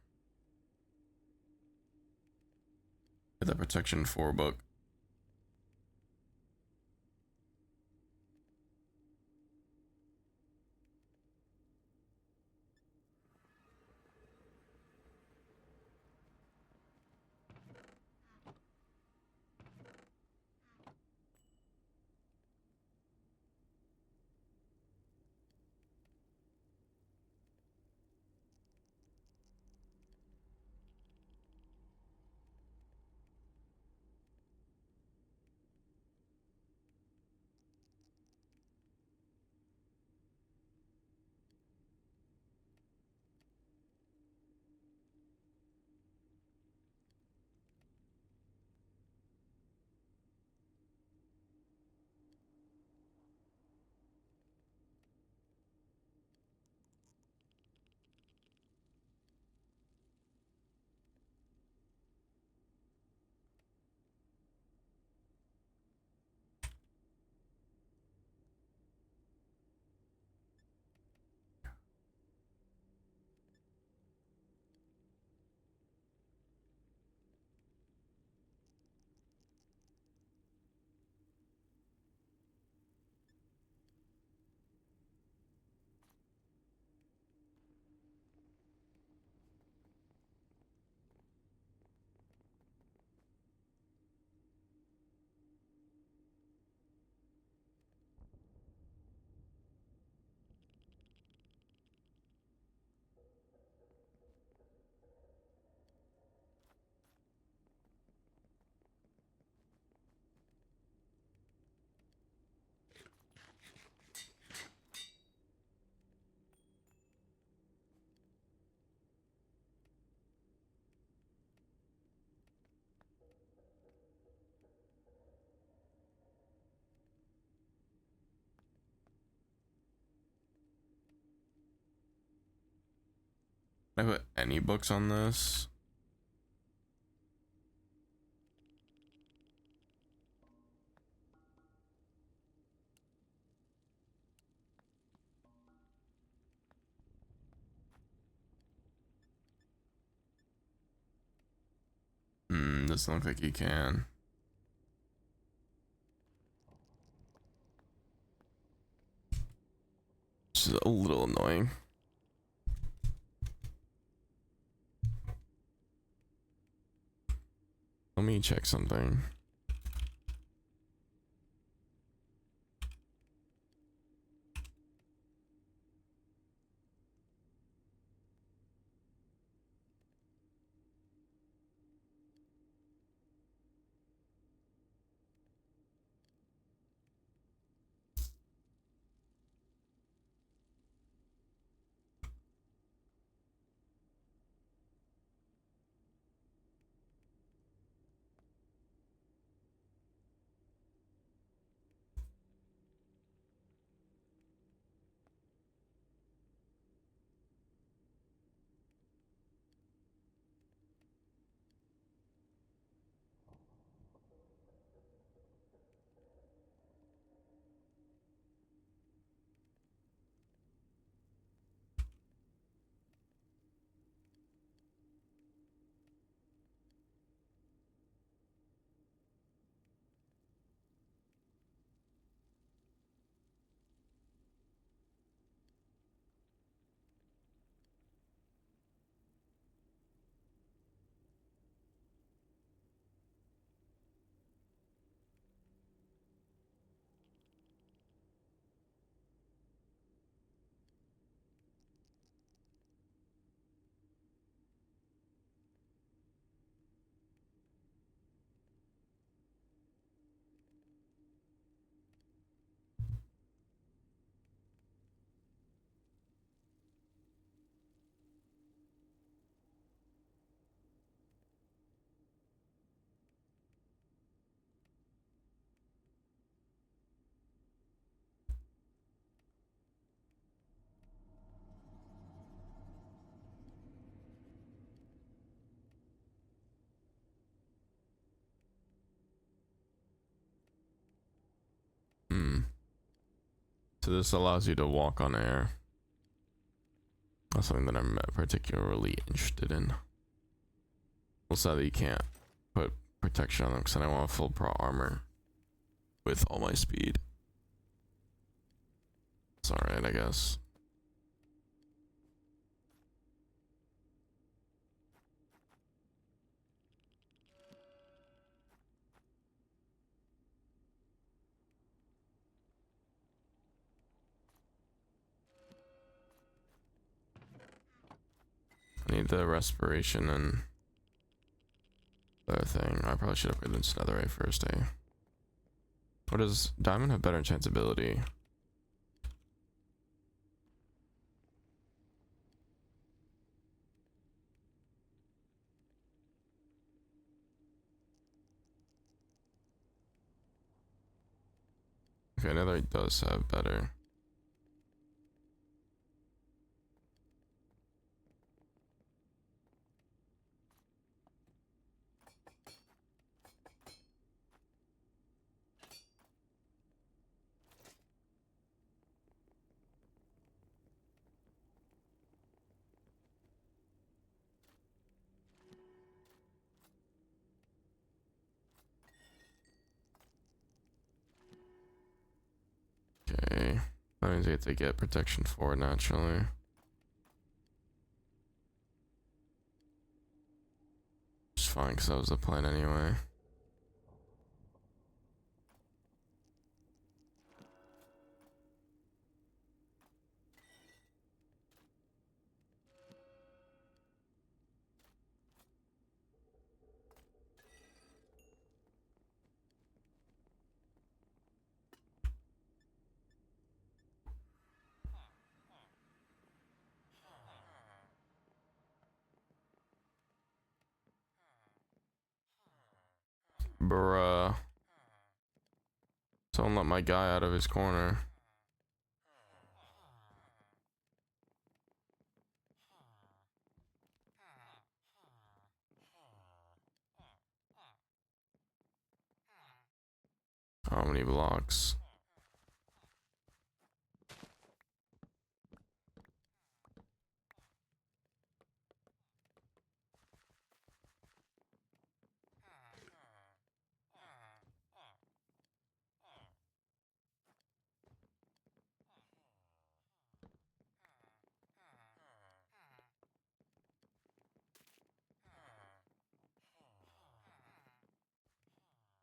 S1: Get that protection 4 book. Can I put any books on this? Doesn't look like you can. Which is a little annoying. Let me check something. So this allows you to walk on air. That's something that I'm particularly interested in. Well, sadly, you can't put protection on them because I want full pro armor with all my speed. It's alright, I guess. I need the respiration and the other thing. I probably should upgrade this netherite first, eh? What does diamond have better enchantability? Okay, netherite does have better. Okay, that means we have to get protection 4 naturally. It's fine because that was the plan anyway. Bruh. Someone let my guy out of his corner. How many blocks?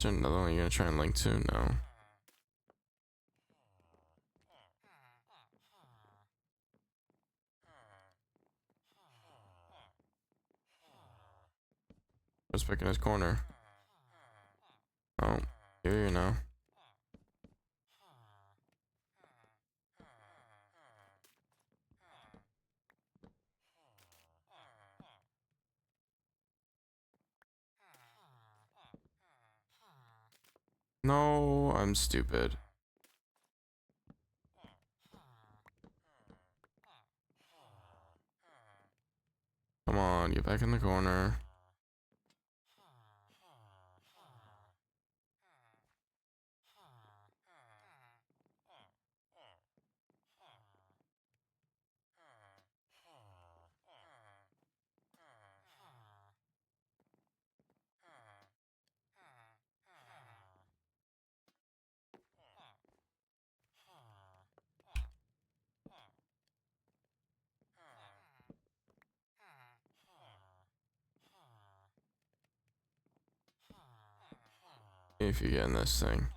S1: Is there another one you're gonna try and link to? No. What's picking his corner? Oh, here you know. No, I'm stupid. Come on, get back in the corner. If you get in this thing,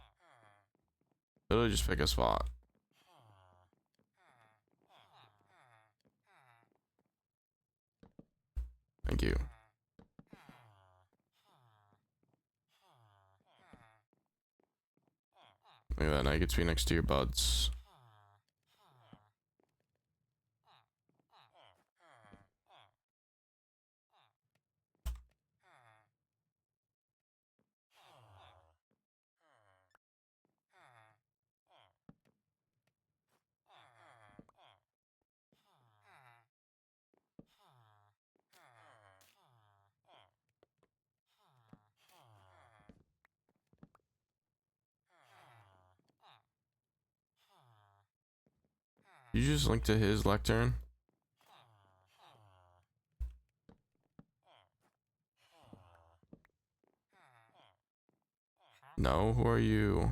S1: literally just pick a spot. Thank you. Look at that, now you get to be next to your buds. You just link to his lectern? No, who are you?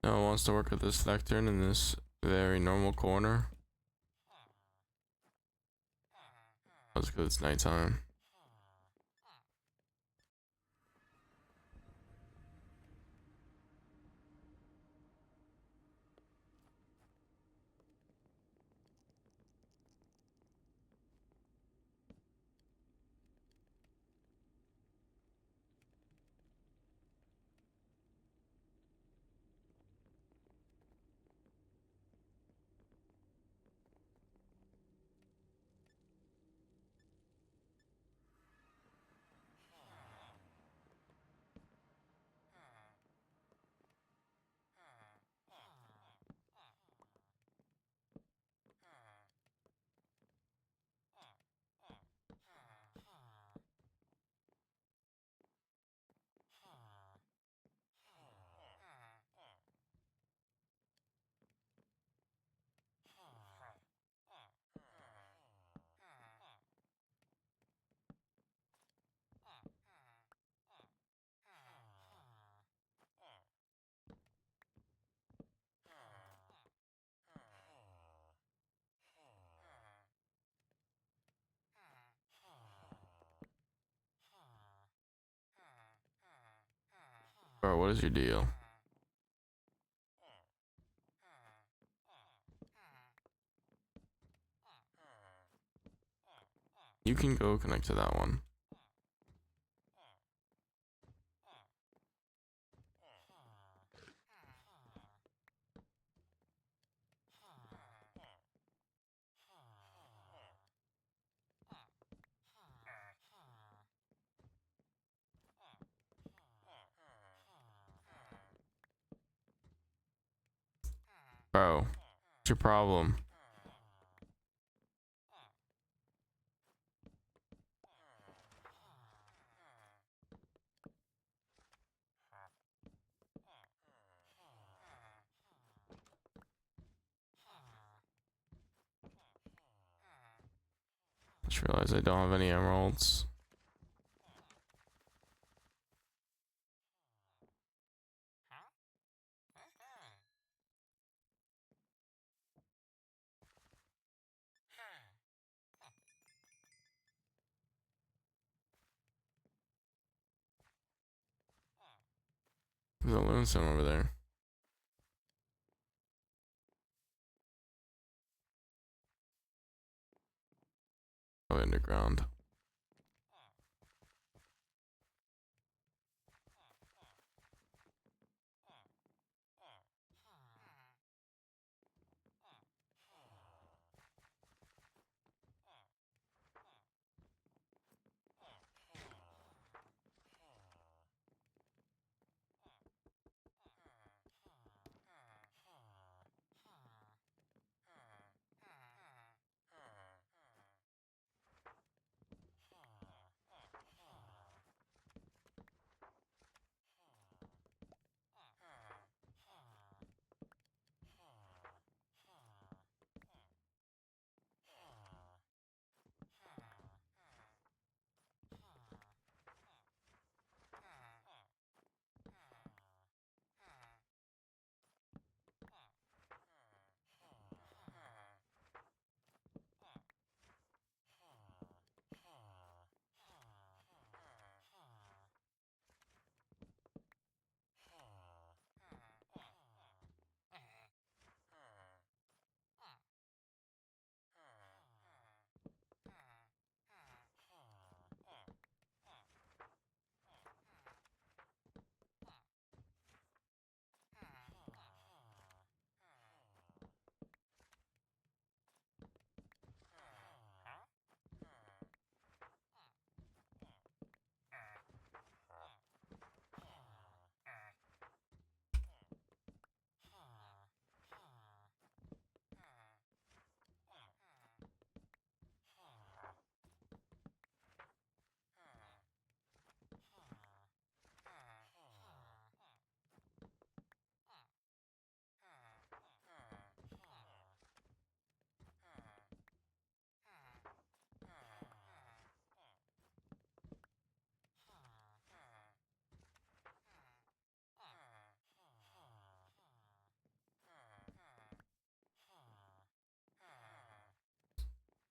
S1: No one wants to work with this lectern in this very normal corner. That's because it's nighttime. Bro, what is your deal? You can go connect to that one. Bro, what's your problem? Just realized I don't have any emeralds. There's a loonstone over there. Oh, underground.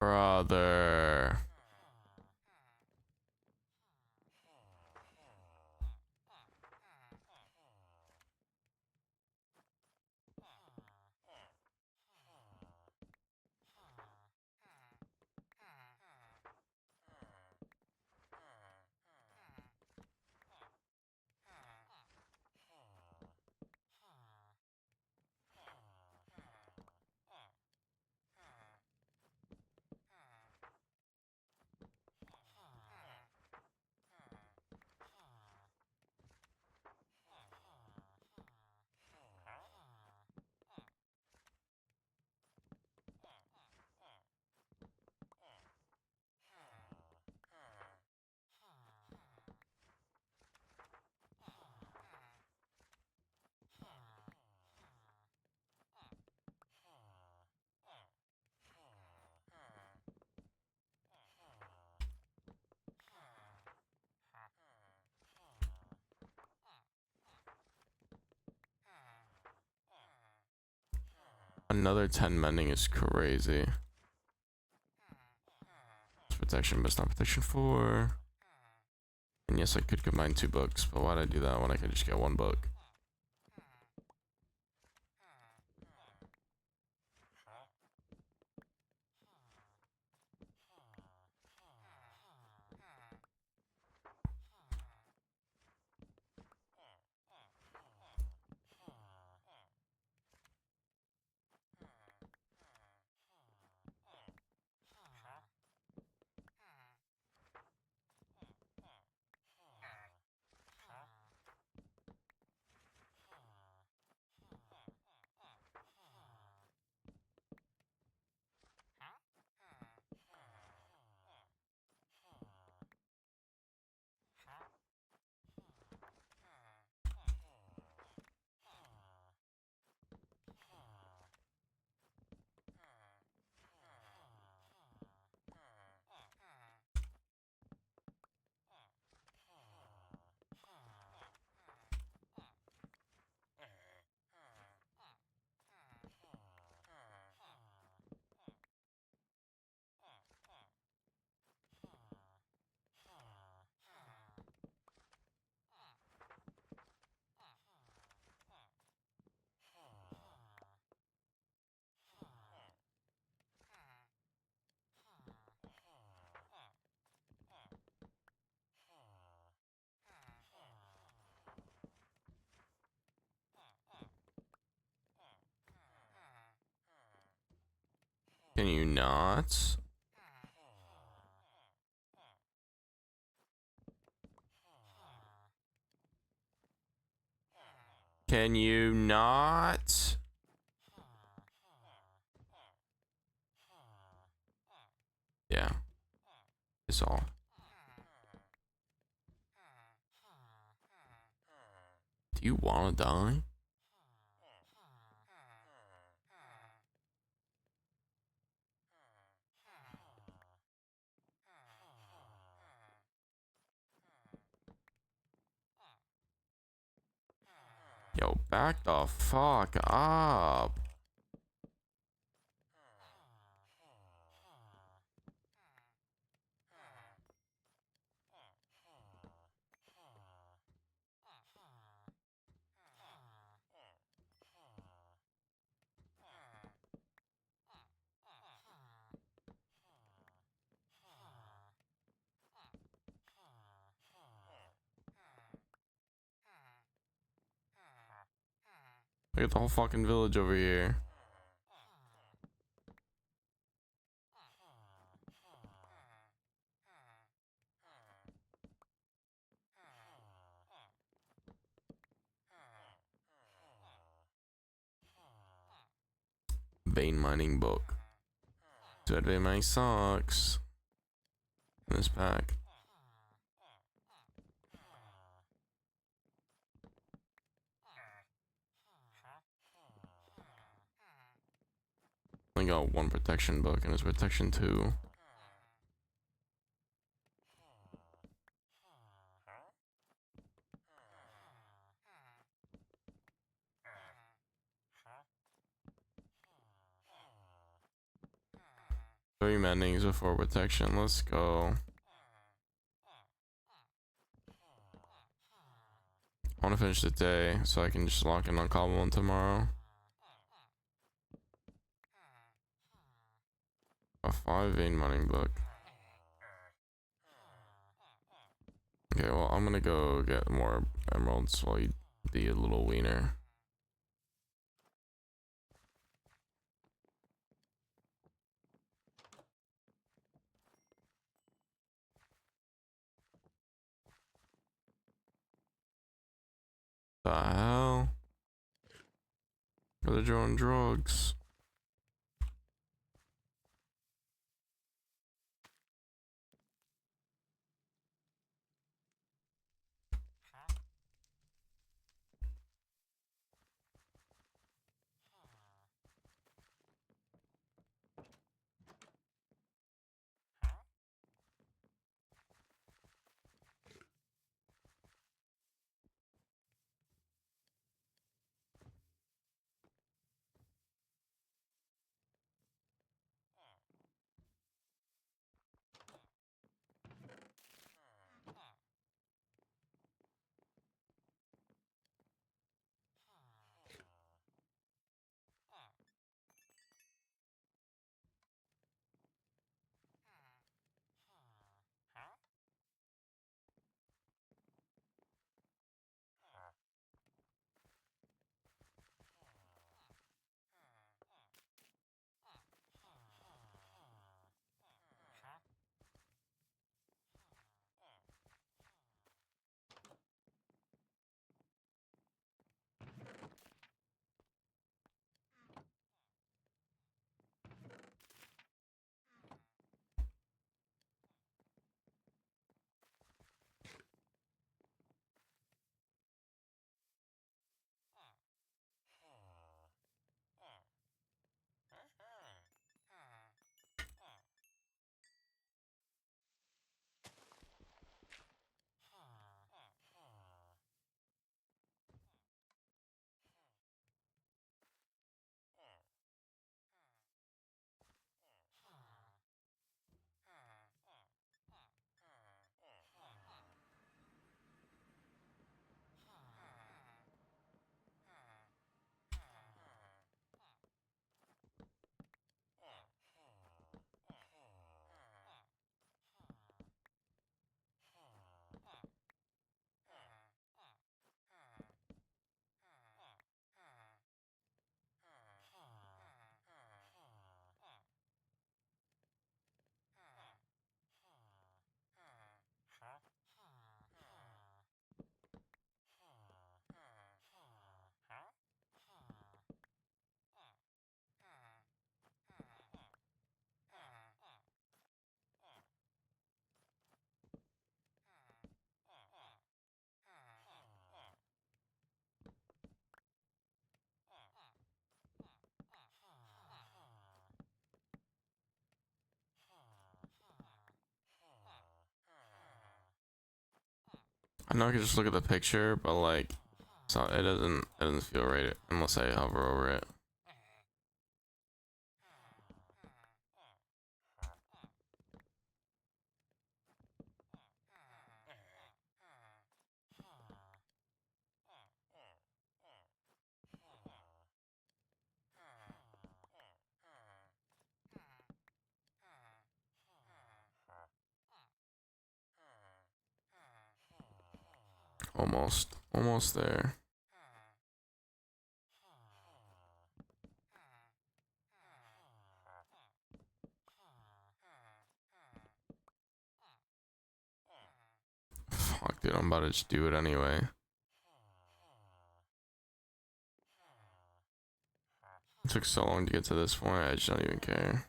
S1: Brother. Another 10 mending is crazy. Protection, but it's not protection 4. And yes, I could combine 2 books, but why'd I do that when I could just get 1 book? Can you not? Can you not? Yeah. It's all. Do you want to die? Yo, back the fuck up. Look at the whole fucking village over here. Vein mining book. Dude, vein mining sucks. In this pack. Only got 1 protection book and it's protection 2. 3 mendings before protection. Let's go. I want to finish the day so I can just lock in on COBBLEMON tomorrow. A 5 vein mining book. Okay, well, I'm gonna go get more emeralds while you be a little wiener. The hell? They're doing drugs. I know I can just look at the picture, but like, so it doesn't feel right unless I hover over it. Almost there. Fuck, dude, I'm about to just do it anyway. It took so long to get to this point, I just don't even care.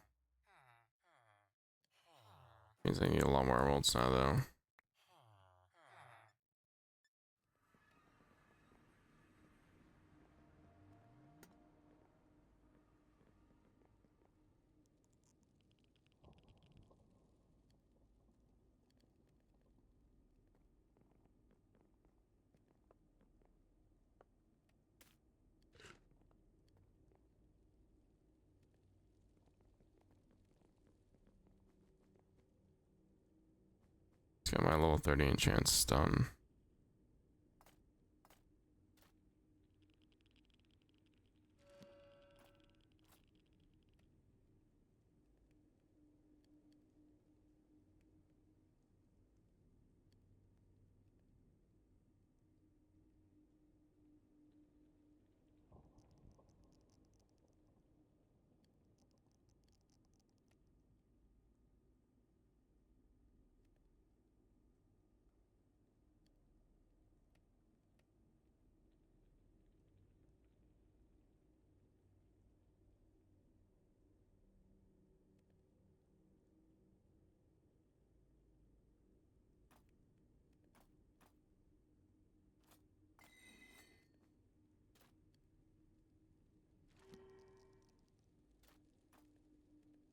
S1: Means I need a lot more emeralds now, though. Let's get my level 30 enchants done.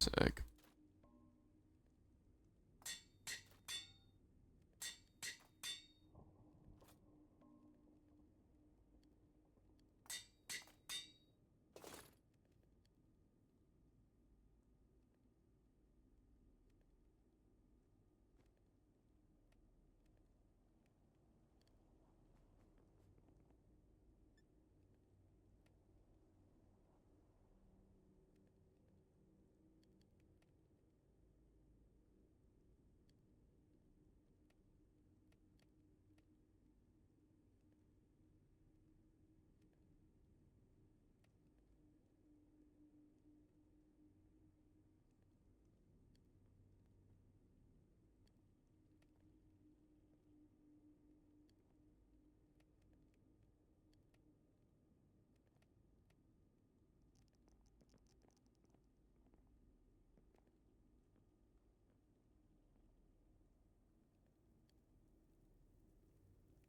S1: Sick.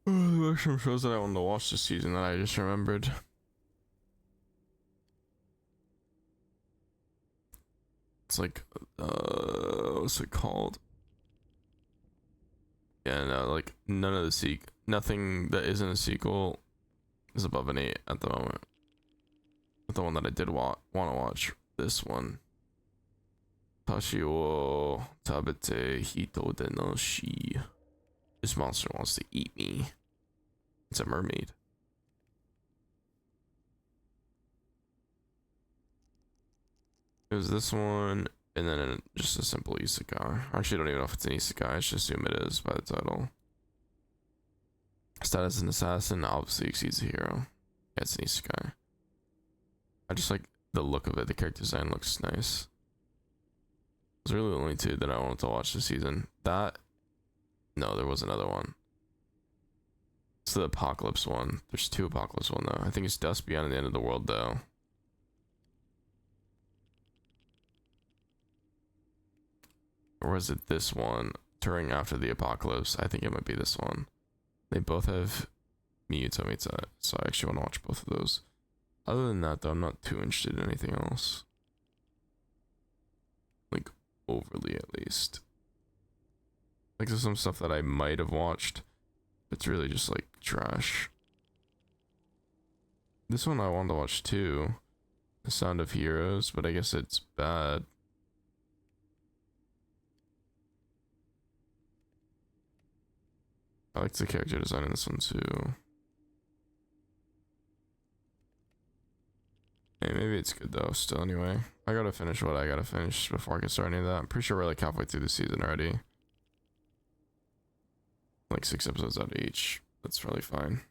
S1: There are some shows that I wanted to watch this season that I just remembered. It's like, what's it called? Yeah, no, like none of the nothing that isn't a sequel is above an 8 at the moment. But the one that I did want to watch, this one. Tashi wo tabete hito de no shi. This monster wants to eat me. It's a mermaid. It was this one, and then just a simple isekai. I actually don't even know if it's an isekai, I just assume it is by the title. Status an assassin obviously exceeds a hero. Yeah, it's an isekai. I just like the look of it, the character design looks nice. There's really only 2 that I wanted to watch this season. That, no, there was another one. It's the Apocalypse one. There's 2 Apocalypse one though. I think it's Dust Beyond the End of the World though. Or is it this one? Touring After the Apocalypse. I think it might be this one. They both have Miyuto, so I actually want to watch both of those. Other than that though, I'm not too interested in anything else. Like, overly at least. Like, there's some stuff that I might have watched. It's really just like trash. This one I wanted to watch too. The Sound of Heroes, but I guess it's bad. I like the character design in this one too. Hey, maybe it's good though, still anyway. I gotta finish what I gotta finish before I can start any of that. I'm pretty sure we're like halfway through the season already. Like 6 episodes out of each. That's really fine.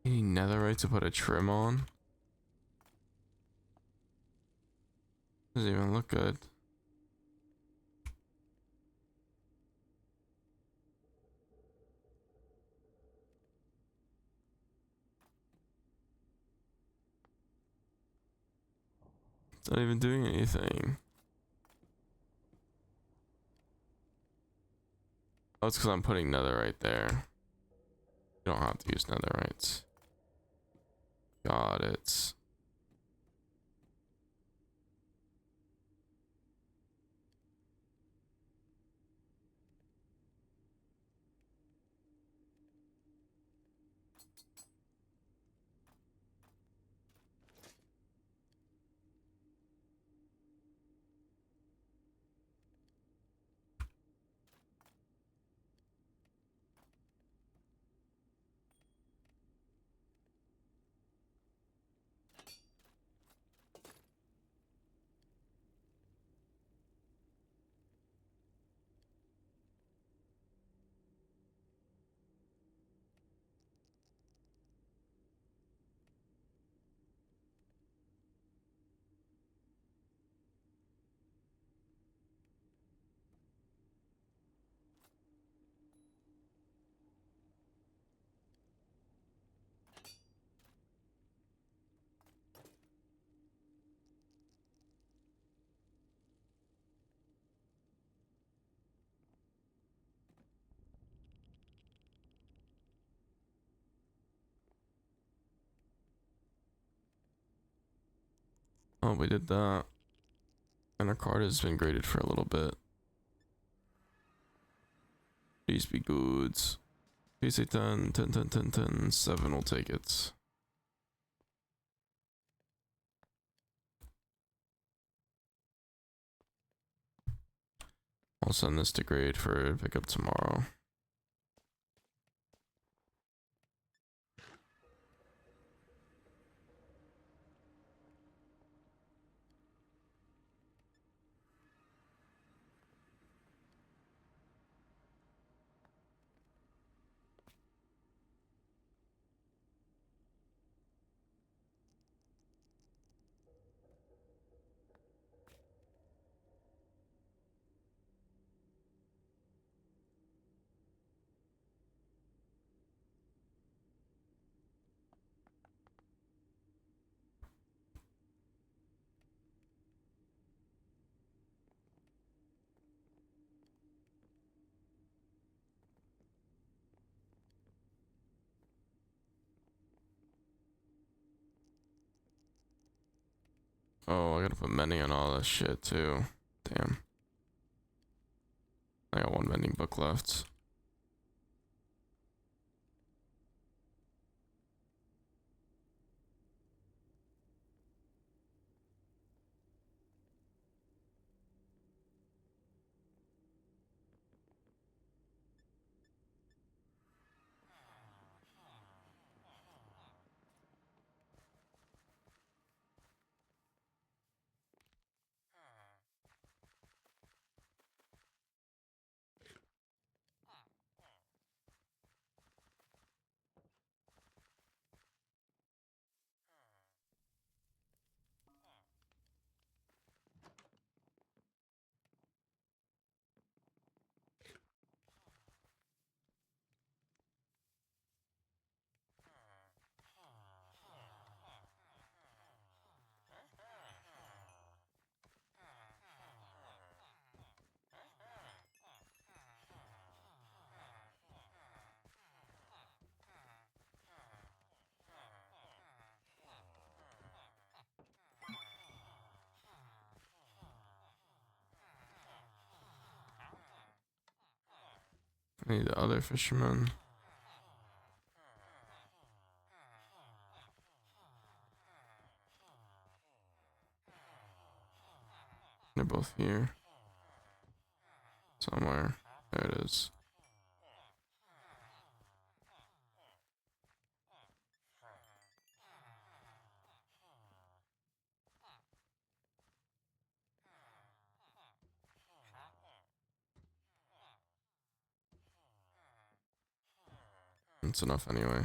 S1: Any netherite to put a trim on? Doesn't even look good. It's not even doing anything. Oh, it's because I'm putting netherite there. You don't have to use netherite. Got it. Oh, we did that. And our card has been graded for a little bit. These be goods. Please say 10, 10, 10, 10, 10. 7 will take it. I'll send this to grade for pickup tomorrow. Oh, I gotta put mending on all this shit too. Damn. I got one mending book left. I need the other fisherman. They're both here. Somewhere. There it is. It's enough anyway.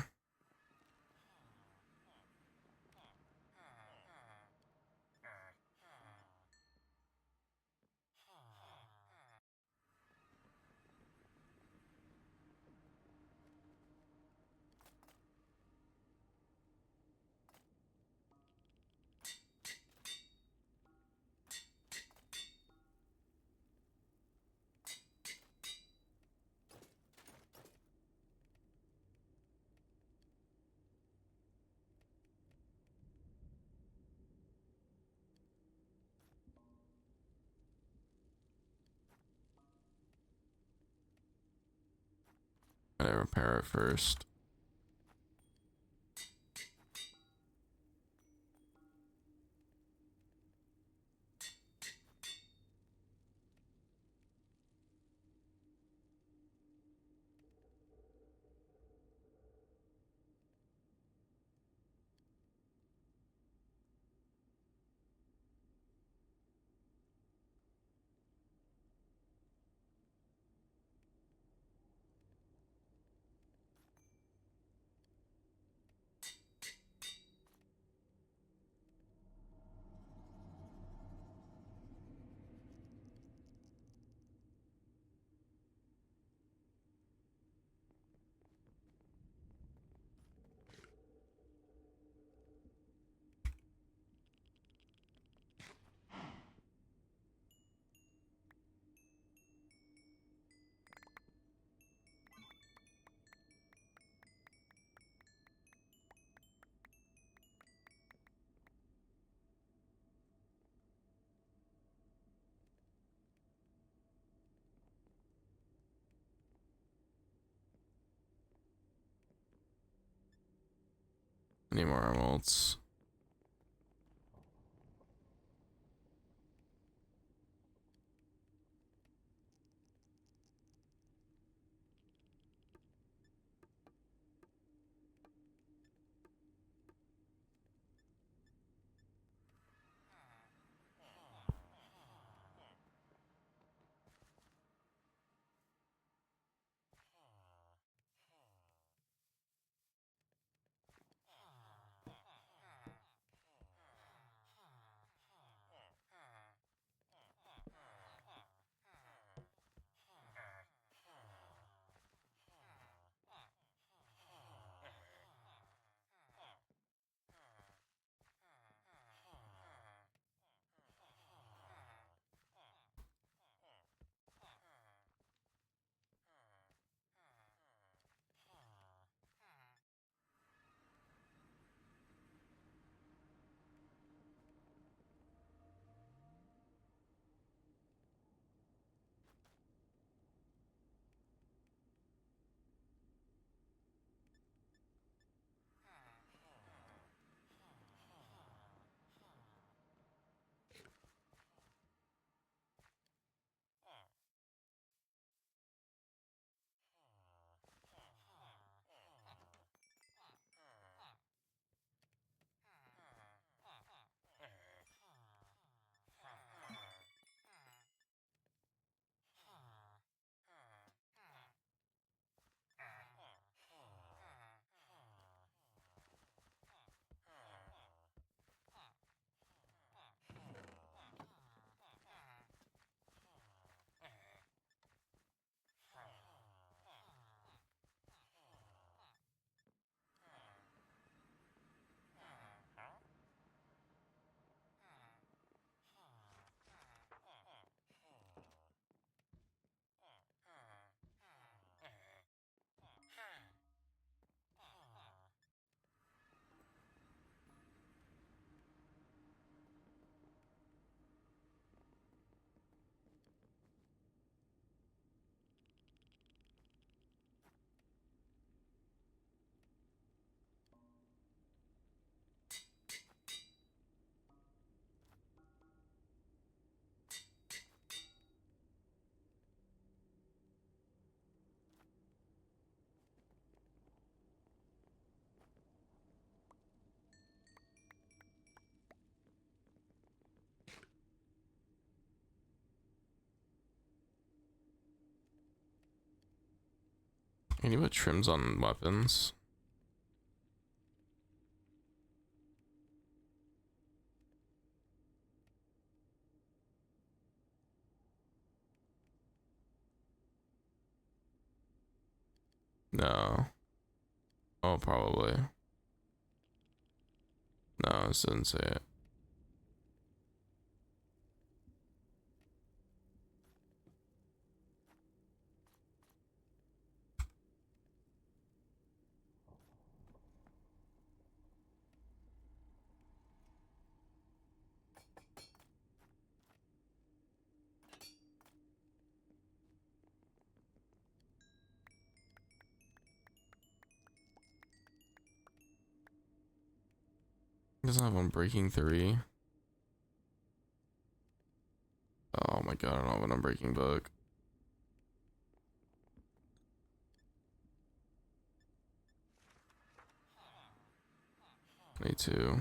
S1: gotta repair it first. Need more emeralds. Can you put trims on weapons? No. Oh, probably. No, it didn't say it. Doesn't have Unbreaking 3. Oh my god, I don't have an Unbreaking book. Me too.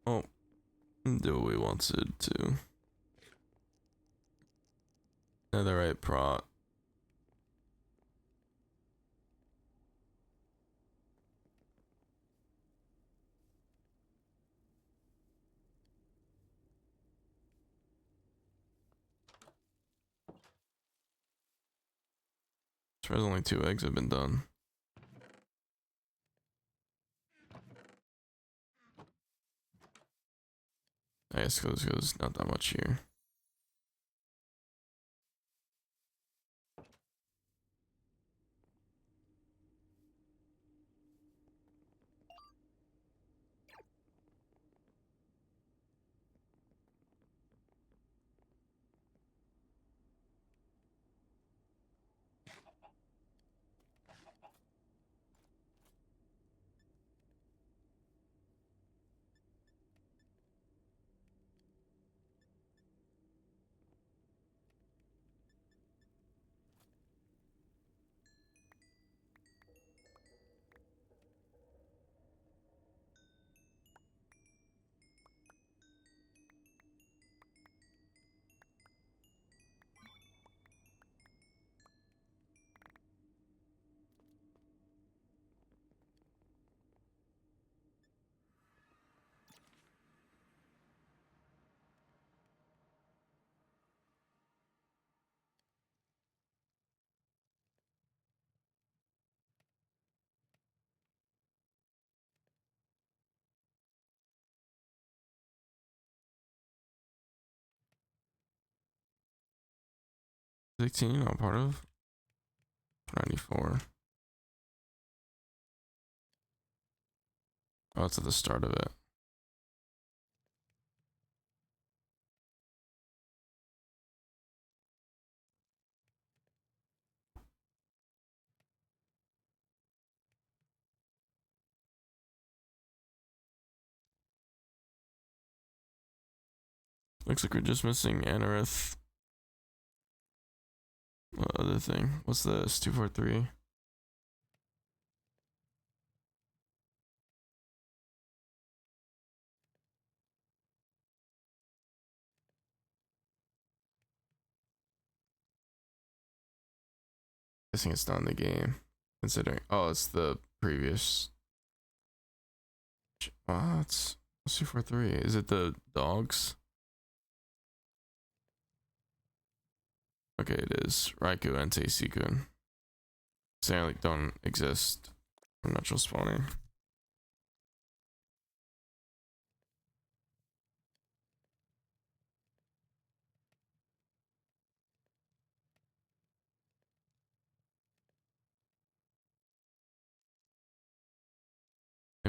S1: Oh, do what we wanted to. They're the right prot. As far as only 2 eggs have been done. I guess because not that much here. 16, not part of 94. Oh, it's at the start of it. Looks like we're just missing Anorith. What other thing? What's this? 243. Guessing it's not in the game. Considering, oh, it's the previous. What's 243? Is it the dogs? Okay, it is. Raikou and Teisikun. They like don't exist from natural spawning.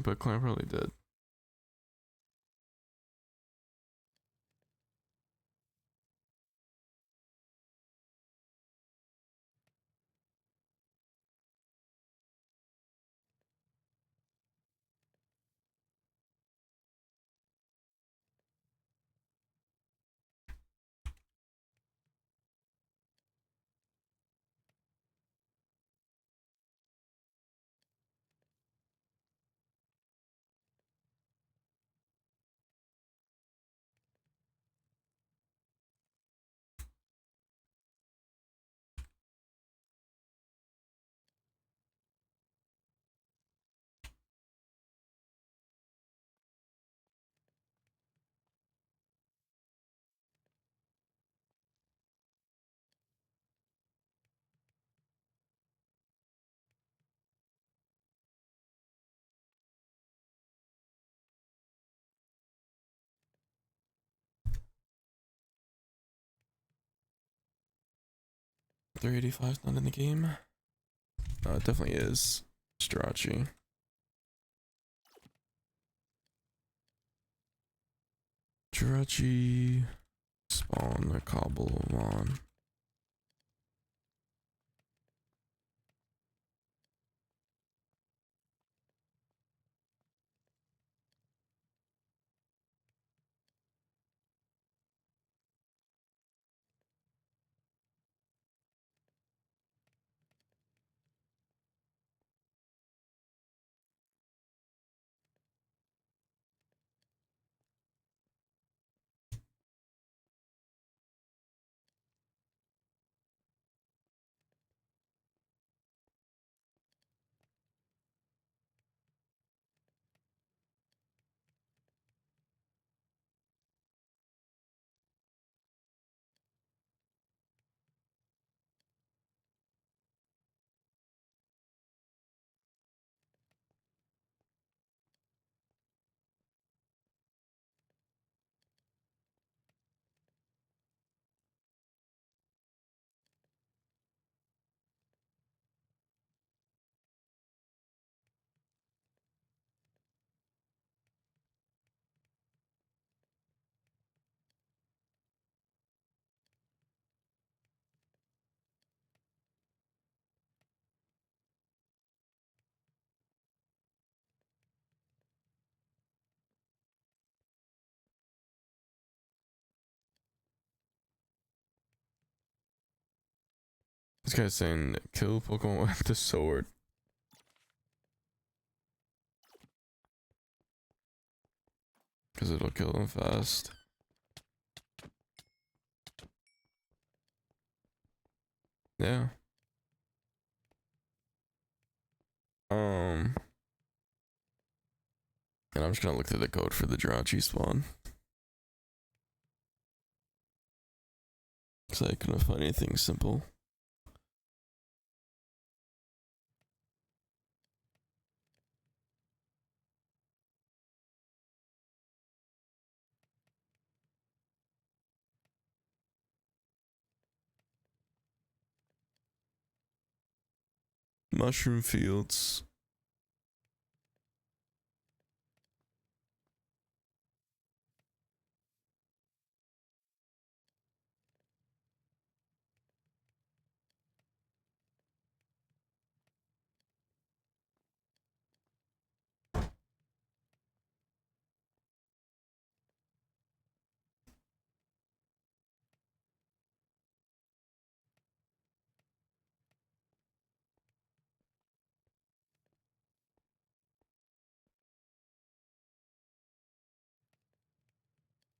S1: But Clamp really did. $385 not in the game. It definitely is. Strachey. Strachey. Spawn a COBBLEMON. This guy's saying kill Pokemon with the sword. Because it'll kill them fast. Yeah. And I'm just gonna look through the code for the Jirachi spawn. Cause I couldn't find anything simple. Mushroom fields.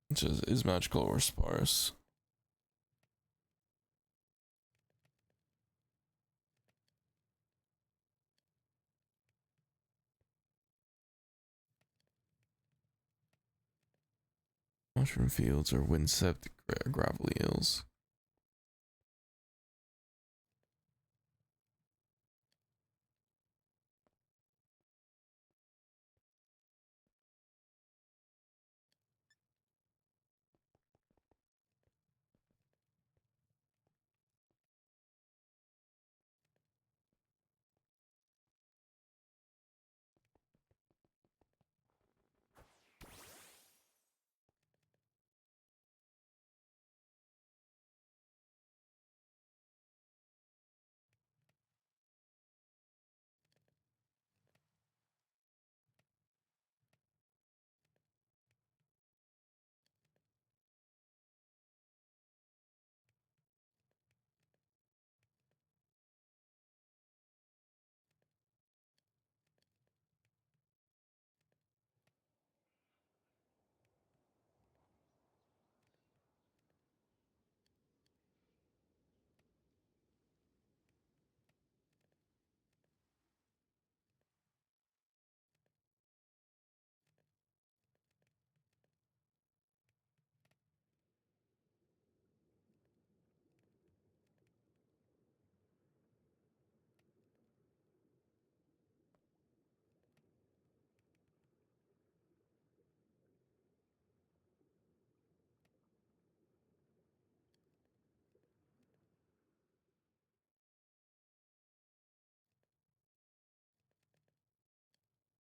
S1: Which is magical or sparse. Mushroom fields or windswept gravelly hills.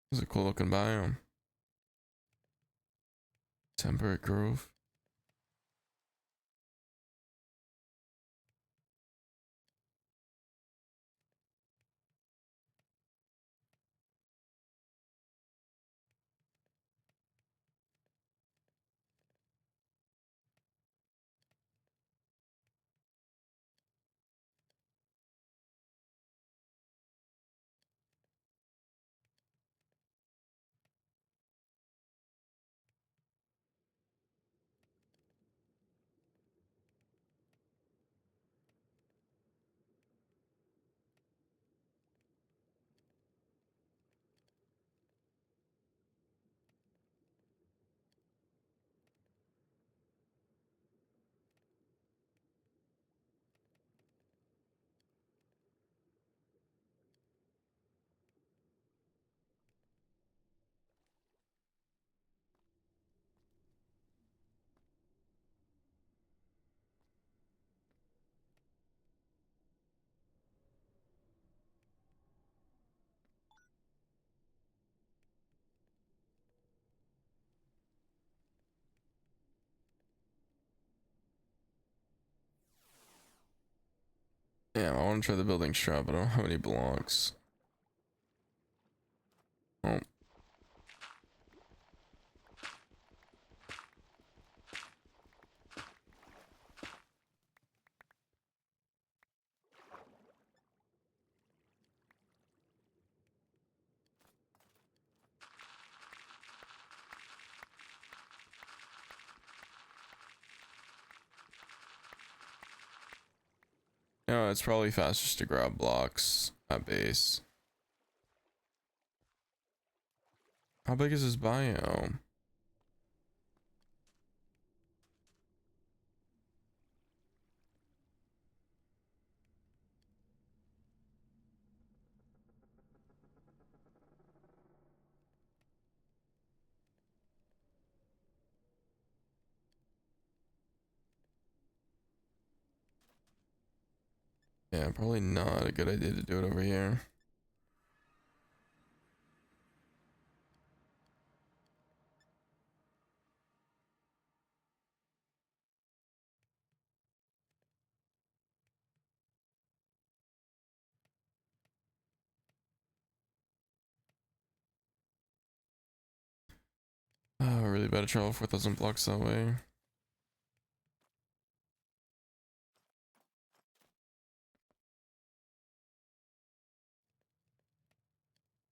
S1: It's a cool looking biome. Temperate grove. Yeah, I want to try the building strap, but I don't have any blocks. Oh. No, it's probably fastest to grab blocks at base. How big is this biome? Yeah, probably not a good idea to do it over here. Oh, really better travel 4,000 blocks that way.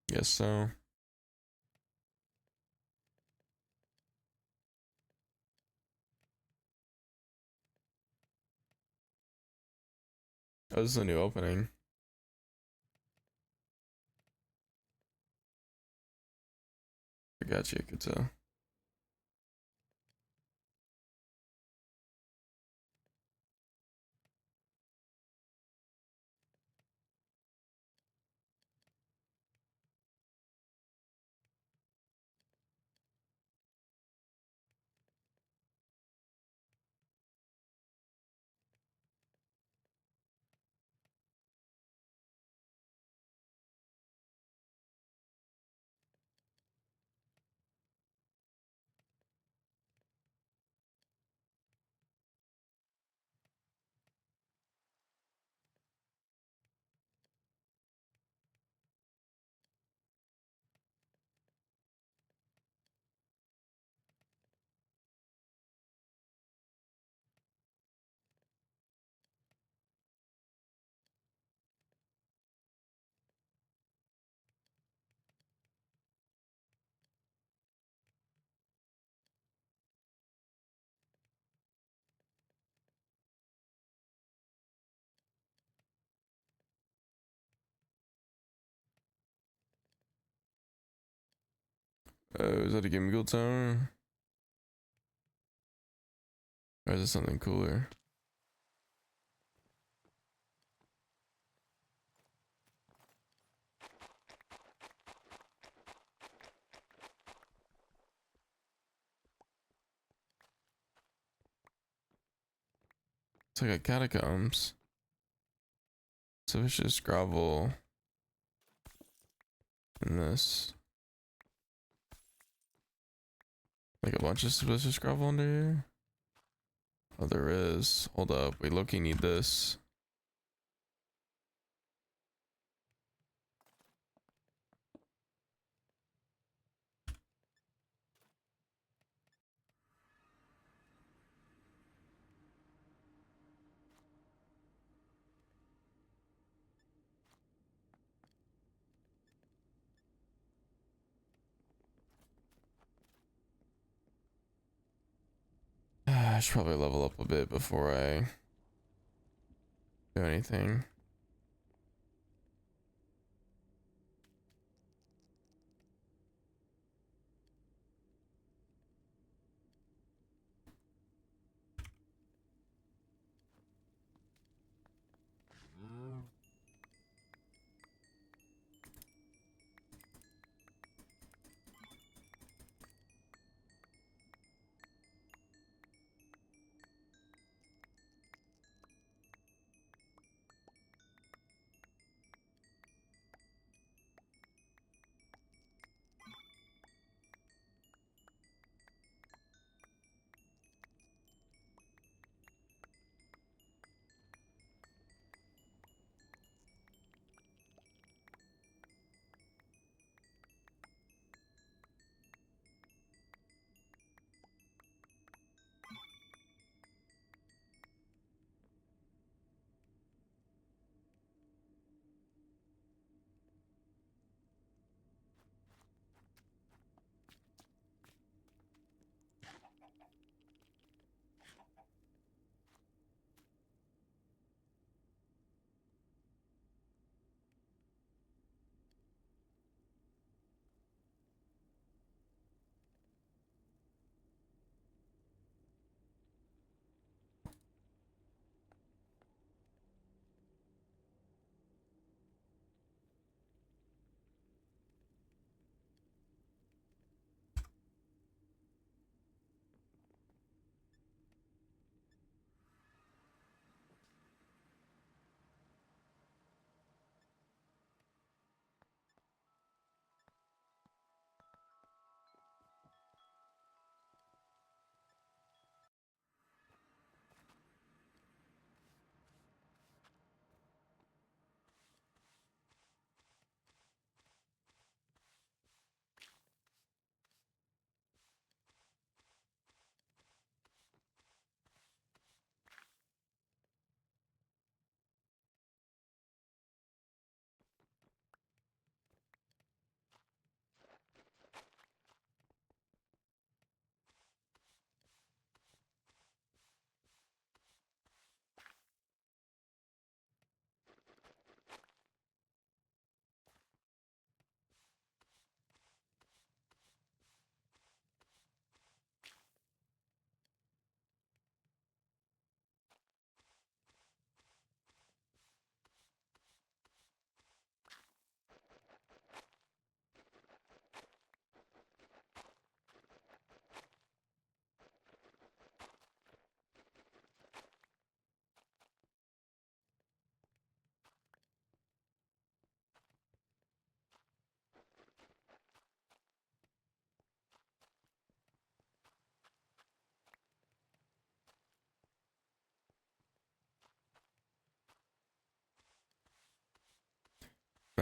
S1: Guess so. Oh, this is a new opening. I got you, good tell. Is that a Gimbal tower? Or is it something cooler? It's like a catacombs. So it's just gravel in this. Like a bunch of suspicious gravel under here? Oh, there is. Hold up. We low-key need this. I should probably level up a bit before I do anything.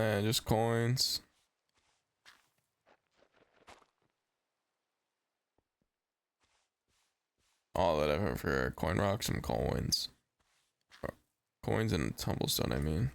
S1: Man, just coins. All that I've ever for coin rocks and coins. Coins and tumblestone, I mean.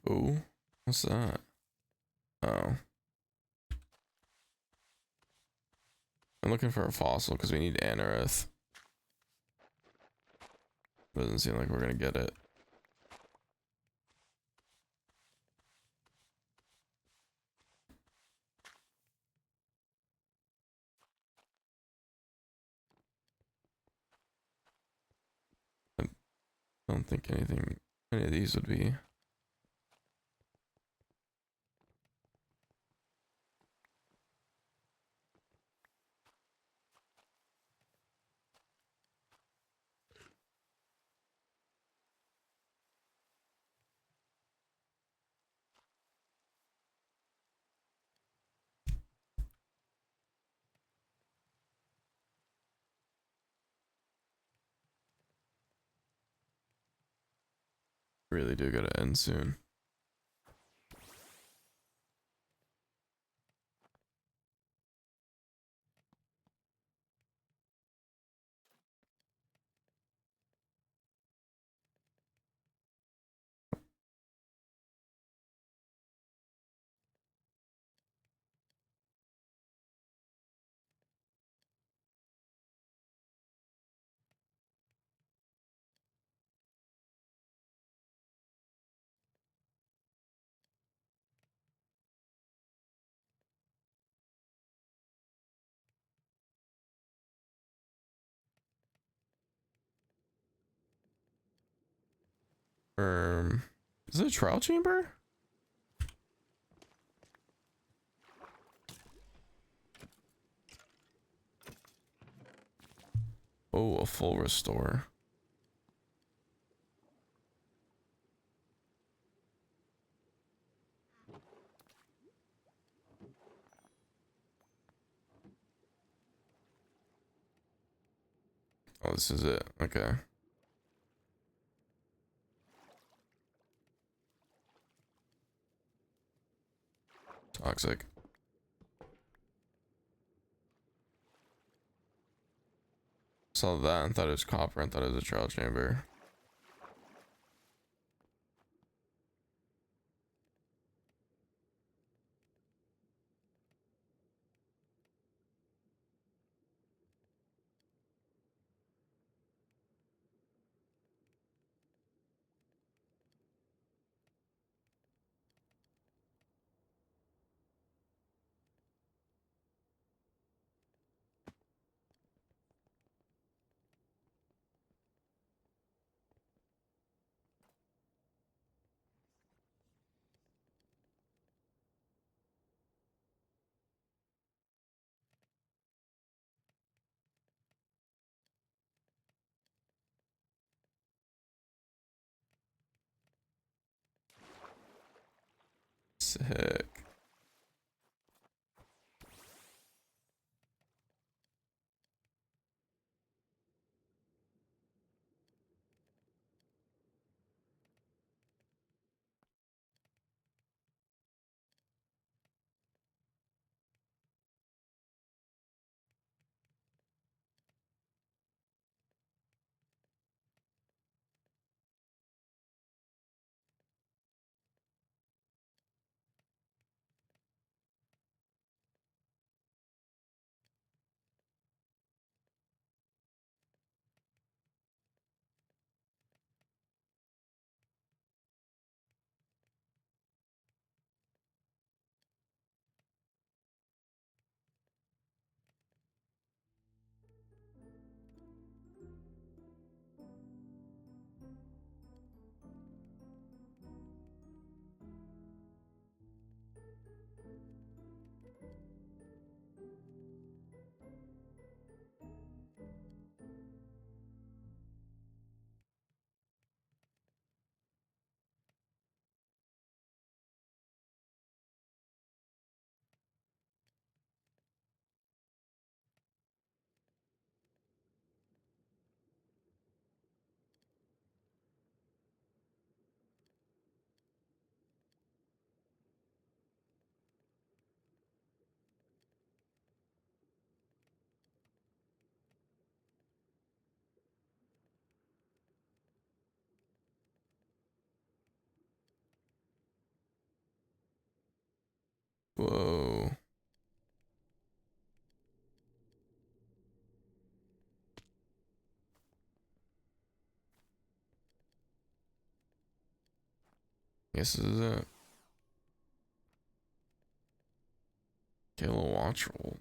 S1: Ooh, what's that? Oh, I'm looking for a fossil because we need anorith. Doesn't seem like we're gonna get it. I don't think any of these would be. Really do gotta end soon. Is it a trial chamber? Oh, a full restore. Oh, this is it. Okay. Toxic. Saw that and thought it was copper and thought it was a trial chamber. Sick. Whoa. Guess this is it. Kill a watch roll.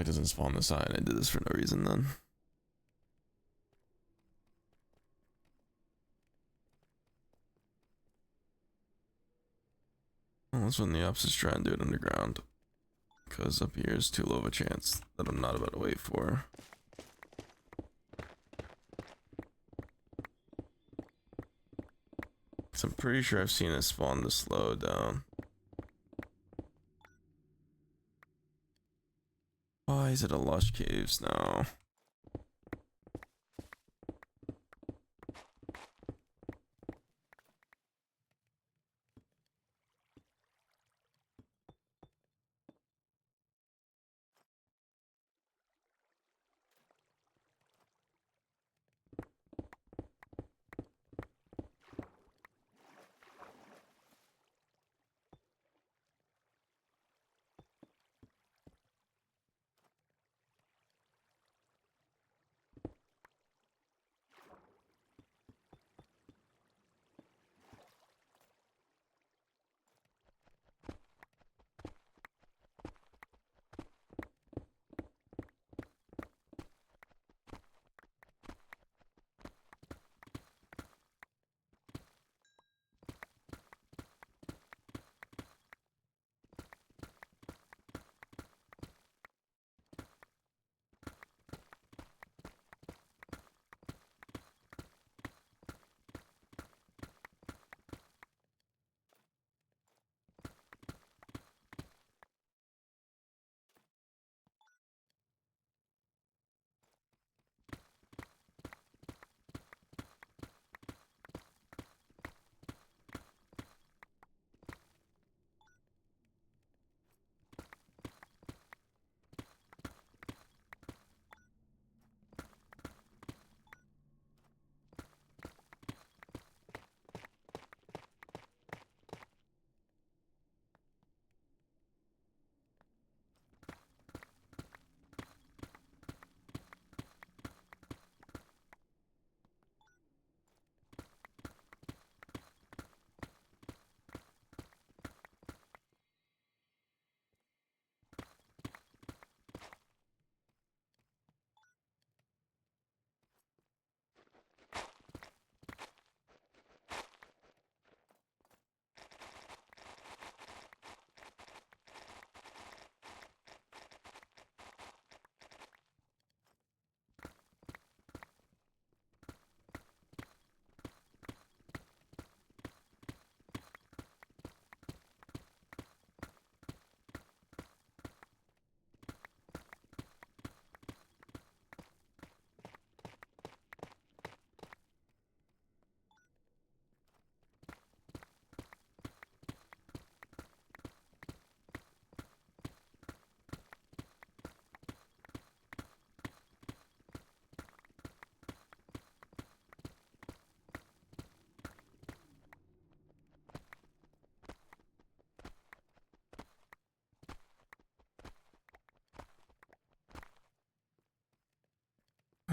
S1: probably doesn't spawn this side. I did this for no reason then. Well, that's when the ops is trying to do it underground. Because up here is too low of a chance that I'm not about to wait for. So I'm pretty sure I've seen it spawn this slow down. Why is it a lush caves now?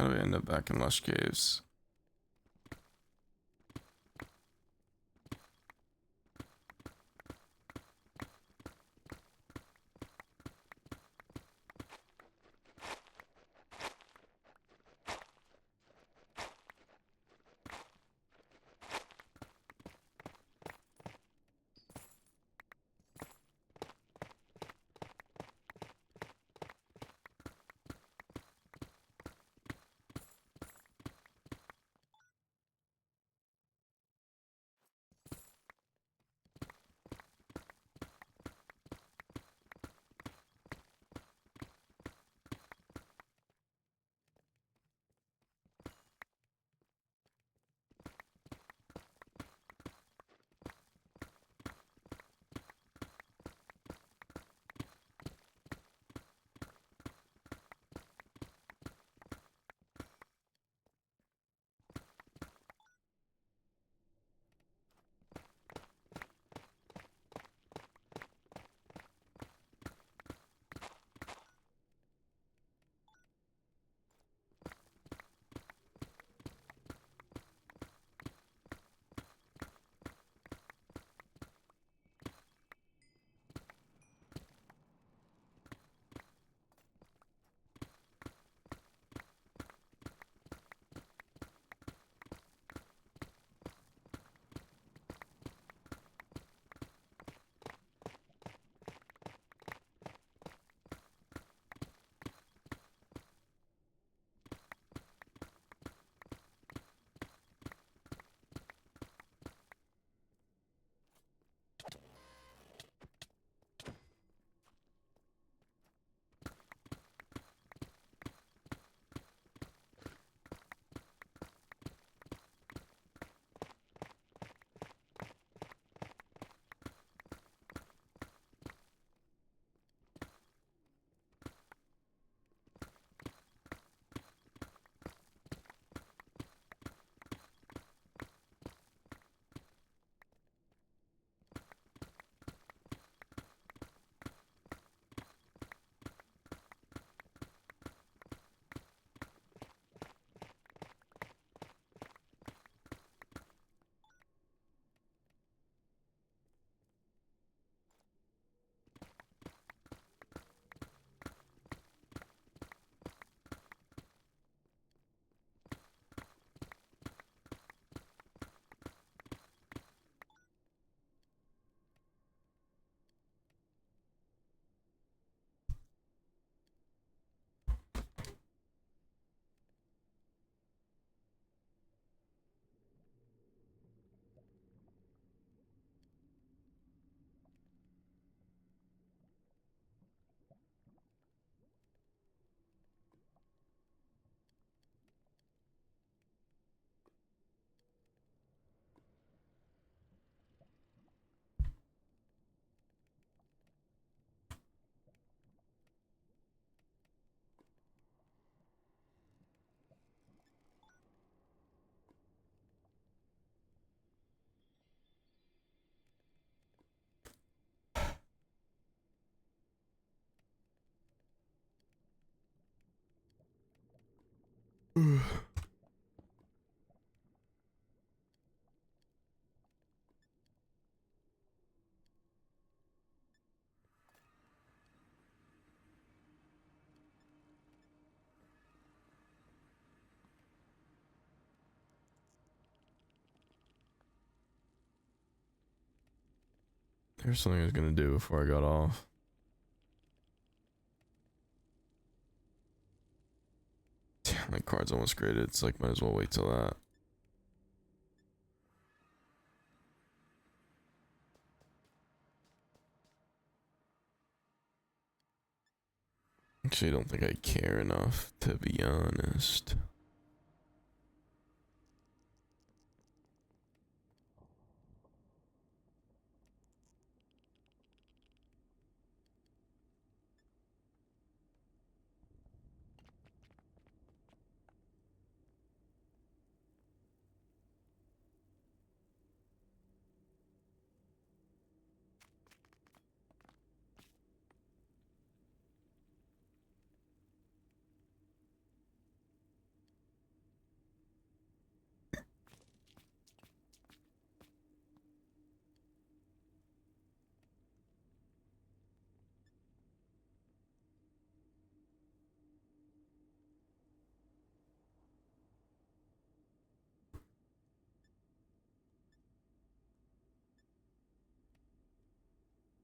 S1: How do we end up back in lush caves? There's something I was gonna do before I got off. My card's almost graded. It's like, might as well wait till that. Actually, I don't think I care enough, to be honest.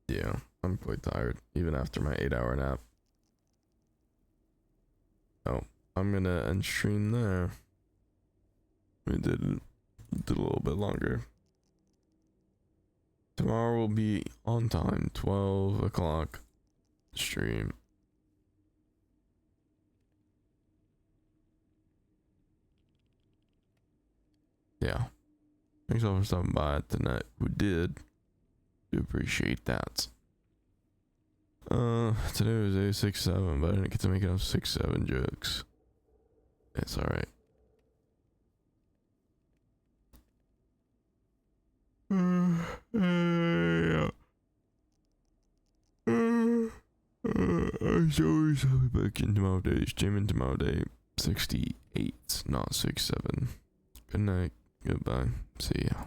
S1: Yeah, I'm quite tired, even after my 8-hour nap. Oh, I'm gonna end stream there. We did a little bit longer. Tomorrow will be on time, 12 o'clock stream. Yeah. Thanks all for stopping by tonight. Who did? Do appreciate that. Today was A67, but I didn't get to make enough 6-7 jokes. It's alright. Yeah. As always, I'll be back in tomorrow day. Streaming tomorrow day. 68, not 67. Good night. Goodbye. See ya.